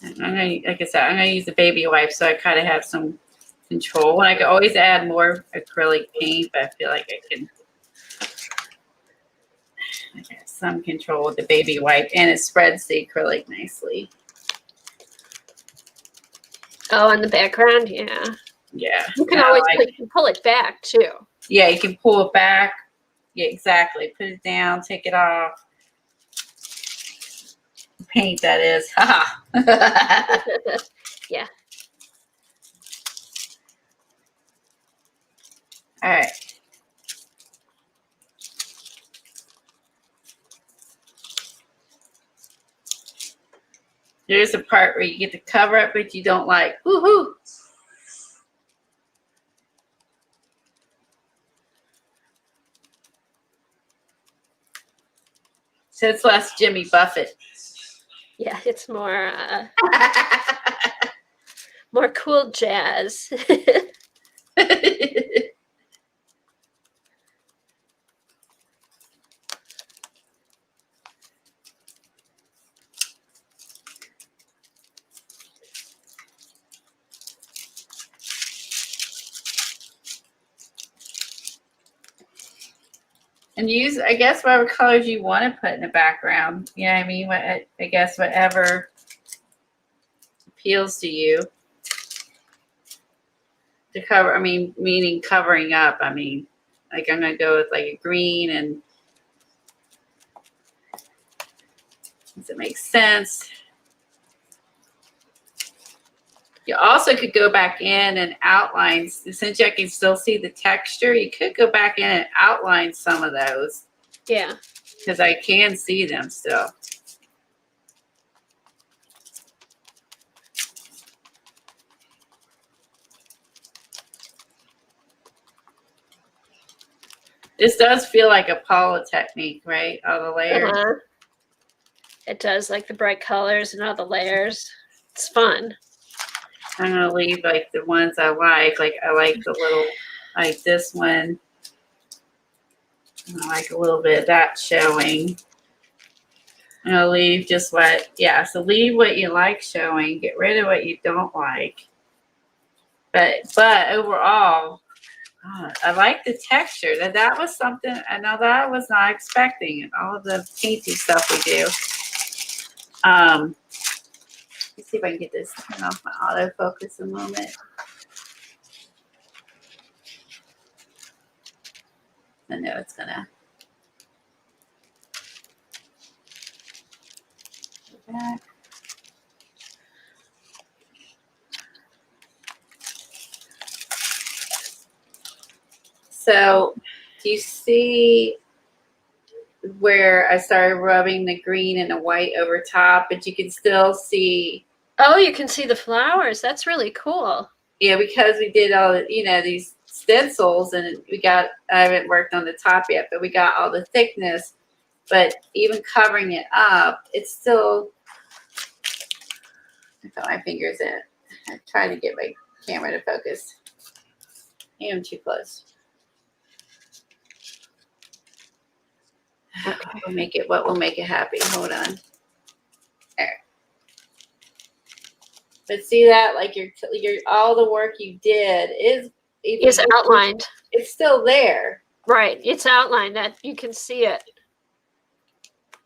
Like I said, I'm going to use the baby wipe so I kind of have some control. And I can always add more acrylic paint, but I feel like I have some control with the baby wipe, and it spreads the acrylic nicely. oh, in the background, yeah. Yeah. You can always pull it back too. Yeah, you can pull it back. Yeah, exactly. Put it down, take it off. Paint, that is. Ha. Yeah. All right. There's a part where you get to cover up what you don't like. Woohoo! So it's less Jimmy Buffett. Yeah, it's more more cool jazz. And use, I guess, whatever colors you want to put in the background. You know what I mean? I guess whatever appeals to you. To cover, I mean, meaning covering up. I mean, like I'm going to go with like a green, and does it make sense? You also could go back in and outline, since I can still see the texture, you could go back in and outline some of those. Yeah. Because I can see them still. This does feel like a Paula technique, right? All the layers. It does, like the bright colors and all the layers. It's fun. I'm gonna leave like the ones I like. Like I like the little, like this one. I like a little bit of that showing. I'm gonna leave just what, yeah. So leave what you like showing. Get rid of what you don't like. But overall, I like the texture. That was something I know that I was not expecting. And all of the painty stuff we do. Let's see if I can get this turn off my autofocus a moment. I know it's gonna go back. So do you see where I started rubbing the green and the white over top, but you can still see. Oh, you can see the flowers. That's really cool. Yeah, because we did all the, these stencils, and I haven't worked on the top yet, but we got all the thickness. But even covering it up, it's still, I put my fingers in it. I try to get my camera to focus. I am too close. Okay. What will make it happy? Hold on. There. But see that, like your all the work you did is outlined. It's still there. Right. It's outlined that you can see it.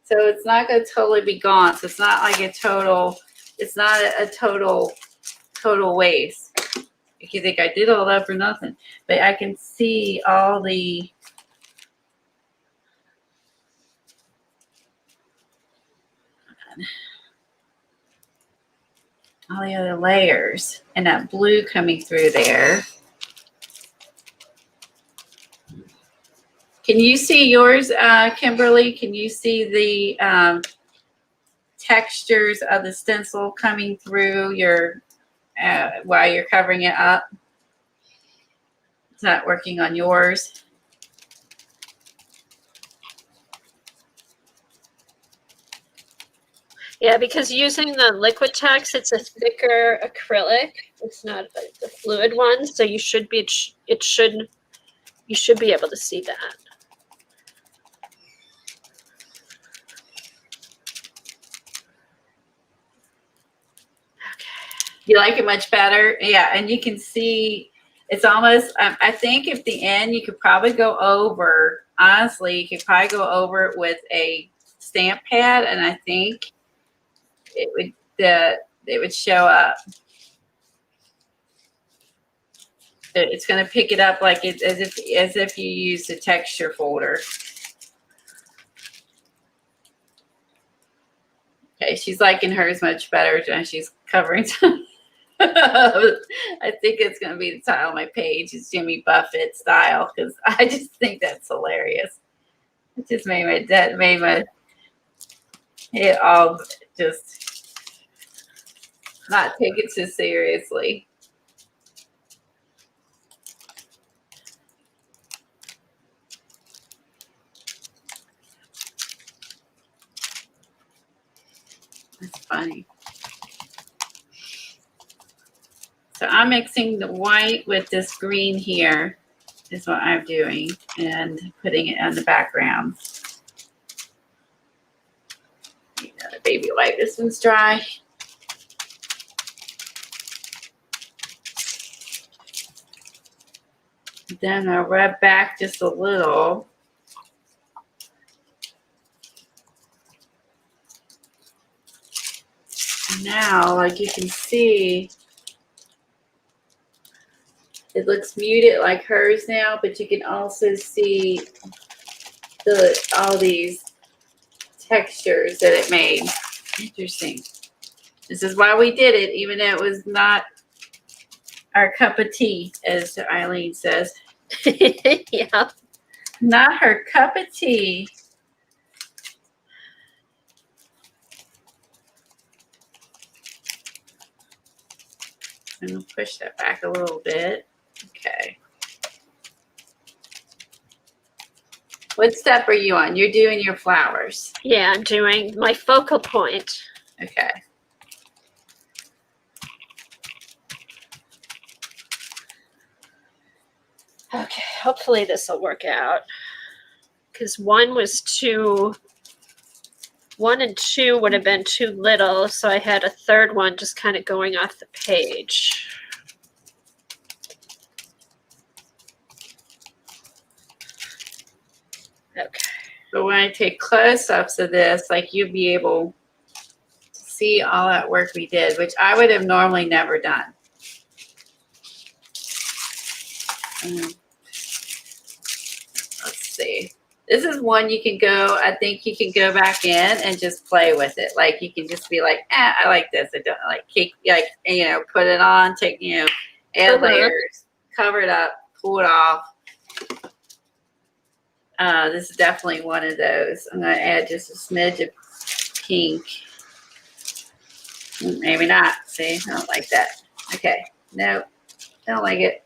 So it's not going to totally be gone. So it's not like a total. It's not a total waste. You think I did all that for nothing, but I can see all the. All the other layers and that blue coming through there. Can you see yours, Kimberly? Can you see the textures of the stencil coming through your while you're covering it up? Is that working on yours? Yeah, because using the liquid text, it's a thicker acrylic. It's not the fluid one, so you should be able to see that. You like it much better? Yeah, and you can see it's almost, I think at the end you could probably go over, honestly, you could probably go over it with a stamp pad, and I think it would show up. It's going to pick it up like it as if you used a texture folder. Okay, she's liking hers much better and she's covering some. I think it's going to be the title of my page. It's Jimmy Buffett style, because I just think that's hilarious. It just made it all just not take it too seriously. That's funny. So I'm mixing the white with this green here is what I'm doing, and putting it on the background. Another baby wipe. This one's dry. Then I'll rub back just a little. now, like you can see, it looks muted like hers now, but you can also see all these textures that it made. Interesting. This is why we did it, even though it was not our cup of tea, as Eileen says. Yeah. Not her cup of tea. I'm going to push that back a little bit. Okay. What step are you on? You're doing your flowers. Yeah, I'm doing my focal point. Okay. Okay, hopefully this will work out. Because 1 and 2 would have been too little, so I had a third one just kind of going off the page. Okay. But when I take close-ups of this, like you'll be able to see all that work we did, which I would have normally never done. Let's see. This is one you can go, I think you can go back in and just play with it. Like you can just be like, I like this. I don't like, put it on, take, add layers, cover it up, pull it off. This is definitely one of those. I'm going to add just a smidge of pink. Maybe not. See, I don't like that. Okay. Nope. Don't like it.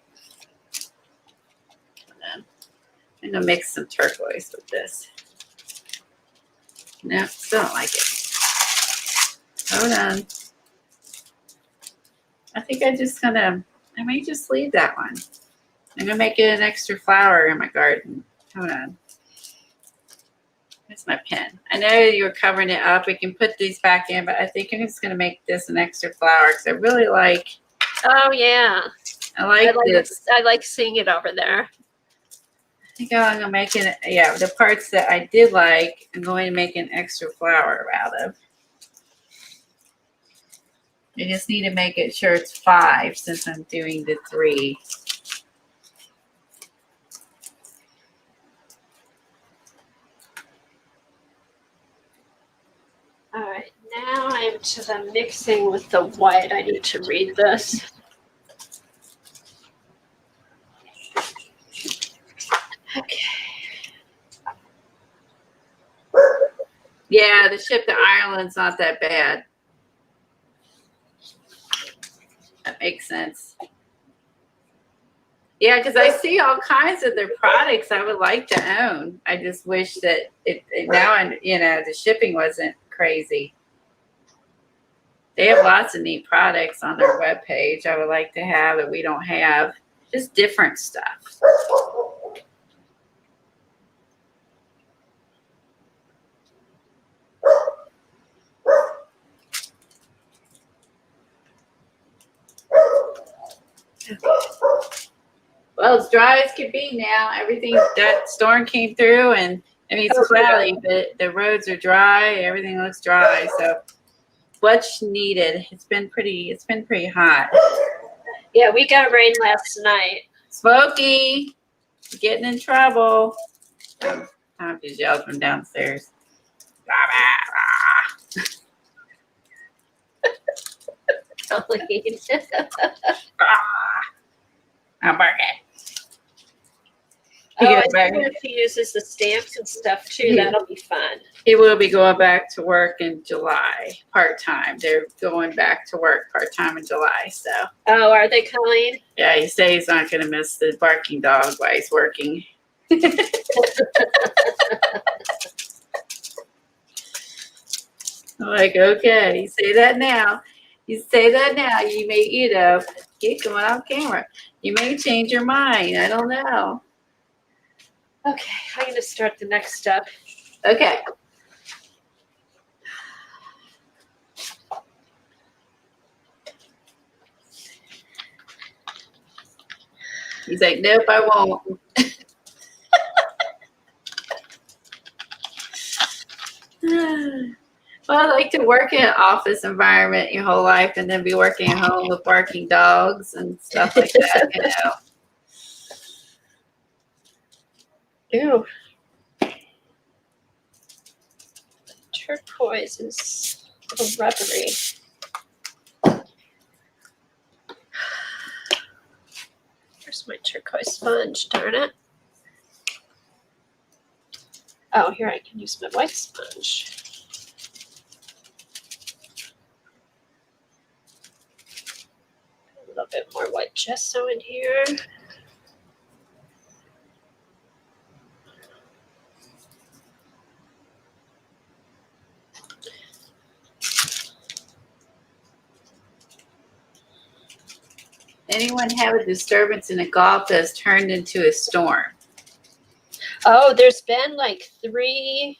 I'm going to mix some turquoise with this. No, still don't like it. Hold on. I think I may just leave that one. I'm going to make it an extra flower in my garden. Hold on. Here's my pen. I know you were covering it up. We can put these back in, but I think I'm just going to make this an extra flower because I really like. Oh, yeah. I like this. I like seeing it over there. I think I'm going to make it, yeah, the parts that I did like, I'm going to make an extra flower out of. I just need to make it sure it's 5 since I'm doing the 3. All right, now I'm to the mixing with the white. I need to read this. Okay. Yeah, the ship to Ireland's not that bad. That makes sense. Yeah, because I see all kinds of their products I would like to own. I just wish that the shipping wasn't crazy. They have lots of neat products on their webpage I would like to have that we don't have. Just different stuff. Well, it's dry as can be now. Everything, that storm came through and it's cloudy, but the roads are dry. Everything looks dry. So what's needed? It's been pretty hot. Yeah, we got rain last night. Smokey, getting in trouble. Tom just yelled from downstairs. I'm barking. I think if he uses the stamps and stuff too, that'll be fun. He will be going back to work in July, part-time. They're going back to work part-time in July, so. Oh, are they, Colleen? Yeah, he says he's not going to miss the barking dog while he's working. I'm like, okay, you say that now. You say that now. You may, keep going on camera. You may change your mind. I don't know. Okay, I'm going to start the next step. Okay. He's like, nope, I won't. Well, I like to work in an office environment your whole life and then be working at home with barking dogs and stuff like that, Ew. Turquoise is a little rubbery. Where's my turquoise sponge? Darn it. Oh, here I can use my white sponge. A little bit more white gesso in here. Anyone have a disturbance in the Gulf that has turned into a storm? Oh, there's been like 3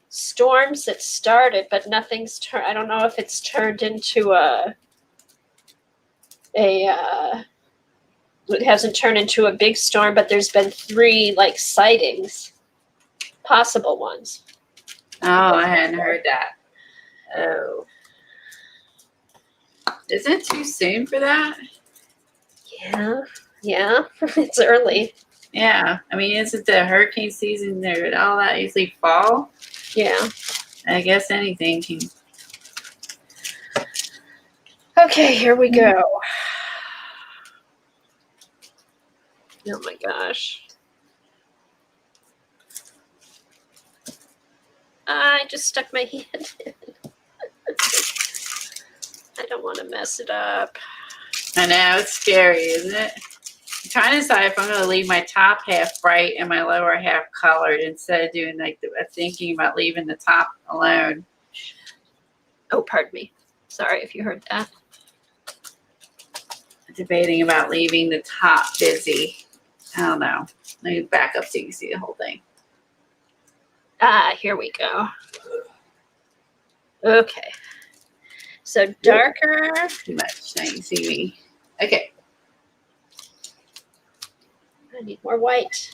storms that started, but nothing's turned. I don't know if it's turned into it hasn't turned into a big storm, but there's been 3 like sightings, possible ones. Oh, I hadn't heard that. Oh. Isn't it too soon for that? Yeah, it's early. Yeah. I mean, isn't the hurricane season there and all that usually fall? Yeah. I guess anything can. Okay, here we go. Oh my gosh. I just stuck my hand in. I don't want to mess it up. I know, it's scary, isn't it? I'm trying to decide if I'm going to leave my top half bright and my lower half colored instead of doing like thinking about leaving the top alone. Oh, pardon me. Sorry if you heard that. Debating about leaving the top busy. I don't know. Let me back up so you can see the whole thing. Here we go. Okay. So darker. Too much. Now you can see me. Okay. I need more white.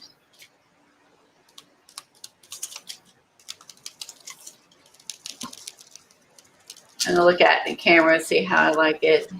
I'm gonna look at the camera and see how I like it.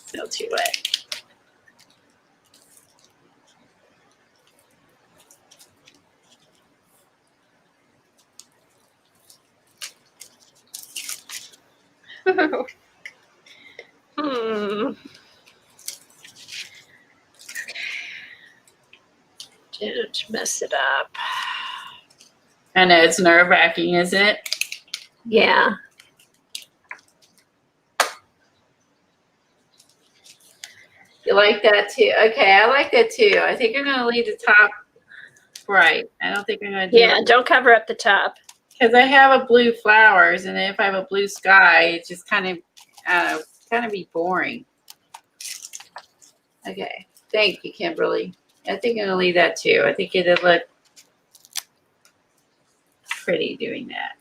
Still too wet. Don't mess it up. I know it's nerve-wracking, isn't it? Yeah. You like that too? Okay, I like that too. I think I'm gonna leave the top bright. I don't think I'm gonna do Yeah, don't cover up the top. because I have a blue flowers, and if I have a blue sky, it's just kind of be boring. Okay, thank you, Kimberly. I think I'm gonna leave that too. I think it'll look pretty doing that.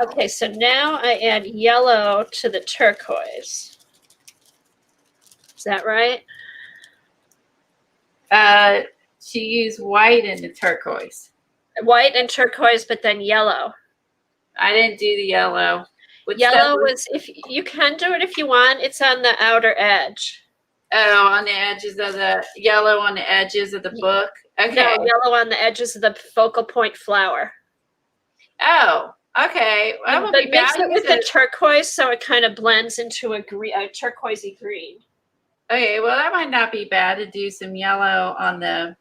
Okay, so now I add yellow to the turquoise. Is that right? She used white in the turquoise. White and turquoise, but then yellow. I didn't do the yellow. What's Yellow that? was, if you can do it if you want, it's on the outer edge. Oh, on the edges of the yellow on the edges of the book. Okay. No, yellow on the edges of the focal point flower. Oh, okay. Well, But mix it with the turquoise so it kind of blends into a turquoisey green. Okay, well, that might not be bad to do some yellow on the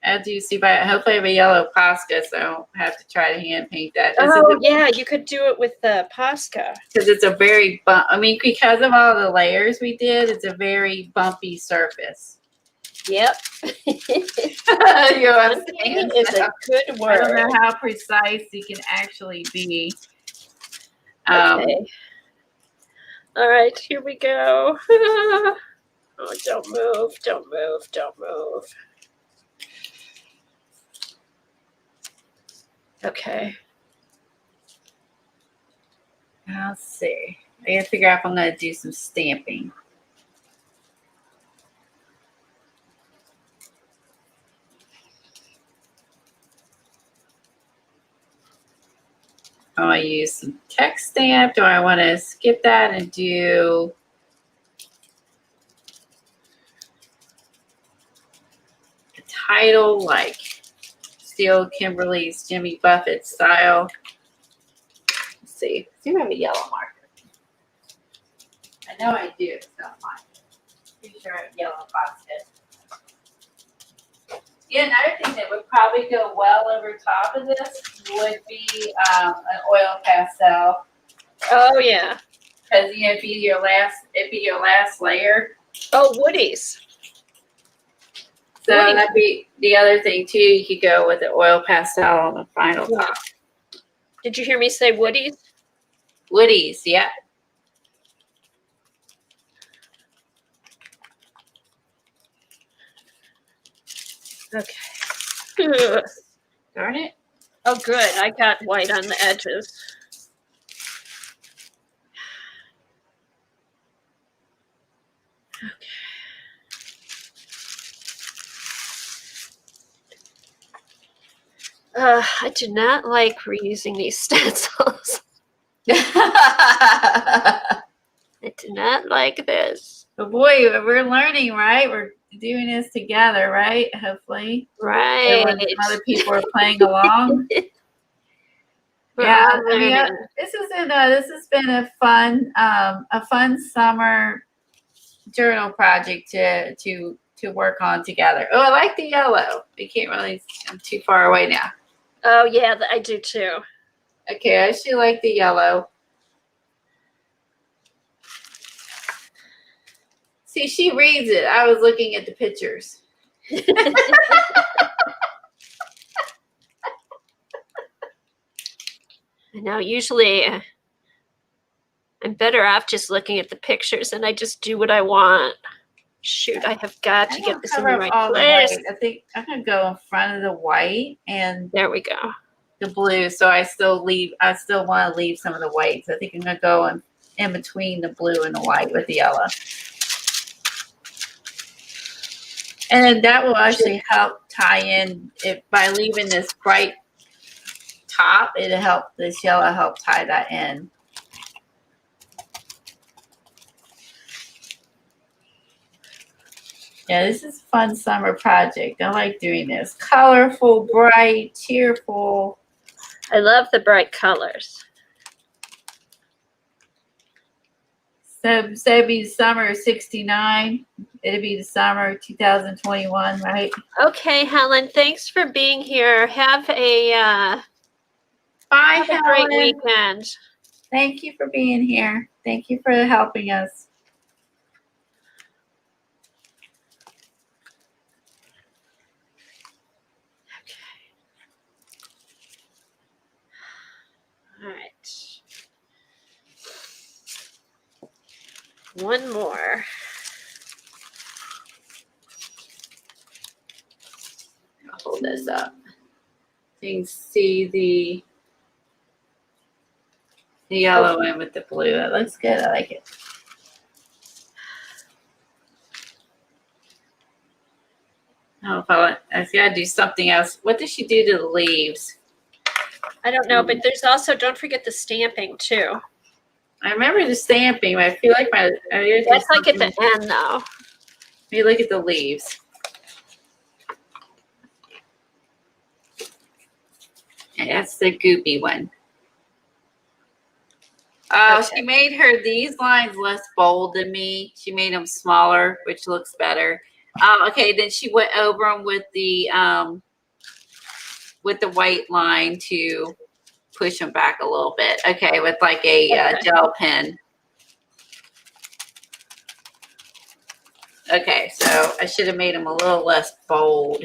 I do see, but hopefully I have a yellow Posca, so I don't have to try to hand paint that. Oh, yeah, you could do it with the Posca. Because it's a very because of all the layers we did, it's a very bumpy surface. Yep. You understand is a good word. I don't know how precise you can actually be. Okay. All right, here we go. Oh, don't move, don't move, don't move. Okay. Let's see. I gotta figure out if I'm gonna do some stamping. I want to use some text stamp. Do I want to skip that and do a title like Steele Kimberly's Jimmy Buffett style? Let's see. Do I have a yellow marker? I know I do. It's not mine. Pretty sure I have yellow Posca. Yeah, another thing that would probably go well over top of this would be an oil pastel. Oh yeah. Because it'd be your last layer. Oh, Woody's. So that'd be the other thing too. You could go with the oil pastel on the final top. Did you hear me say Woody's? Woody's, yeah. Okay. Darn it. Oh, good. I got white on the edges. Okay. I do not like reusing these stencils. I do not like this. But boy, we're learning, right? We're doing this together, right? Hopefully. Right. And when other people are playing along. Yeah, I mean, this has been a fun summer journal project to work on together. Oh, I like the yellow. You can't really. I'm too far away now. Oh yeah, I do too. Okay, I actually like the yellow. See, she reads it. I was looking at the pictures. Now, usually I'm better off just looking at the pictures and I just do what I want. Shoot, I have got to get this in the right place. I think I'm going to go in front of the white and there we go. The blue. So I still want to leave some of the white. So I think I'm going to go in between the blue and the white with the yellow. And then that will actually help tie in by leaving this bright top. This yellow help tie that in. Yeah, this is a fun summer project. I like doing this. Colorful, bright, cheerful. I love the bright colors. So it'd be the summer of '69. It'd be the summer of 2021, right? Okay, Helen. Thanks for being here. Have a great weekend. Thank you for being here. Thank you for helping us. All right. One more. I'll hold this up. You can see the yellow one with the blue. That looks good. I like it. Oh, I gotta do something else. What does she do to the leaves? I don't know, but there's also, don't forget the stamping too. I remember the stamping, but I feel like that's like at the end though. Let me look at the leaves. And that's the goopy one. Oh, okay. She made these lines less bold than me. She made them smaller, which looks better. Oh, okay. Then she went over them with the white line to push them back a little bit. Okay, with like a gel pen. Okay, so I should have made them a little less bold.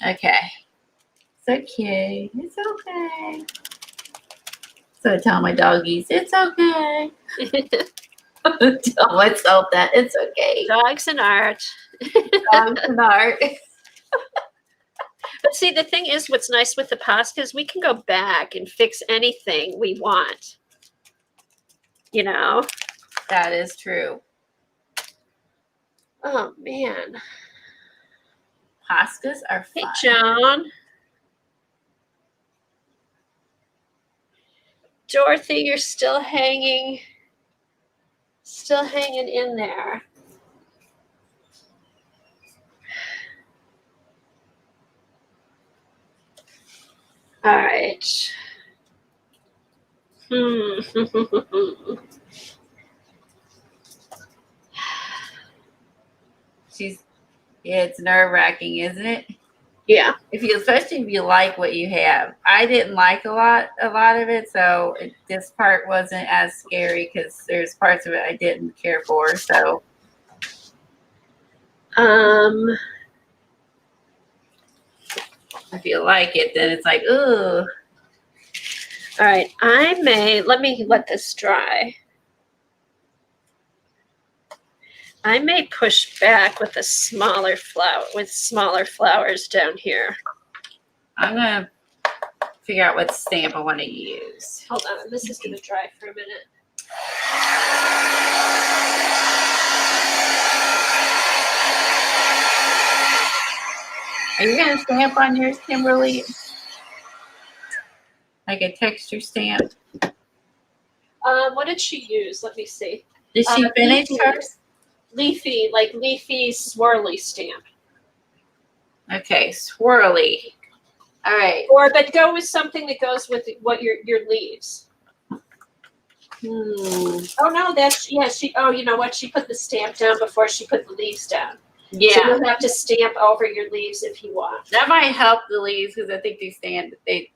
Okay. It's okay. It's okay. So I tell my doggies, it's okay. Tell myself that it's okay. Dogs and art. Dogs and art. But see, the thing is, what's nice with the Posca is we can go back and fix anything we want. You know? That is true. Oh, man. Poscas are fun. Hey, Joan. Dorothy, you're still hanging in there. All right. It's nerve-wracking, isn't it? Yeah. Especially if you like what you have. I didn't like a lot of it, so this part wasn't as scary because there's parts of it I didn't care for. So, if you like it, then it's like, ooh. All right. Let me let this dry. I may push back with smaller flowers down here. I'm gonna figure out what stamp I want to use. Hold on, this is gonna dry for a minute. Are you gonna stamp on yours, Kimberly? Like a texture stamp? What did she use? Let me see. Did she finish hers? Leafy swirly stamp. Okay, swirly. All right. But go with something that goes with what your leaves. Oh no, you know what? She put the stamp down before she put the leaves down. Yeah. So you'll have to stamp over your leaves if you want. That might help the leaves because I think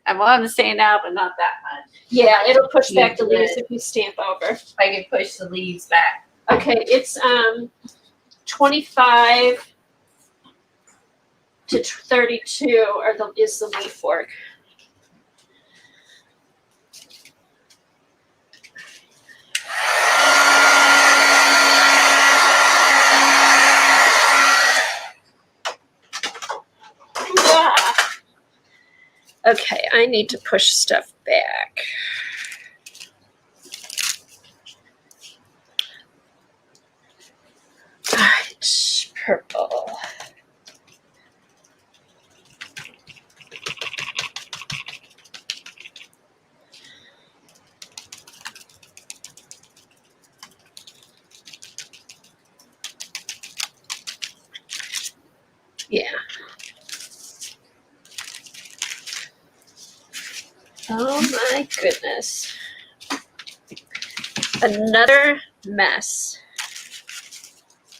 I want them to stand out, but not that much. Yeah, it'll push back the leaves if you stamp over. If I can push the leaves back. Okay, it's 25 to 32 is the leaf work. Okay, I need to push stuff back. All right, purple. Yeah. Oh my goodness. Another mess.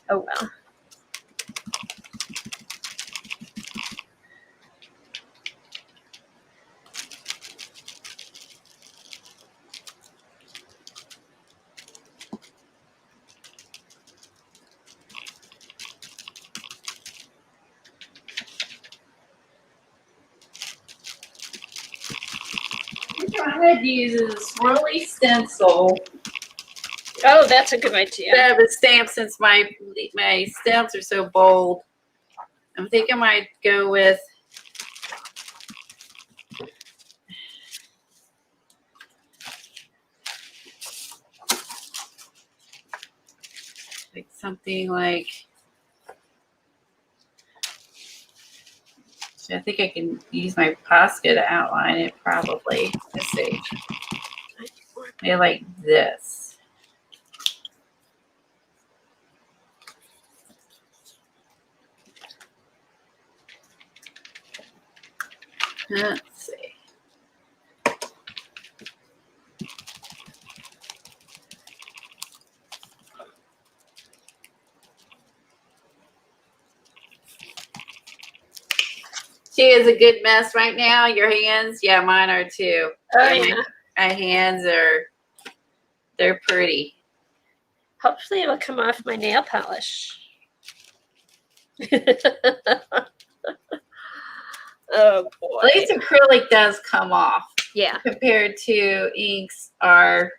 Oh well. I had to use a swirly stencil. Oh, that's a good idea. I have a stamp since my stamps are so bold. I think I might go with something like. I think I can use my Posca to outline it probably. Let's see. Maybe like this. Let's see. She is a good mess right now. Your hands, yeah, mine are too. Oh yeah. My hands they're pretty. Hopefully it'll come off my nail polish. Oh boy. At least acrylic does come off. Yeah. Compared to inks or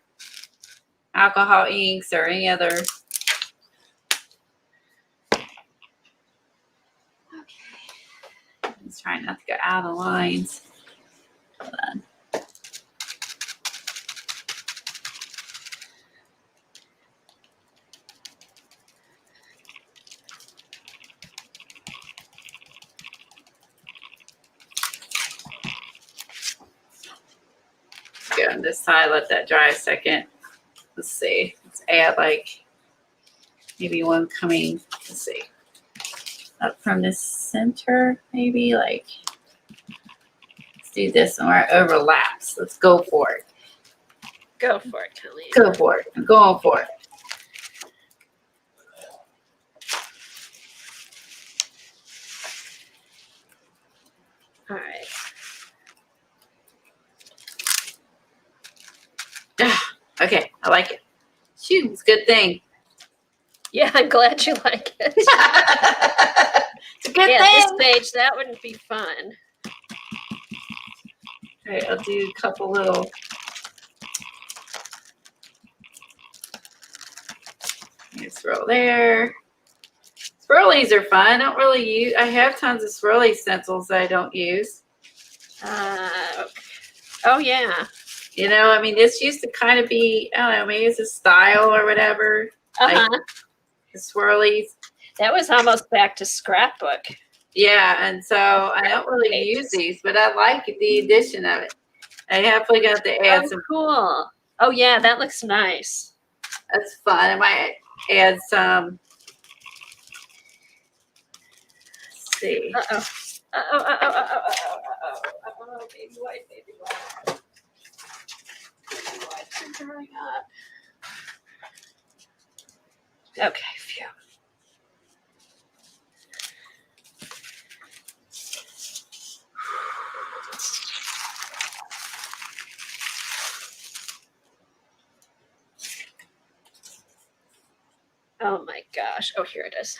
alcohol inks or any other. Okay. I'm just trying not to go out of lines. Hold on. Go on this side, let that dry a second. Let's see. Let's add like maybe one coming, let's see, up from the center, maybe like, let's do this one where it overlaps. Let's go for it. Go for it, Kelly. Go for it. I'm going for it. All right. Okay, I like it. Shoot, it's a good thing. Yeah, I'm glad you like it. It's a good Yeah, thing. this page, that wouldn't be fun. All right, I'll do a couple little. Swirl there. Swirlies are fun. I don't really use. I have tons of swirly stencils that I don't use. Okay. Oh yeah. You know, I mean, this used to kind of be. I don't know. Maybe it's a style or whatever. Uh-huh. Like the swirlies. That was almost back to scrapbook. Yeah, and so I don't really use these, but I like the addition of it. I definitely got to add some. Cool. Oh yeah, that looks nice. That's fun. I might add some. Let's see. Uh-oh. Uh-oh. Baby white. Baby whites are drying up. Okay, phew. Oh my gosh. Oh, here it is.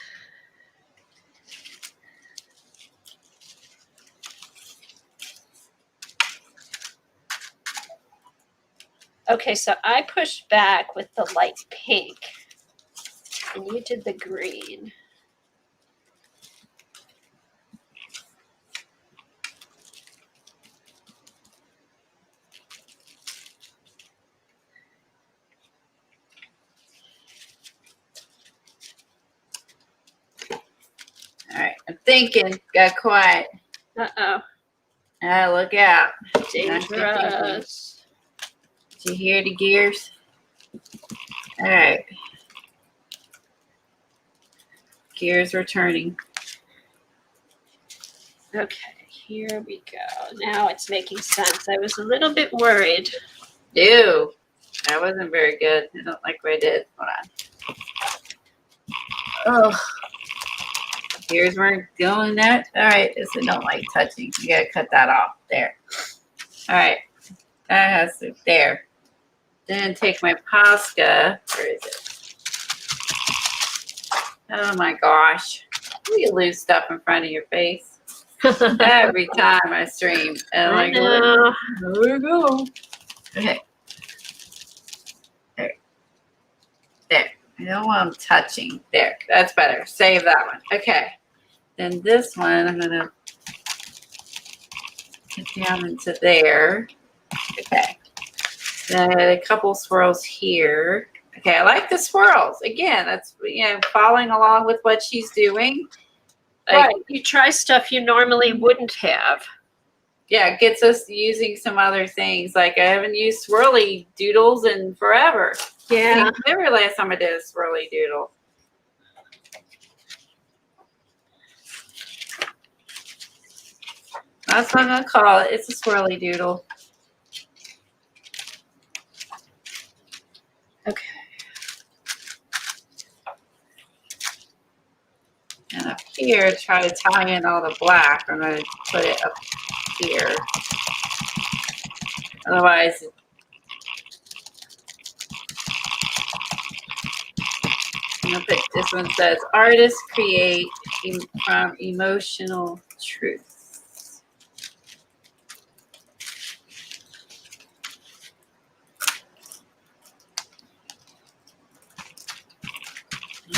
Okay, so I pushed back with the light pink, and you did the green. All right, I'm thinking. Got quiet. Uh-oh. Look out. Dangerous. Did you hear the gears? All right. Gears are turning. Okay, here we go. Now it's making sense. I was a little bit worried. Ew. That wasn't very good. I don't like what I did. Hold on. Oh. Gears weren't going that. All right. This I don't like touching. You got to cut that off. There. All right. That has to. There. Then take my Posca. Where is it? Oh my gosh. You lose stuff in front of your face. Every time I stream. And I'm like, where we go? Okay. There. There. I don't want them touching. There. That's better. Save that one. Okay. Then this one, I'm going to get down into there. Okay. Then a couple swirls here. Okay, I like the swirls. Again, that's, following along with what she's doing. Right. You try stuff you normally wouldn't have. Yeah, it gets us using some other things. Like I haven't used swirly doodles in forever. Yeah. I remember last time I did a swirly doodle. That's what I'm going to call it. It's a swirly doodle. Okay. And up here to try to tie in all the black. I'm going to put it up here. Otherwise, I'm going to put this one says, artists create from emotional truth.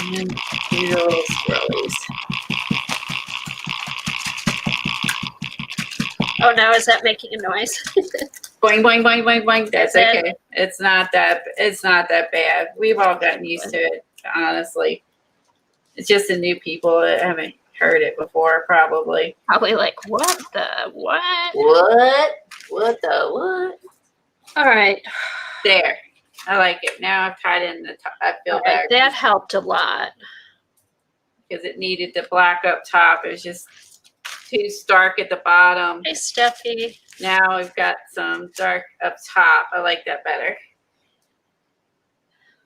And cute little squirrelies. Oh, now is that making a noise? Boing, boing, boing, boing, boing. That's okay. It's not that bad. We've all gotten used to it, honestly. It's just the new people that haven't heard it before, probably. Probably like, what the what? What the what? All right. There. I like it. Now I've tied in the top. I feel better. That helped a lot. Because it needed the black up top. It was just too stark at the bottom. Hey, Steffi. Now we've got some dark up top. I like that better.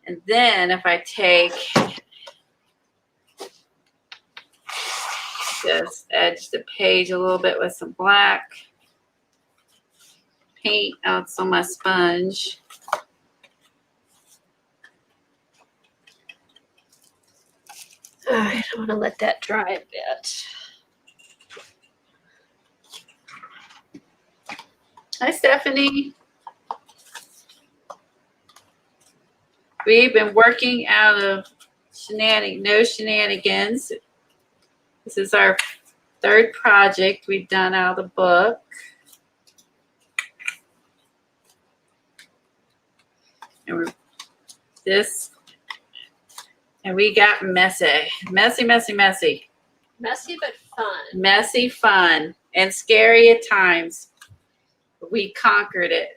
And then if I take, just edge the page a little bit with some black paint out on my sponge. I don't want to let that dry a bit. Hi, Stephanie. We've been working out of no shenanigans. This is our third project we've done out of the book. And we got messy. Messy, messy, messy. Messy but fun. Messy, fun, and scary at times. We conquered it.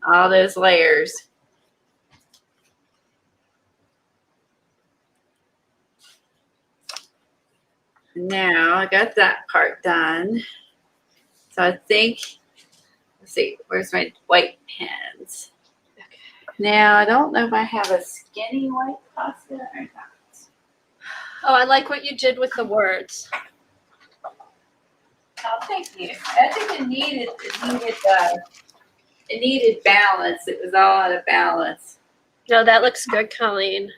All those layers. Now I got that part done. So I think, let's see, where's my white pens? Okay. Now I don't know if I have a skinny white pasta or not. Oh, I like what you did with the words. Oh, thank you. I think it needed balance. It was all out of balance. No, that looks good, Colleen.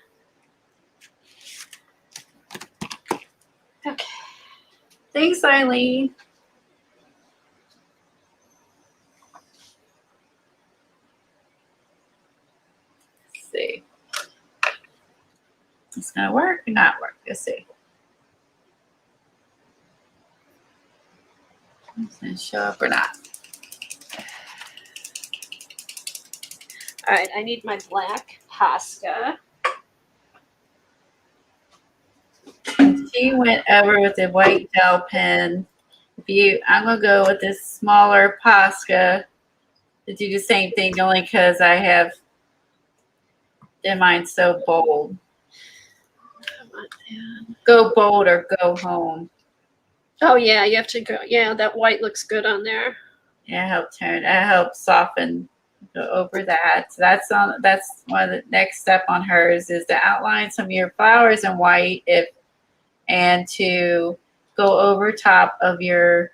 Okay. Thanks, Eileen. Let's see. It's gonna work or not work. Let's see. It's gonna show up or not. All right, I need my black Posca. She went over with the white gel pen. I'm gonna go with this smaller Posca to do the same thing, only because I have mine so bold. Go bold or go home. Oh yeah, you have to go. Yeah, that white looks good on there. Yeah, help soften, go over that. So that's one of the next step on hers is to outline some of your flowers in white and to go over top of your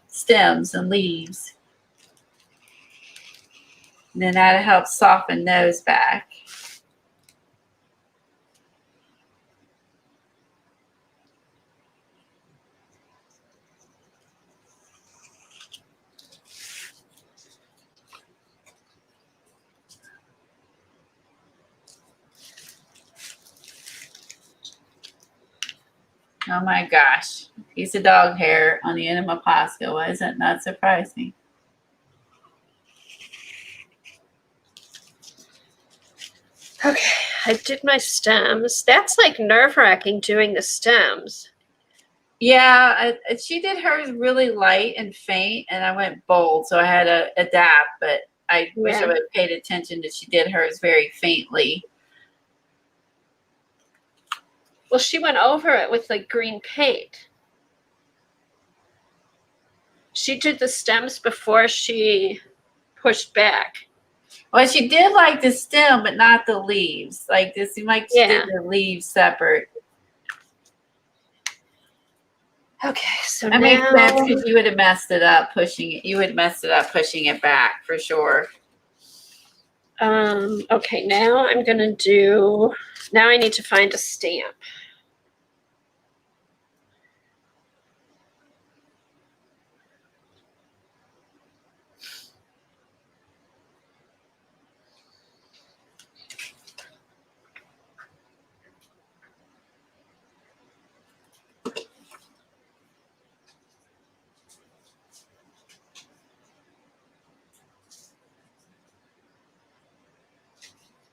stems and leaves. And then that'll help soften those back. Oh my gosh, piece of dog hair on the end of my Posca. Why does that not surprise me? Okay, I did my stems. That's like nerve-wracking doing the stems. Yeah, she did hers really light and faint, and I went bold, so I had to adapt, but I wish I would have paid attention that she did hers very faintly. Well, she went over it with like green paint. She did the stems before she pushed back. Well, she did like the stem, but not the leaves. Like this, you might did the leaves separate. Okay, so that now makes sense because you would have messed it up pushing it. You would have messed it up pushing it back for sure. Okay, now I'm gonna do. Now I need to find a stamp.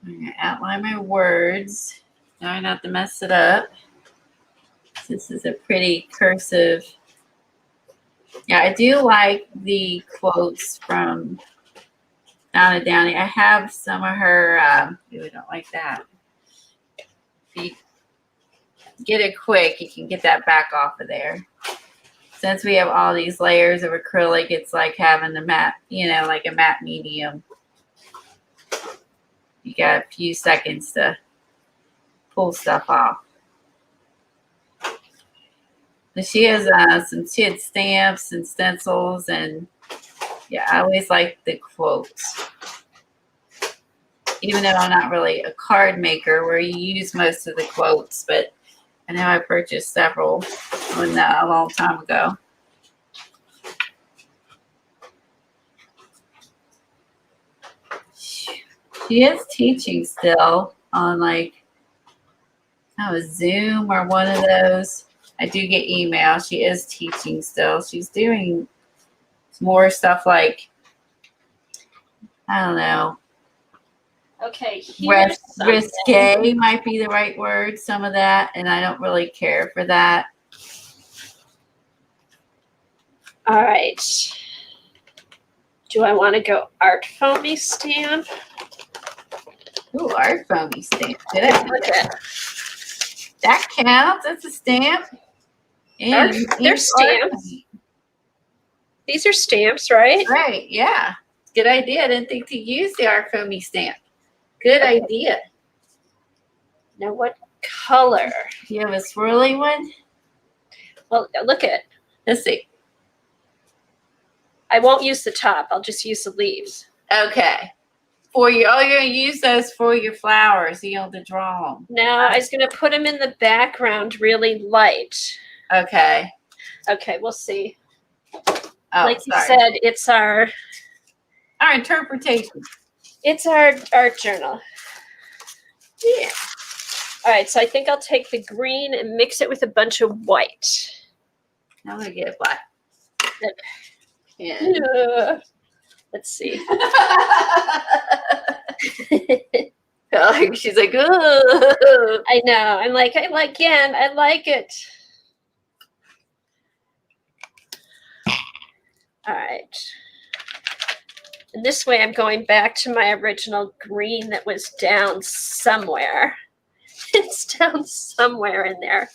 I'm gonna outline my words. Try not to mess it up. This is a pretty cursive. Yeah, I do like the quotes from Donna Downey. I have some of her. We don't like that. If you get it quick, you can get that back off of there. Since we have all these layers of acrylic, it's like having a matte, like a matte medium. You got a few seconds to pull stuff off. But she has she had stamps and stencils, and yeah, I always like the quotes. Even though I'm not really a card maker where you use most of the quotes, but I know I purchased several a long time ago. She is teaching still on Zoom or one of those. I do get emails. She is teaching still. She's doing more stuff like, I don't know. Okay, Risque might be the right word, some of that, and I don't really care for that. All right. Do I want to go art foamy stamp? Ooh, art foamy stamp. Did I do that? That counts. That's a stamp. They're stamps. These are stamps, right? Right, yeah. Good idea. I didn't think to use the art foamy stamp. Good idea. Now what color? Do you have a swirly one? Well, look at. Let's see. I won't use the top. I'll just use the leaves. Okay. You're gonna use those for your flowers. You don't have to draw them. No, I was gonna put them in the background really light. Okay. Okay, we'll see. Oh, like you said, it's our interpretation. It's our art journal. Yeah. All right, so I think I'll take the green and mix it with a bunch of white. I'm gonna get black. Yeah. Let's see. She's like, oh. I know. I like it. All right. And this way I'm going back to my original green that was down somewhere. It's down somewhere in there.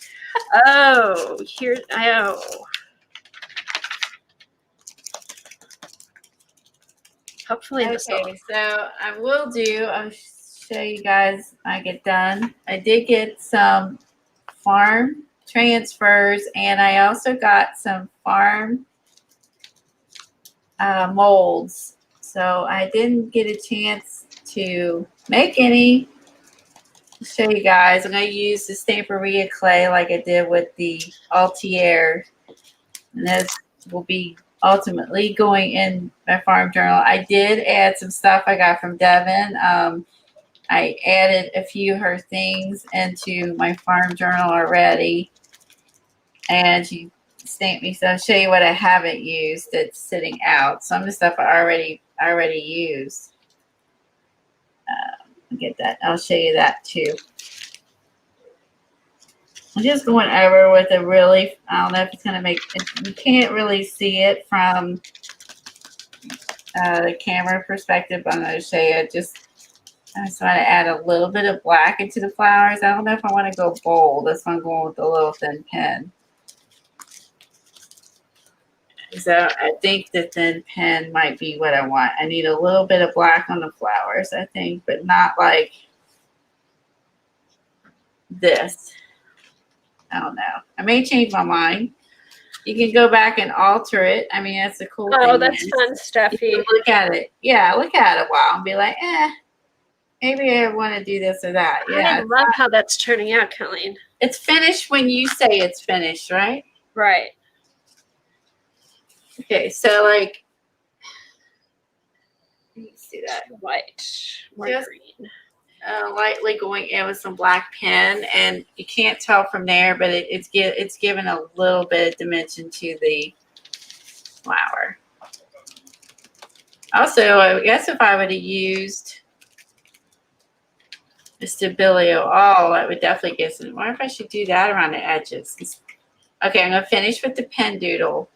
Oh, here. Oh. Hopefully this will. Okay, so I'll show you guys when I get done. I did get some farm transfers, and I also got some farm molds. So I didn't get a chance to make any. I'll show you guys. I'm going to use the Stamperia clay like I did with the Altier. And this will be ultimately going in my farm journal. I did add some stuff I got from Devin. I added a few of her things into my farm journal already. And she stamped me. So I'll show you what I haven't used that's sitting out. Some of the stuff I already used. Get that. I'll show you that too. I'm just going over with a really, I don't know if it's going to make, you can't really see it from the camera perspective, but I'm going to show you. I just want to add a little bit of black into the flowers. I don't know if I want to go bold. That's why I'm going with the little thin pen. So I think that then pen might be what I want. I need a little bit of black on the flowers, I think, but not like this. I don't know. I may change my mind. You can go back and alter it. I mean, that's a cool thing. Oh, that's fun, Steffi. Look at it. Yeah, look at it a while and be like, maybe I want to do this or that. Yeah. I love how that's turning out, Colleen. It's finished when you say it's finished, right? Right. Okay, so like, let me see that. White. More Just green. Lightly going in with some black pen, and you can't tell from there, but it's given a little bit of dimension to the flower. Also, I guess if I would have used the Stabilio all, that would definitely get some. I wonder if I should do that around the edges. Okay, I'm going to finish with the pen doodle,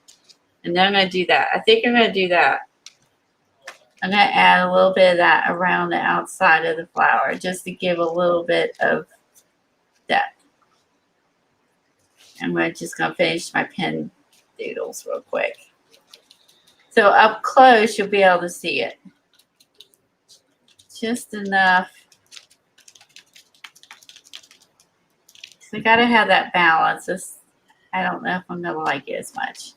and then I'm going to do that. I think I'm going to do that. I'm going to add a little bit of that around the outside of the flower just to give a little bit of depth. And we're just going to finish my pen doodles real quick. So up close, you'll be able to see it. Just enough. So we got to have that balance. I don't know if I'm going to like it as much.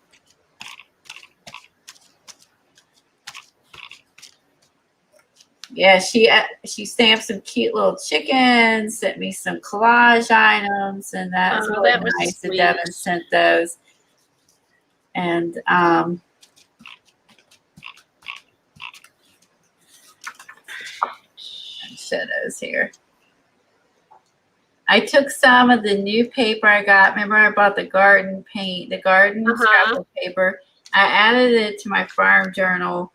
Yeah, she stamped some cute little chickens, sent me some collage items, and that's really nice that Devin sent those. And show those here. I took some of the new paper I got. Remember I bought the garden paint, the garden scrapbook paper. I added it to my farm journal.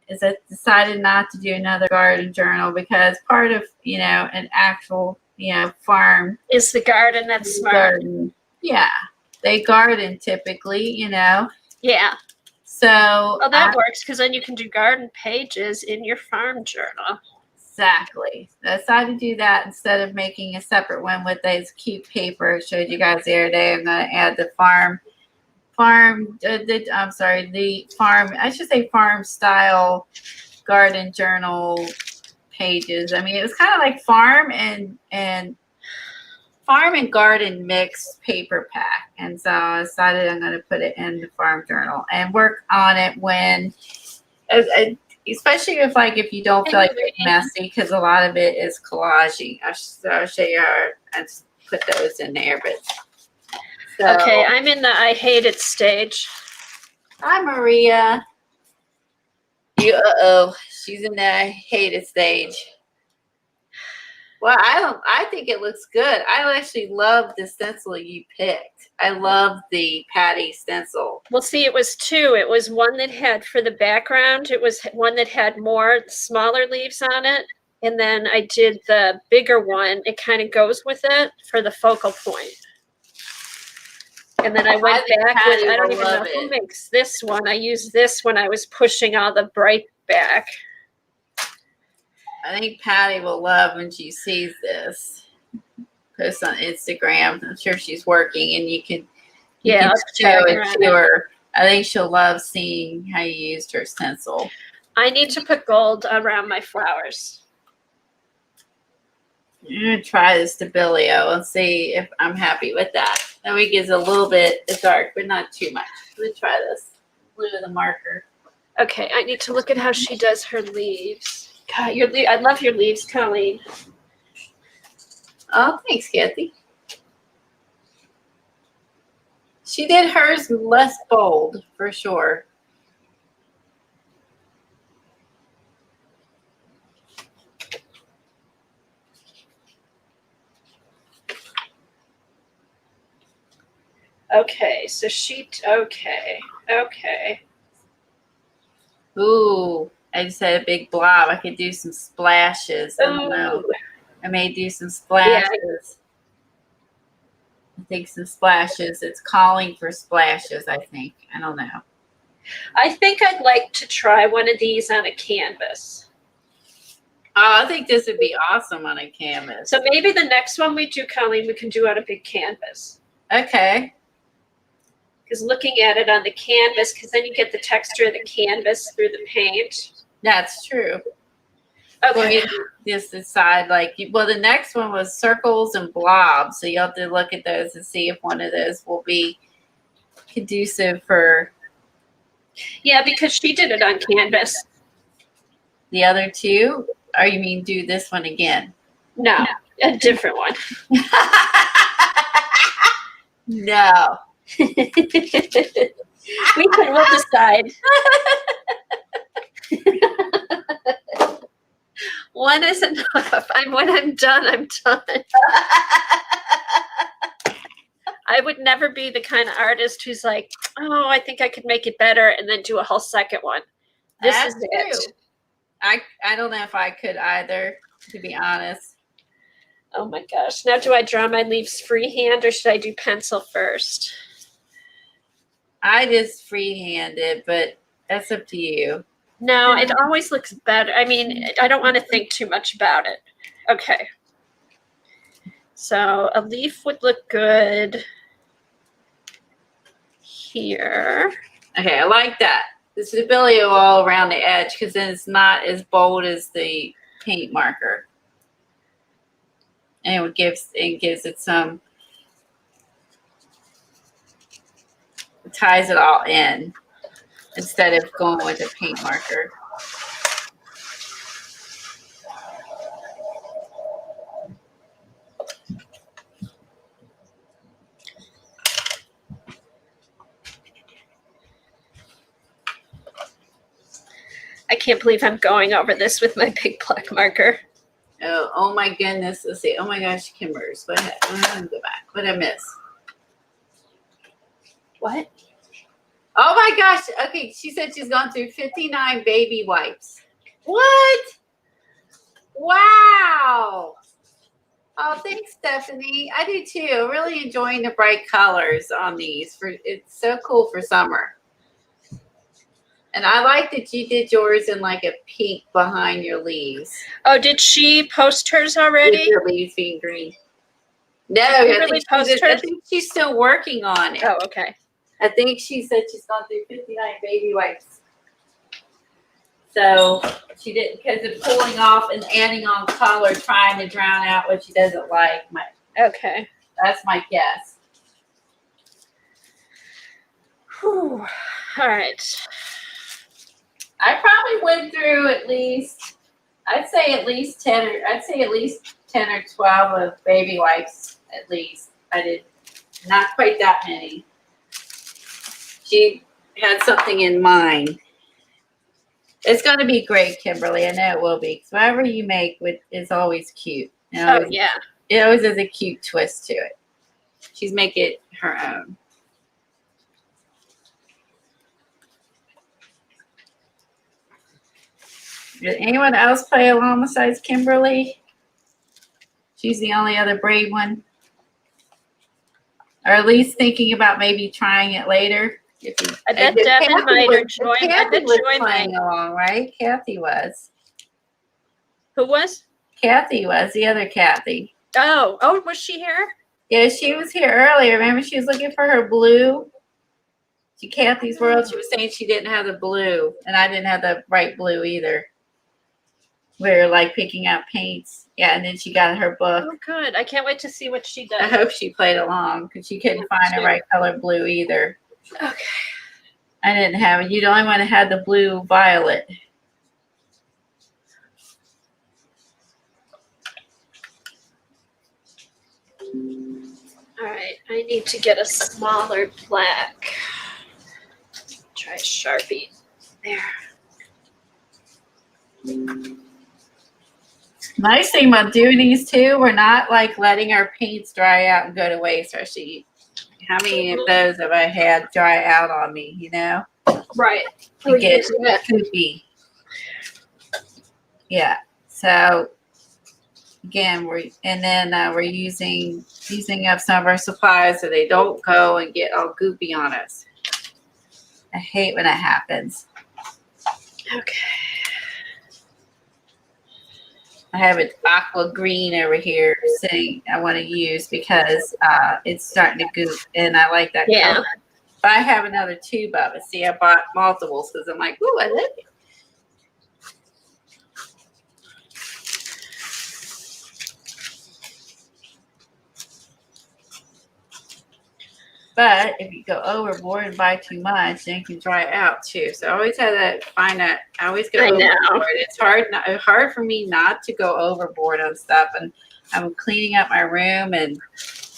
I decided not to do another garden journal because part of, an actual, farm is the garden. That's smart. Garden. Yeah. They garden typically, Yeah. So. Well, that works because then you can do garden pages in your farm journal. Exactly. I decided to do that instead of making a separate one with this cute paper I showed you guys the other day. I'm going to add the farm style garden journal pages. I mean, it was kind of like farm and garden mixed paper pack. And so I decided I'm going to put it in the farm journal and work on it when, especially if you don't feel like it's messy, because a lot of it is collaging. I'll show you how I put those in there, but. So, okay, I'm in the I hate it stage. Hi, Maria. She's in the I hate it stage. Well, I think it looks good. I actually love the stencil you picked. I love the Patty stencil. Well, see, it was two. It was one that had, for the background, it was one that had more smaller leaves on it. And then I did the bigger one. It kind of goes with it for the focal point. And then I went back with, I don't even know who makes this one. I used this when I was pushing all the bright back. I think Patty will love when she sees this. Post on Instagram. I'm sure she's working, and you can show it to her. I think she'll love seeing how you used her stencil. I need to put gold around my flowers. I'm going to try the Stabilio and see if I'm happy with that. That way it gives a little bit dark, but not too much. Let's try this. Blue the marker. Okay, I need to look at how she does her leaves. God, I love your leaves, Colleen. Oh, thanks, Kathy. She did hers less bold, for sure. Okay, so okay. Ooh, I just had a big blob. I could do some splashes. I don't know. I may do some splashes. Yeah. I think some splashes. It's calling for splashes, I think. I don't know. I think I'd like to try one of these on a canvas. Oh, I think this would be awesome on a canvas. So maybe the next one we do, Colleen, we can do on a big canvas. Okay. Because looking at it on the canvas, because then you get the texture of the canvas through the paint. That's true. Okay. Or you just decide well, the next one was circles and blobs. So you have to look at those and see if one of those will be conducive for. Yeah, because she did it on canvas. The other two? Or you mean do this one again? No, a different one. No. We'll decide. One is enough. When I'm done, I'm done. I would never be the kind of artist who's like, oh, I think I could make it better, and then do a whole second one. This is it. I don't know if I could either, to be honest. Oh my gosh. Now, do I draw my leaves freehand or should I do pencil first? I just freehand it, but that's up to you. No, it always looks better. I mean, I don't want to think too much about it. Okay. So a leaf would look good here. Okay, I like that. The stability all around the edge because then it's not as bold as the paint marker. And it gives it some, ties it all in instead of going with a paint marker. I can't believe I'm going over this with my big black marker. Oh my goodness. Let's see. Oh my gosh, Kimbers. What happened? Go back. What did I miss? What? Oh my gosh. Okay, she said she's gone through 59 baby wipes. What? Wow. Oh, thanks, Stephanie. I do too. Really enjoying the bright colors on these. It's so cool for summer. And I like that you did yours in like a pink behind your leaves. Oh, did she post hers already? With your leaves being green. No, I think she's still working on it. Oh, okay. I think she said she's gone through 59 baby wipes. So she didn't, because of pulling off and adding on color, trying to drown out what she doesn't like. Okay. That's my guess. Whew. All right. I probably went through I'd say at least 10 or 12 of baby wipes at least. I did not quite that many. She had something in mind. It's going to be great, Kimberly. I know it will be. Because whatever you make is always cute. Oh, yeah. It always has a cute twist to it. She's making it her own. Did anyone else play along besides Kimberly? She's the only other brave one. Or at least thinking about maybe trying it later. I bet Devin might join. Kathy was playing along, right? Kathy was. Who was? Kathy was, the other Kathy. Oh, was she here? Yeah, she was here earlier. Remember, she was looking for her blue. Kathy's World, she was saying she didn't have the blue, and I didn't have the bright blue either. We were like picking out paints. Yeah, and then she got her book. Oh, good. I can't wait to see what she does. I hope she played along because she couldn't find the right color blue either. Okay. I didn't have it. You're the only one that had the blue violet. All right. I need to get a smaller black. Try a Sharpie. There. Nice thing about doing these too, we're not like letting our paints dry out and go to waste. Especially, how many of those have I had dry out on me? You know, right? To get poopy. Yeah. So again, we're using up some of our supplies so they don't go and get all goopy on us. I hate when that happens. Okay. I have an aqua green over here sitting I want to use because it's starting to goop and I like that color. But I have another tube of it. See, I bought multiples because I'm like, ooh, I like it. But if you go overboard and buy too much, then it can dry out too. So I always have to find that. I always go overboard. It's hard for me not to go overboard on stuff. And I'm cleaning up my room and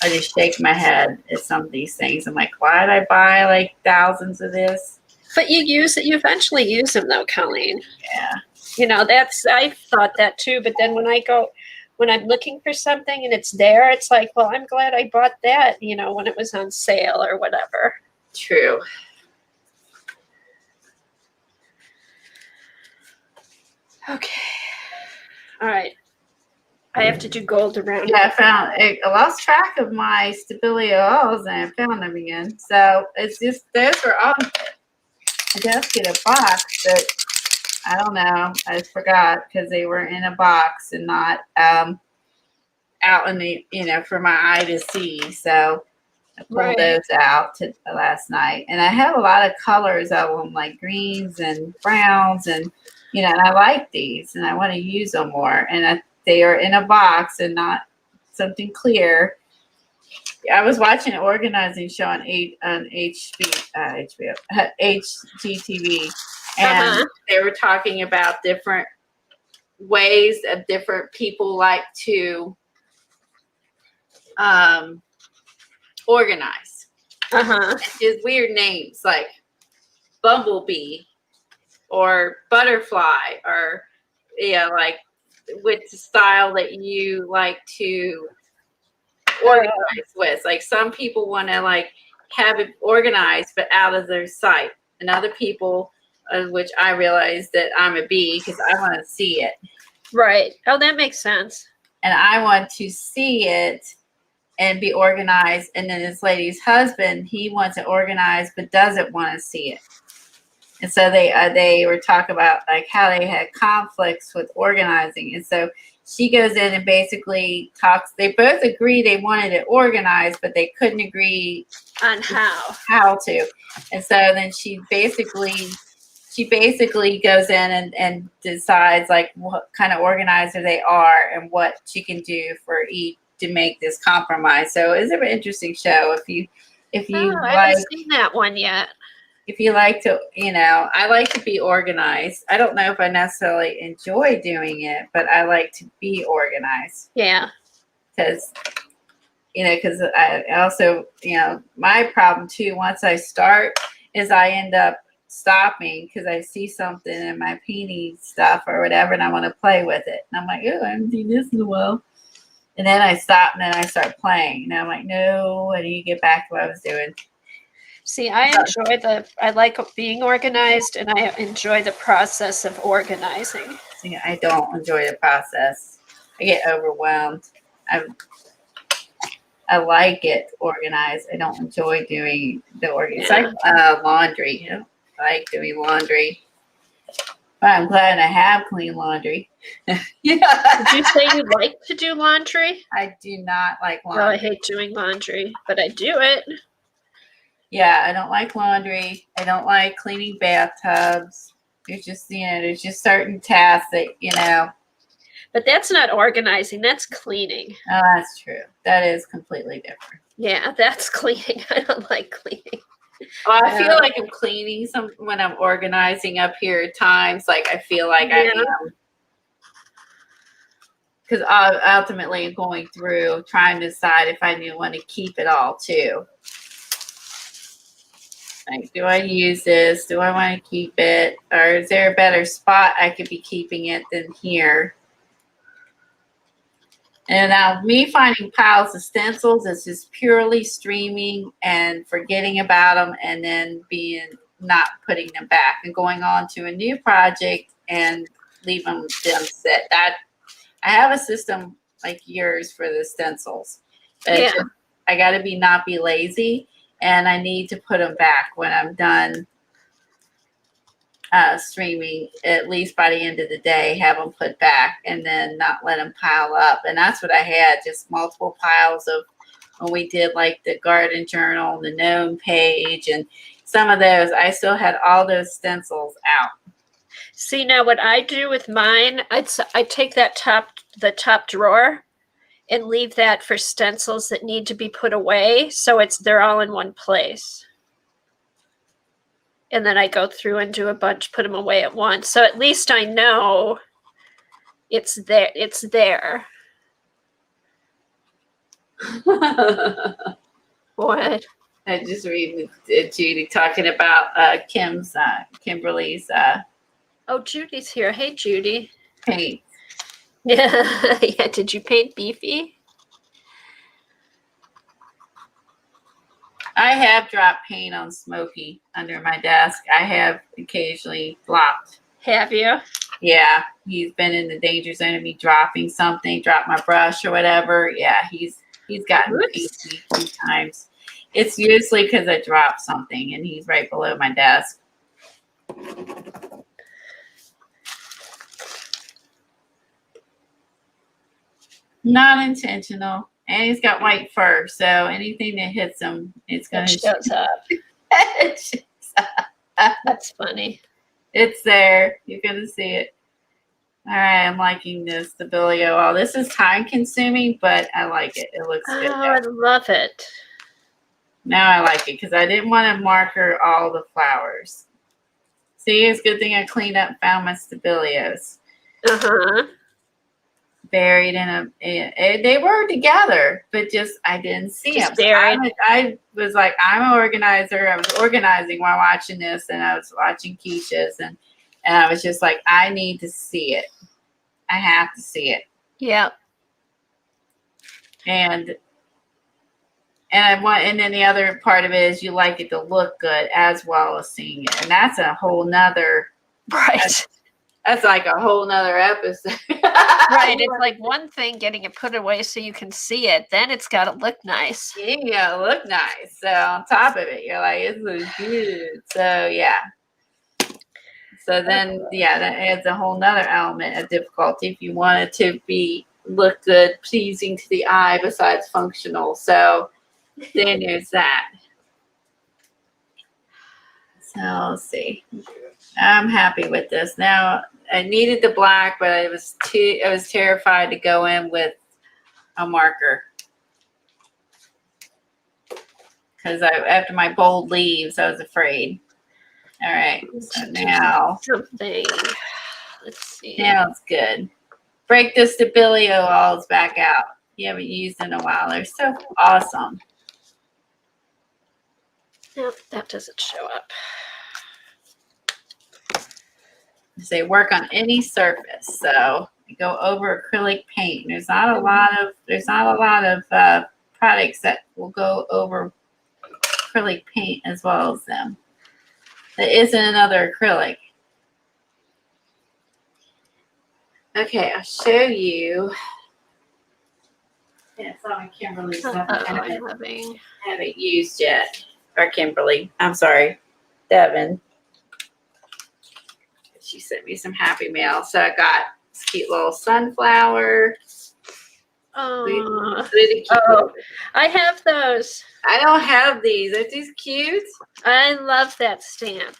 I just shake my head at some of these things. I'm like, why did I buy like thousands of this? But you eventually use them though, Colleen. Yeah. You know, I thought that too. But then when I'm looking for something and it's there, it's like, well, I'm glad I bought that, you know, when it was on sale or whatever. True. Okay. All right. I have to do gold around. Yeah, I lost track of my stability oils and I found them again. So it's just, those were all, I just get a box, but I don't know. I forgot because they were in a box and not out in the, for my eye to see. So I pulled those out last night. And I have a lot of colors of them, like greens and browns. And, and I like these and I want to use them more. And they are in a box and not something clear. I was watching an organizing show on HGTV, and they were talking about different ways of different people like to organize. It's weird names like bumblebee or butterfly or like with the style that you like to organize with. Like some people want to like have it organized but out of their sight, and other people, which I realize that I'm a bee because I want to see it. Right. Oh, that makes sense. And I want to see it and be organized. And then this lady's husband, he wants it organized but doesn't want to see it. And so they were talking about like how they had conflicts with organizing. And so she goes in and basically talks. They both agree they wanted it organized, but they couldn't agree on how to. And so then she basically goes in and decides like what kind of organizer they are and what she can do for each to make this compromise. So it's an interesting show. I haven't seen that one yet. If you like to, I like to be organized. I don't know if I necessarily enjoy doing it, but I like to be organized. Yeah. Because I also, my problem too, once I start, is I end up stopping because I see something in my painting stuff or whatever, and I want to play with it. And I'm like, oh, I haven't seen this in a while. And then I stop, and then I start playing. And I'm like, no, I need to get back to what I was doing. See, I like being organized, and I enjoy the process of organizing. See, I don't enjoy the process. I get overwhelmed. I like it organized. I don't enjoy doing the organizing. It's like laundry. I like doing laundry. But I'm glad I have clean laundry. Yeah. Did you say you like to do laundry? I do not like laundry. Well, I hate doing laundry, but I do it. Yeah, I don't like laundry. I don't like cleaning bathtubs. There's just, there's just certain tasks that, But that's not organizing. That's cleaning. Oh, that's true. That is completely different. Yeah, that's cleaning. I don't like cleaning. Well, I feel like I'm cleaning when I'm organizing up here at times. Like, I feel like I am. Because ultimately I'm going through trying to decide if I want to keep it all, too. Like, do I use this? Do I want to keep it? Or is there a better spot I could be keeping it than here? And now me finding piles of stencils is just purely streaming and forgetting about them and then not putting them back and going on to a new project and leaving them sit. I have a system like yours for the stencils. But I got to not be lazy. And I need to put them back when I'm done streaming, at least by the end of the day, have them put back and then not let them pile up. And that's what I had, just multiple piles of when we did like the garden journal, the gnome page, and some of those. I still had all those stencils out. See, now what I do with mine, I take the top drawer and leave that for stencils that need to be put away, so they're all in one place. And then I go through and do a bunch, put them away at once. So at least I know it's there. It's there. What? I just read Judy talking about Kimberly's Oh, Judy's here. Hey, Judy. paint. Yeah. Yeah. Did you paint Beefy? I have dropped paint on Smokey under my desk. I have occasionally blocked. Have you? Yeah, he's been in the danger zone of me dropping something, drop my brush or whatever. Yeah, he's gotten painty a few times. It's usually because I dropped something and he's right below my desk. Not intentional. And he's got white fur, so anything that hits him, it's going to shows up. That's funny. It's there. You're going to see it. All right, I'm liking this, the Bilio. All this is time consuming, but I like it. It looks good. Oh, I love it. Now I like it because I didn't want to marker all the flowers. See, it's a good thing I cleaned up and found my Stabilios. Uh-huh. Buried in they were together, but just I didn't see them. I was like, I'm an organizer. I was organizing while watching this, and I was watching Keisha's, and I was just like, I need to see it. I have to see it. Yeah. And then the other part of it is you like it to look good as well as seeing it, and that's a whole nother right. That's like a whole nother episode. Right. It's like one thing getting it put away so you can see it. Then it's got to look nice. Yeah, you gotta look nice. So on top of it, you're like, it looks good. So yeah. So then, yeah, that adds a whole nother element of difficulty if you want it to look good, pleasing to the eye, besides functional. So then there's that. So let's see. I'm happy with this. Now I needed the black, but I was terrified to go in with a marker. Because after my bold leaves, I was afraid. All right. So now something. Let's see. Now it's good. Break the Stabilio alls back out. You haven't used in a while. They're so awesome. Nope, that doesn't show up. They work on any surface, so you go over acrylic paint. There's not a lot of products that will go over acrylic paint as well as them. There isn't another acrylic. Okay, I'll show you. Yeah, it's on Kimberly's stuff. I haven't used yet. Or Kimberly. I'm sorry, Devin. She sent me some happy mail. So I got this cute little sunflower. Oh, I have those. I don't have these. Aren't these cute? I love that stamp.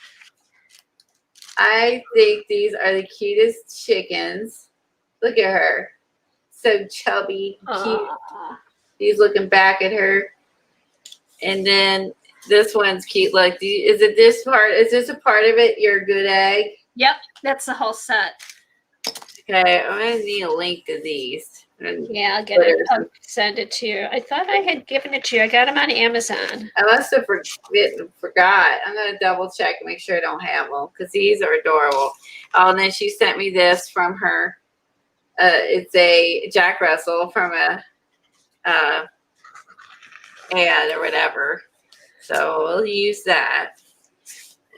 I think these are the cutest chickens. Look at her. So chubby, cute. He's looking back at her. And then this one's cute. Like, is this a part of it? Your good egg? Yep, that's the whole set. Okay, I'm going to need a link to these. Yeah, I'll get it. I'll send it to you. I thought I had given it to you. I got them on Amazon. I must have forgot. I'm going to double check and make sure I don't have them because these are adorable. Oh, and then she sent me this from her. It's a Jack Russell from a ad or whatever. So we'll use that.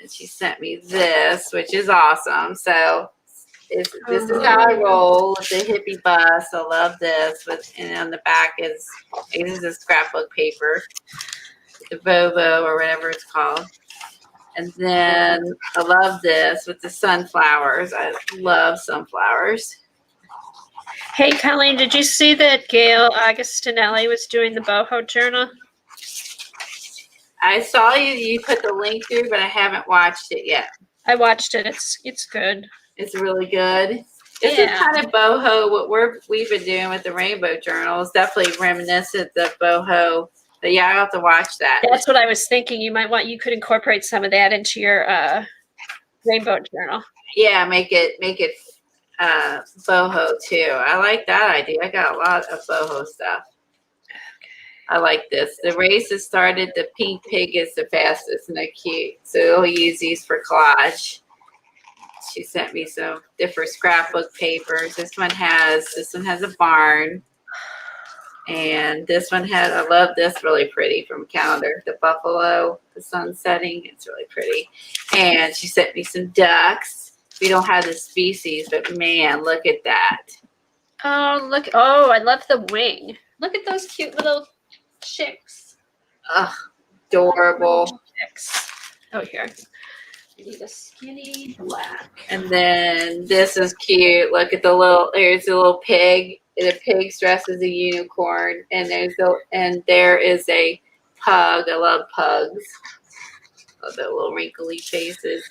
And she sent me this, which is awesome. So this is how I roll with the hippie bus. I love this. And on the back is a scrapbook paper, the Vovo or whatever it's called. And then I love this with the sunflowers. I love sunflowers. Hey, Colleen, did you see that Gail Augustinelli was doing the boho journal? I saw you put the link through, but I haven't watched it yet. I watched it. It's good. It's really good. This is kind of boho. What we've been doing with the rainbow journal is definitely reminiscent of boho. But yeah, I'll have to watch that. That's what I was thinking. You could incorporate some of that into your rainbow journal. Yeah, make it boho too. I like that idea. I got a lot of boho stuff. I like this. The race has started. The pink pig is the fastest, and they're cute. So we'll use these for collage. She sent me some different scrapbook papers. This one has a barn. And this one has, I love this, really pretty from calendar. The buffalo, the sun setting. It's really pretty. And she sent me some ducks. We don't have the species, but man, look at that. Oh, look. Oh, I love the wing. Look at those cute little chicks. Ugh, adorable. Chicks. Oh, here. I need a skinny black. And then this is cute. Look at the little, there's a little pig. The pig's dressed as a unicorn. And there is a pug. I love pugs. Love their little wrinkly faces.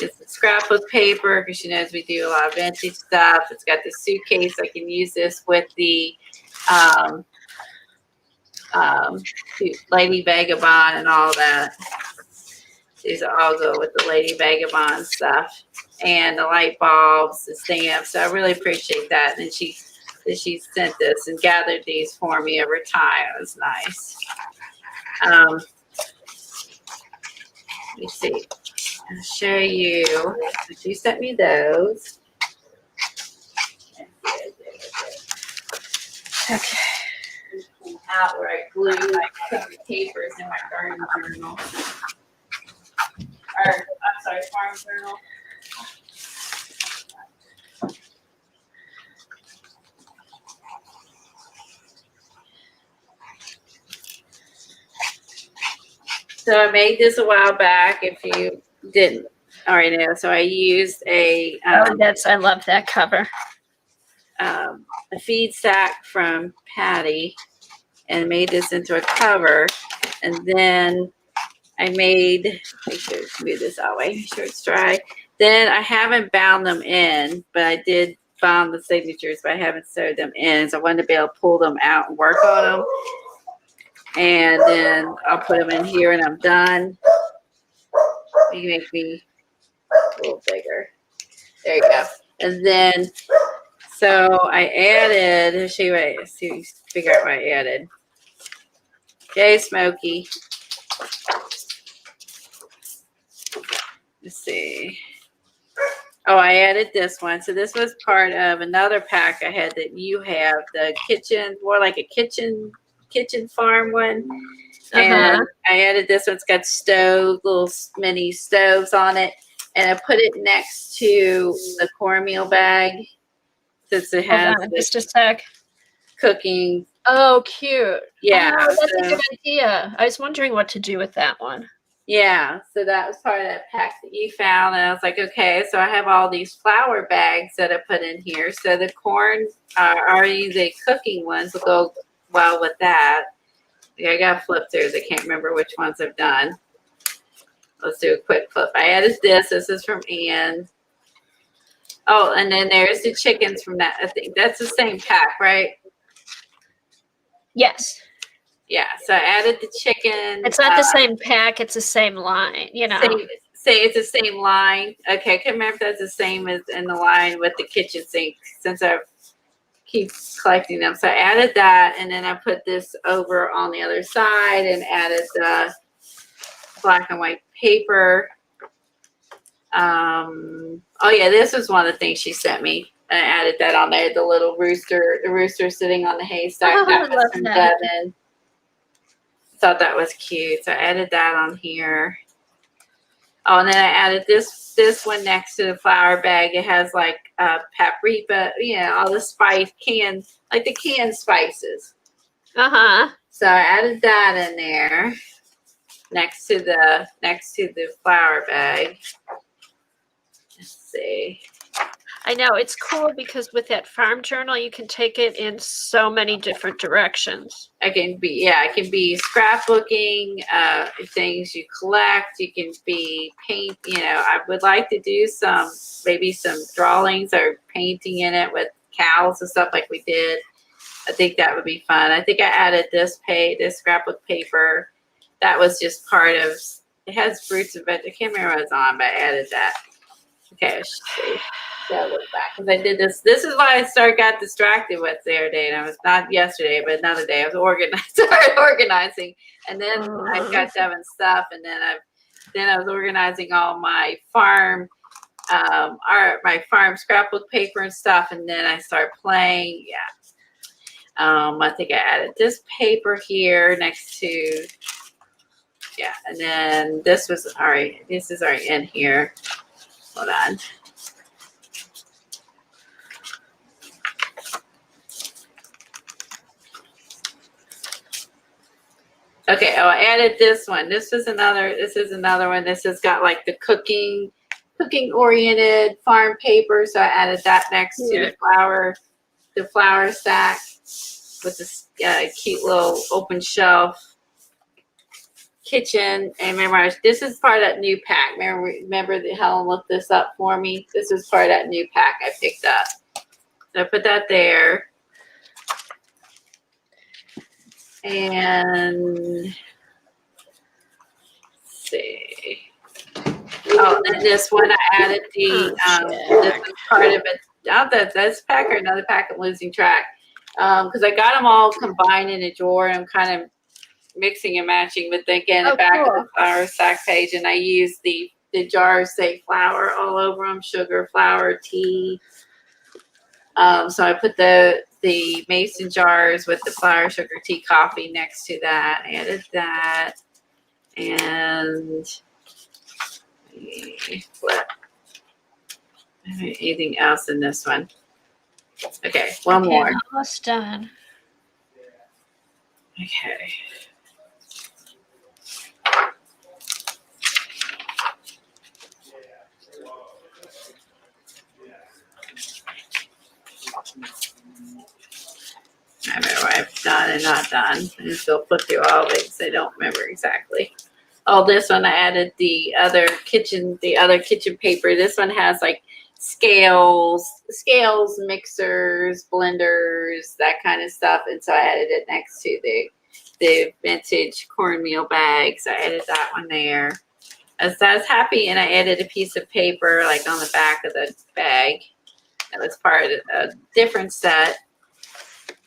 It's a scrapbook paper because she knows we do a lot of vintage stuff. It's got the suitcase. I can use this with the Lady Vagabond and all that. These all go with the Lady Vagabond stuff. And the light bulbs, the stamps. So I really appreciate that. And she sent this and gathered these for me over time. It was nice. Let me see. I'll show you. She sent me those. Okay. Out where I glue my papers in my garden journal. Or, I'm sorry, farm journal. So I made this a while back. If you didn't already know, so I used a I love that cover. A feed sack from Patty, and made this into a cover. And then I made, make sure to move this out way, make sure it's dry. Then I haven't bound them in, but I did bound the signatures, but I haven't sewed them in. So I wanted to be able to pull them out and work on them. And then I'll put them in here and I'm done. You can make me a little bigger. There you go. And then, so I added, let's see, figure out what I added. Okay, Smokey. Let's see. Oh, I added this one. So this was part of another pack I had that you have, the kitchen, more like a kitchen farm one. And I added this one. It's got little mini stoves on it. And I put it next to the cornmeal bag. Since it has just a sec. Cooking. Oh, cute. Yeah. Oh, that's a good idea. I was wondering what to do with that one. Yeah, so that was part of that pack that you found. And I was like, okay, so I have all these flour bags that I put in here. So the corn, already the cooking ones will go well with that. Yeah, I got to flip through. I can't remember which ones I've done. Let's do a quick flip. I added this. This is from Ann. Oh, and then there's the chickens from that. I think that's the same pack, right? Yes. Yeah, so I added the chicken. It's not the same pack. It's the same line, you know. Say it's the same line. Okay, I can't remember if that's the same as in the line with the kitchen sink since I keep collecting them. So I added that, and then I put this over on the other side and added the black and white paper. Oh yeah, this was one of the things she sent me. I added that on there. The little rooster, sitting on the haystack. Oh, that was from that. Devin. Thought that was cute, so I added that on here. Oh, and then I added this one next to the flour bag. It has like paprika, all the canned spices. So I added that in there next to the flour bag. Let's see. I know it's cool because with that farm journal, you can take it in so many different directions. It can be scrapbooking, things you collect. You can be paint. I would like to do maybe some drawings or painting in it with cows and stuff like we did. I think that would be fun. I think I added this scrapbook paper. That was just part of. It has fruits and vegetables. I can't remember what it's on, but I added that. Okay, I should see. Yeah, look back because I did this. This is why I got distracted with the other day, and I was not yesterday, but another day. I was started organizing, and then I got Devin's stuff, and then I was organizing all my farm my farm scrapbook paper and stuff, and then I started playing. Yeah. I think I added this paper here next to. Yeah, and then this was already. This is already in here. Hold on. Okay, I added this one. This is another one. This has got like the cooking oriented farm paper. So I added that next to the flower stack with this cute little open shelf kitchen. And remember, this is part of that new pack. Remember that Helen looked this up for me. This is part of that new pack I picked up. So I put that there. And let's see. Oh, and this one I added this is part of it. This pack or another pack. I'm losing track because I got them all combined in a drawer. And I'm kind of mixing and matching with the back of the flour stack page, and I use the jars say flour all over them, sugar, flour, tea. So I put the mason jars with the flour, sugar, tea, coffee next to that. I added that. And flip. Anything else in this one? Okay, one more. Almost done. Okay. I remember what I've done and not done. I just go flip through all of it because I don't remember exactly. Oh, this one I added the other kitchen paper. This one has like scales, mixers, blenders, that kind of stuff. And so I added it next to the vintage cornmeal bags. I added that one there. I was happy, and I added a piece of paper like on the back of the bag. That was part of a different set.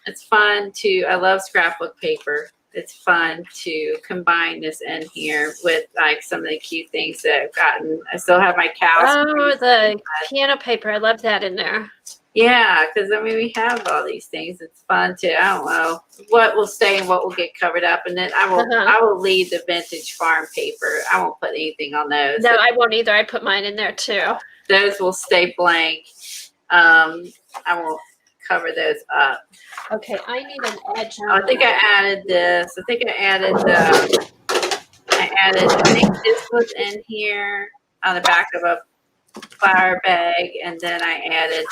It's fun I love scrapbook paper. It's fun to combine this in here with like some of the cute things that I've gotten. I still have my cows. Oh, the piano paper. I love that in there. Yeah, because we have all these things. It's fun too. I don't know what will stay and what will get covered up, and then I will leave the vintage farm paper. I won't put anything on those. No, I won't either. I put mine in there too. Those will stay blank. I won't cover those up. Okay, I need an edge on. I think I added this. I think this was in here on the back of a flower bag, and then I added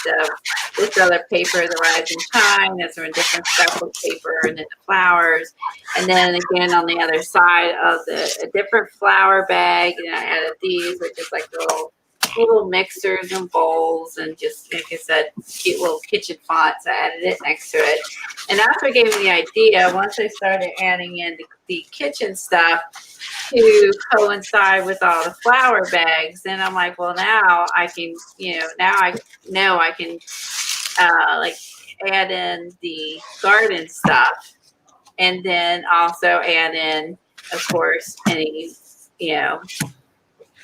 this other paper, the Rise and Shine. That's a different scrapbook paper, and then the flowers, and then again on the other side of a different flower bag, and I added these, which is like little mixers and bowls, and just like I said, cute little kitchen fonts. I added it next to it, and that's what gave me the idea. Once I started adding in the kitchen stuff to coincide with all the flower bags, then I'm like, well, now I can, now I know I can like add in the garden stuff, and then also add in, of course, any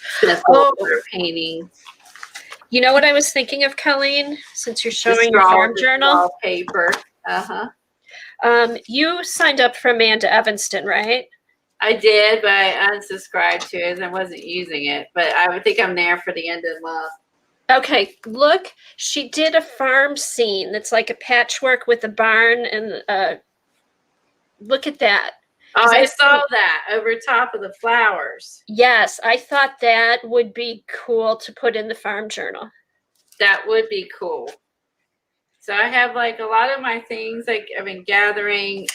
stencil or painting. You know what I was thinking of, Colleen? Since you're showing your farm journal paper. You signed up for Amanda Evanston, right? I did, but I unsubscribed to it and I wasn't using it. But I would think I'm there for the end of the month. Okay, look, she did a farm scene that's like a patchwork with a barn, and look at that. Oh, I saw that over top of the flowers. Yes, I thought that would be cool to put in the farm journal. That would be cool. So I have like a lot of my things like I've been gathering.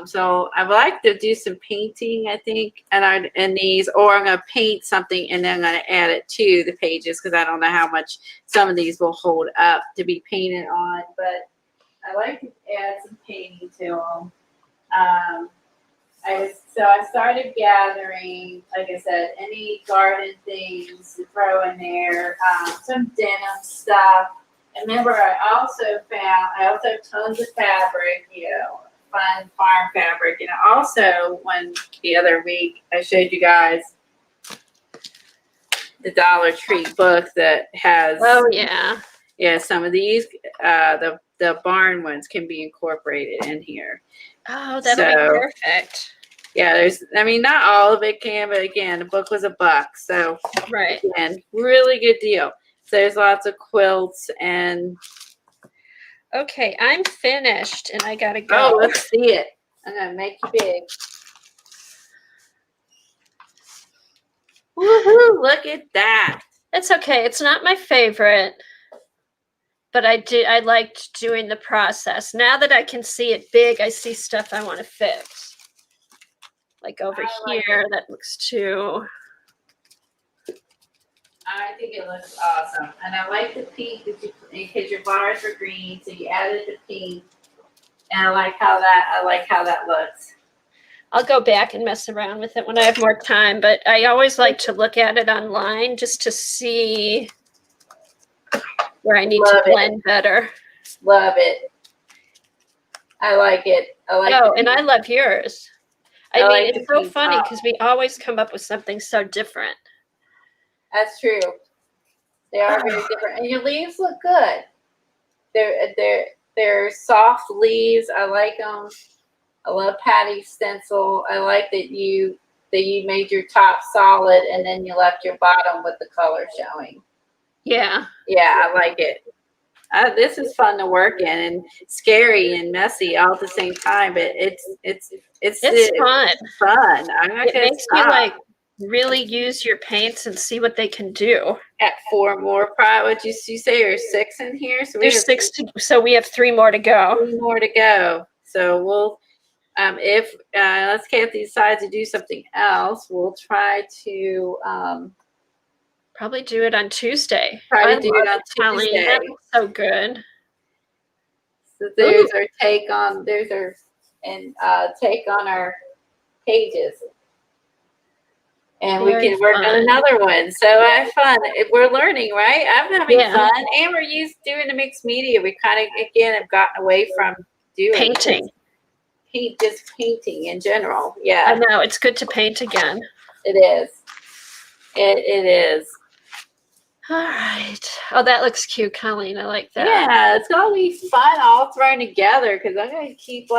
So I would like to do some painting, I think, and these, or I'm gonna paint something and then I'm gonna add it to the pages because I don't know how much some of these will hold up to be painted on. But I like to add some painting to them. I started gathering, like I said, any garden things to throw in there, some denim stuff. And remember, I also have tons of fabric, fun farm fabric. And also, the other week, I showed you guys the Dollar Tree book that has. Oh, yeah. Yeah, some of these, the barn ones can be incorporated in here. Oh, that'll be perfect. Yeah, not all of it can, but again, the book was $1. So, right. Again, really good deal. So there's lots of quilts and. Okay, I'm finished and I gotta go. Oh, let's see it. I'm gonna make you big. Woohoo! Look at that. It's okay. It's not my favorite, but I liked doing the process. Now that I can see it big, I see stuff I want to fix. Like over here, that looks too. I think it looks awesome. And I like the pink because your bars are green, so you added the pink. And I like how that looks. I'll go back and mess around with it when I have more time, but I always like to look at it online just to see where I need to blend better. Love it. I like it. And I love yours. I mean, it's so funny because we always come up with something so different. That's true. They are very different. And your leaves look good. They're soft leaves. I like them. I love Patty's stencil. I like that you made your top solid and then you left your bottom with the color showing. Yeah. Yeah, I like it. This is fun to work in and scary and messy all at the same time, but it's fun. Fun. It makes you like really use your paints and see what they can do. At 4 more, what you say, or 6 in here? So there's 6 so we have 3 more to go. 3 more to go. So we'll, if unless Kathy decides to do something else, we'll try to probably do it on Tuesday. Try to do it on Tuesday. That looks so good. So there's our take on take on our pages. And we can work on another one. So I have fun. We're learning, right? I'm having fun. And we're doing the mixed media. We kind of, again, have gotten away from doing painting. Just painting in general. Yeah. I know. It's good to paint again. It is. It is. All right. Oh, that looks cute, Colleen. I like that. Yeah, it's going to be fun all thrown together because I'm going to keep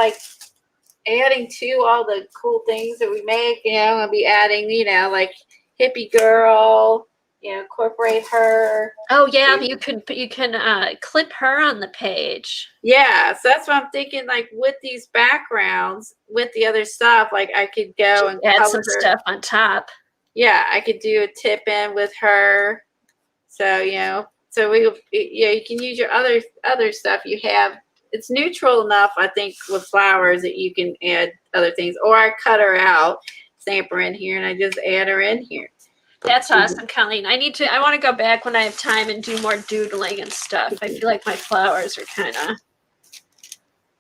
adding to all the cool things that we make. I'm going to be adding, like hippie girl, incorporate her. Oh yeah, you can clip her on the page. Yeah, so that's what I'm thinking. Like with these backgrounds, with the other stuff, like I could go and add some stuff on top. Yeah, I could do a tip in with her. So so you can use your other stuff you have. It's neutral enough, I think, with flowers that you can add other things. Or I cut her out, stamp her in here, and I just add her in here. That's awesome, Colleen. I want to go back when I have time and do more doodling and stuff. I feel like my flowers are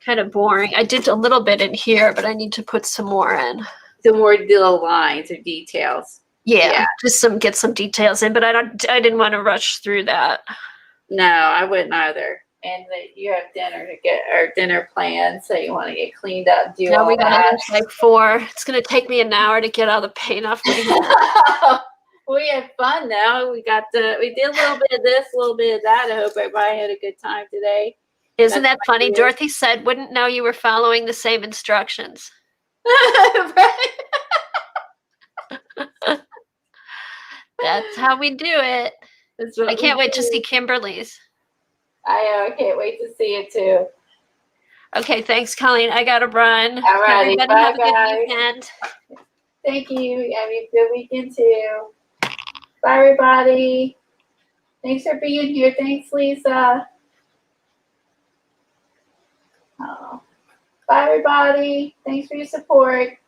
kind of boring. I did a little bit in here, but I need to put some more in. Some more little lines or details. Yeah. Just get some details in, but I didn't want to rush through that. No, I wouldn't either. And you have dinner planned, so you want to get cleaned up. We got like 4. It's gonna take me an hour to get all the paint off my hand. We had fun though. We did a little bit of this, a little bit of that. I hope everybody had a good time today. Isn't that funny? Dorothy said, "Wouldn't know you were following the same instructions." That's how we do it. I can't wait to see Kimberly's. I can't wait to see it too. Okay, thanks, Colleen. I gotta run. All right, everybody have a good weekend. Thank you. Have a good weekend too. Bye, everybody. Thanks for being here. Thanks, Lisa. Oh. Bye, everybody. Thanks for your support.